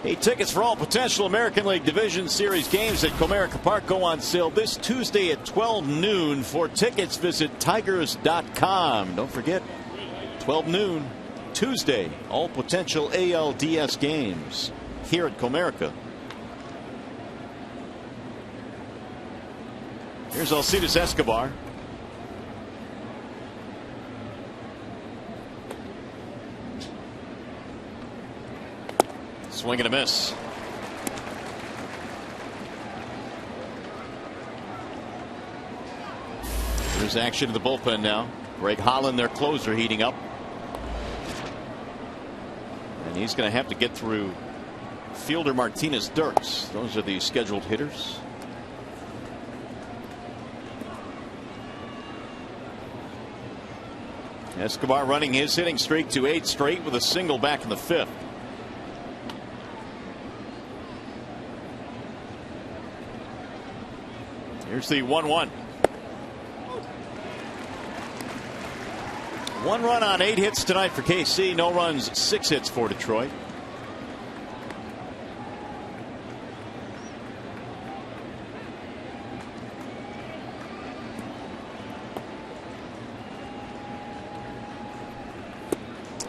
Hey, tickets for all potential American League Division Series games at Comerica Park go on sale this Tuesday at 12 noon. For tickets, visit Tigers.com. Don't forget, 12 noon, Tuesday, all potential ALDS games here at Comerica. Here's Alcides Escobar. Swing and a miss. There's action in the bullpen now. Greg Holland, their closer, heating up. And he's going to have to get through Fielder, Martinez, Dirks. Those are the scheduled hitters. Escobar running his hitting streak to 8 straight with a single back in the 5th. Here's the 1-1. 1 run on 8 hits tonight for KC. No runs, 6 hits for Detroit.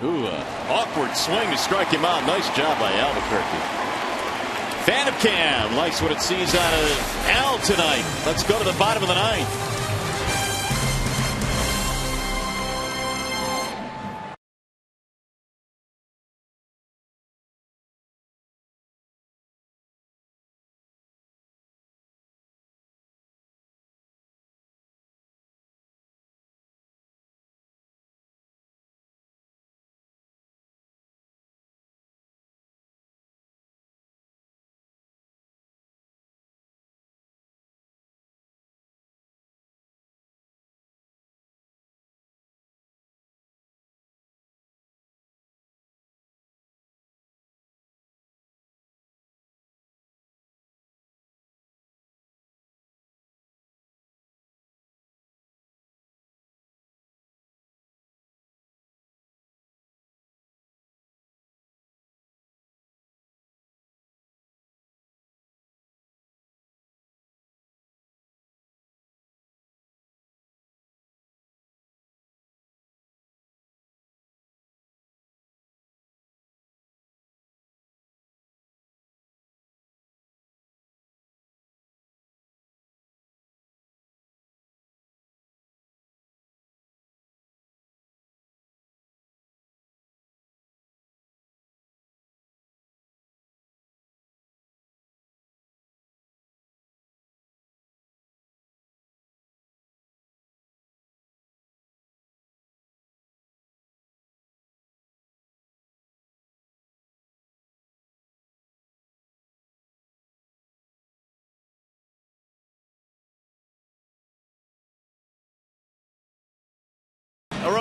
Ooh, awkward swing to strike him out. Nice job by Albuquerque. Phantom Cam likes what it sees out of Al tonight. Let's go to the bottom of the 9th.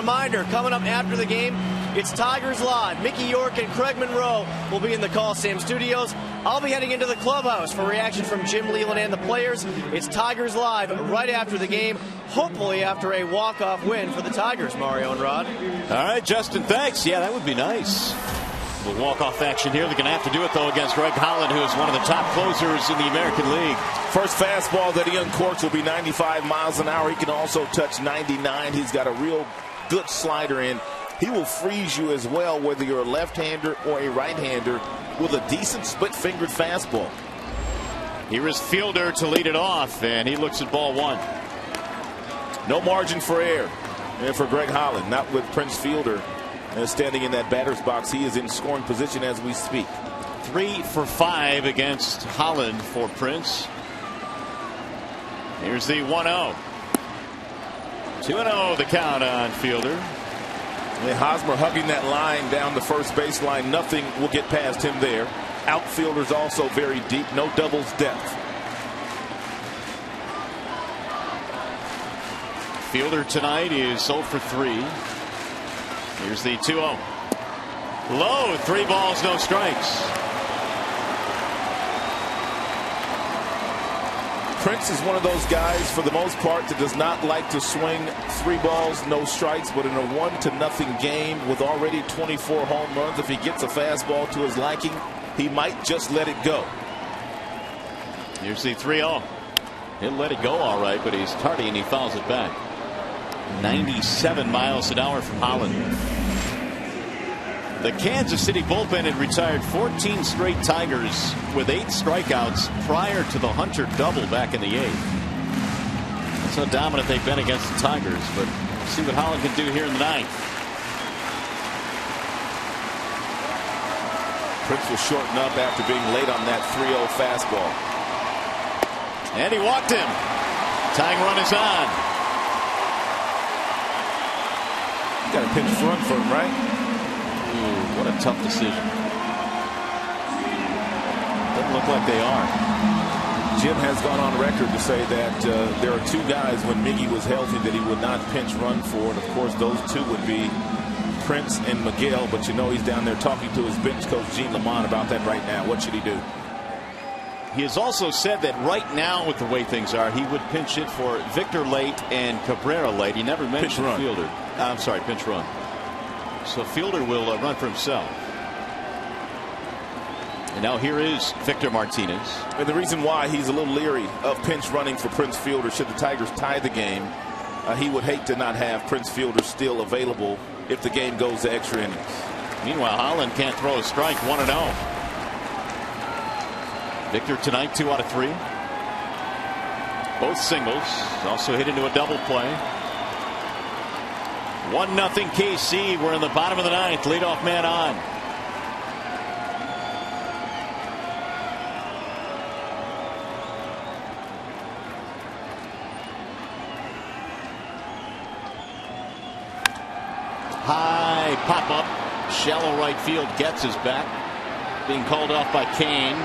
reminder, coming up after the game, it's Tigers Live. Mickey York and Craig Monroe will be in the Coliseum studios. I'll be heading into the clubhouse for reaction from Jim Leland and the players. It's Tigers Live right after the game, hopefully after a walk-off win for the Tigers, Mario and Rod. All right, Justin, thanks. Yeah, that would be nice. We'll walk-off action here. They're going to have to do it, though, against Greg Holland, who is one of the top closers in the American League. First fastball that he uncorks will be 95 miles an hour. He can also touch 99. He's got a real good slider in. He will freeze you as well, whether you're a left-hander or a right-hander, with a decent split-fingered fastball. Here is Fielder to lead it off, and he looks at ball one. No margin for error for Greg Holland, not with Prince Fielder standing in that batter's box. He is in scoring position as we speak. 3 for 5 against Holland for Prince. Here's the 1-0. 2-0 the count on Fielder. And Hosmer hugging that line down the first baseline. Nothing will get past him there. Outfielders also very deep. No doubles depth. Fielder tonight is 0 for 3. Here's the 2-0. Low, 3 balls, no strikes. Prince is one of those guys, for the most part, that does not like to swing 3 balls, no strikes, but in a 1-0 game with already 24 home runs, if he gets a fastball to his liking, he might just let it go. Here's the 3-0. He'll let it go all right, but he's tardy and he fouls it back. 97 miles an hour from Holland. The Kansas City bullpen had retired 14 straight Tigers with 8 strikeouts prior to the Hunter double back in the 8th. That's how dominant they've been against the Tigers, but see what Holland can do here in the 9th. Prince will shorten up after being late on that 3-0 fastball. And he walked him. Tying run is on. Got a pinch run for him, right? Ooh, what a tough decision. Doesn't look like they are. Jim has gone on record to say that there are 2 guys when Miggy was healthy that he would not pinch run for, and of course those 2 would be Prince and Miguel. But you know he's down there talking to his bench coach Gene Lamont about that right now. What should he do? He has also said that right now, with the way things are, he would pinch it for Victor late and Cabrera late. He never mentioned Fielder. I'm sorry, pinch run. So Fielder will run for himself. And now here is Victor Martinez. And the reason why he's a little leery of pinch running for Prince Fielder, should the Tigers tie the game, he would hate to not have Prince Fielder still available if the game goes to extra innings. Meanwhile, Holland can't throw a strike. 1-0. Victor tonight 2 out of 3. Both singles. Also hit into a double play. 1-0 KC. We're in the bottom of the 9th. Leadoff man on. High pop up. Shallow right field. Getz is back. Being called off by Kane.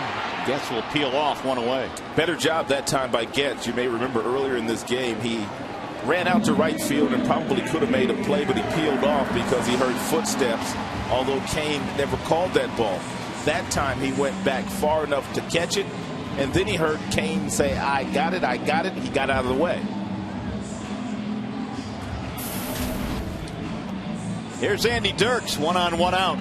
Getz will peel off, 1 away. Better job that time by Getz. You may remember earlier in this game he ran out to right field and probably could have made a play, but he peeled off because he heard footsteps, although Kane never called that ball. That time he went back far enough to catch it, and then he heard Kane say, I got it, I got it. He got out of the way. Here's Andy Dirks, 1 on, 1 out.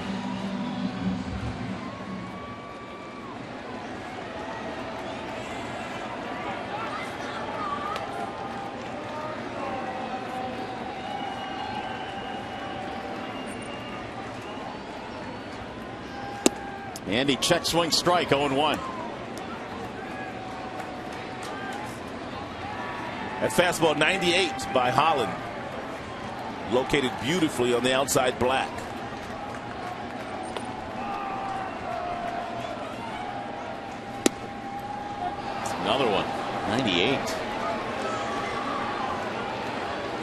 Andy check swing strike, 0-1. That fastball 98 by Holland. Located beautifully on the outside black. Another one. 98.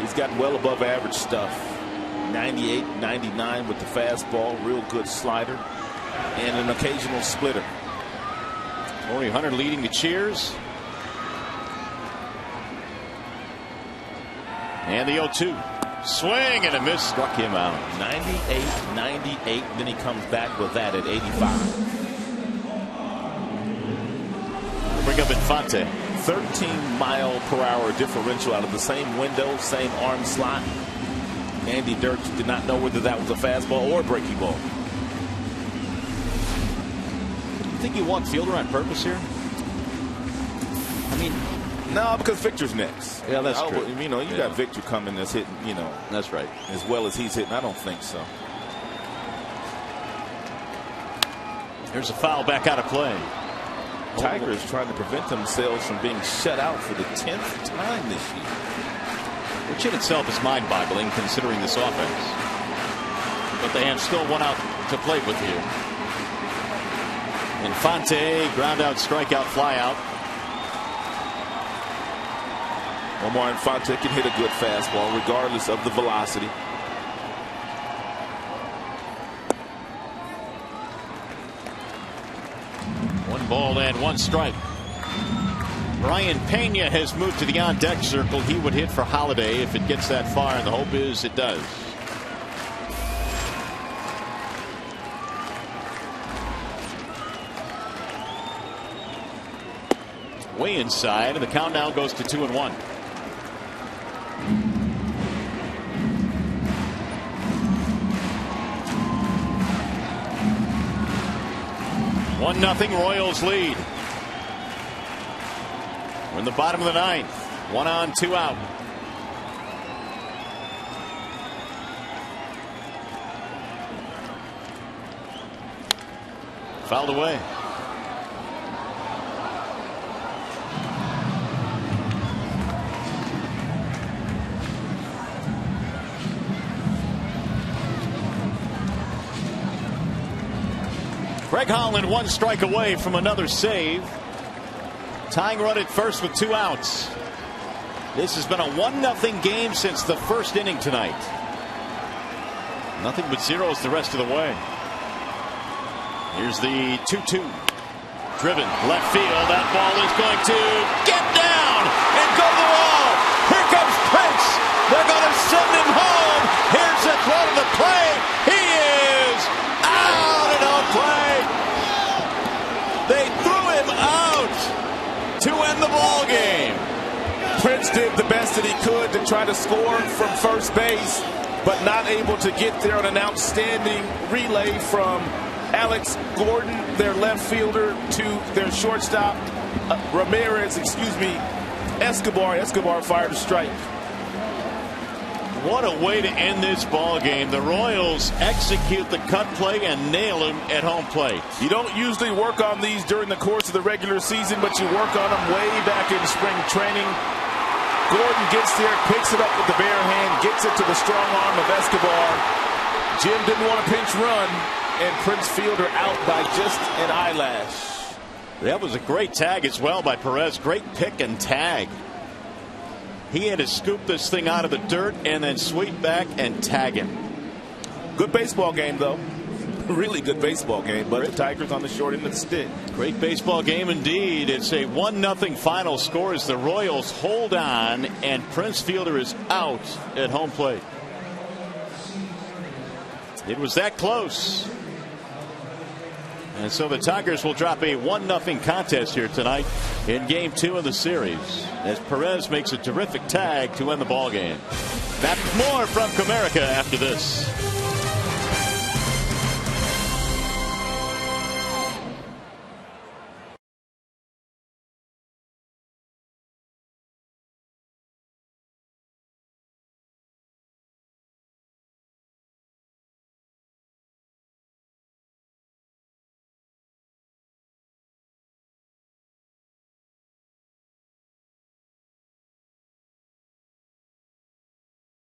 He's got well above average stuff. 98, 99 with the fastball. Real good slider. And an occasional splitter. Torrey Hunter leading the cheers. And the 0-2. Swing and a miss, struck him out. 98. Then he comes back with that at 85. Bring up Infante. 13-mile-per-hour differential out of the same window, same arm slot. Andy Dirks did not know whether that was a fastball or a breaking ball. You think he walked Fielder on purpose here? I mean, no, because Victor's next. Yeah, that's true. You know, you got Victor coming that's hitting, you know. That's right. As well as he's hitting. I don't think so. Here's a foul back out of play. Tigers trying to prevent themselves from being shut out for the 10th time this year. Which in itself is mind-boggling considering this offense. But they have still one out to play with here. Infante, ground out, strikeout, fly out. Omar Infante can hit a good fastball regardless of the velocity. One ball and one strike. Brian Pena has moved to the on-deck circle. He would hit for Holiday if it gets that far, and the hope is it does. Way inside, and the count now goes to 2-1. One nothing Royals lead. We're in the bottom of the ninth. 1 on, 2 out. Fouled away. Greg Holland 1 strike away from another save. Tying run at first with 2 outs. This has been a 1-0 game since the first inning tonight. Nothing but zeros the rest of the way. Here's the 2-2. Driven left field. That ball is going to get down and go to the wall. Here comes Prince. They're going to send him home. Here's the throw to the plate. He is out at home plate. They threw him out to end the ball game. Prince did the best that he could to try to score from first base, but not able to get there on an outstanding relay from Alex Gordon, their left fielder, to their shortstop, Escobar. Escobar fired a strike. What a way to end this ball game. The Royals execute the cut play and nail him at home plate. You don't usually work on these during the course of the regular season, but you work on them way back in spring training. Gordon gets there, picks it up with the bare hand, gets it to the strong arm of Escobar. Jim didn't want a pinch run, and Prince Fielder out by just an eyelash. That was a great tag as well by Perez. Great pick and tag. He had to scoop this thing out of the dirt and then sweep back and tag him. Good baseball game, though. Really good baseball game, but the Tigers on the short end of the stick. Great baseball game indeed. It's a 1-0 final score as the Royals hold on, and Prince Fielder is out at home plate. It was that close. And so the Tigers will drop a 1-0 contest here tonight in Game 2 of the series as Perez makes a terrific tag to end the ball game. Back with more from Comerica after this.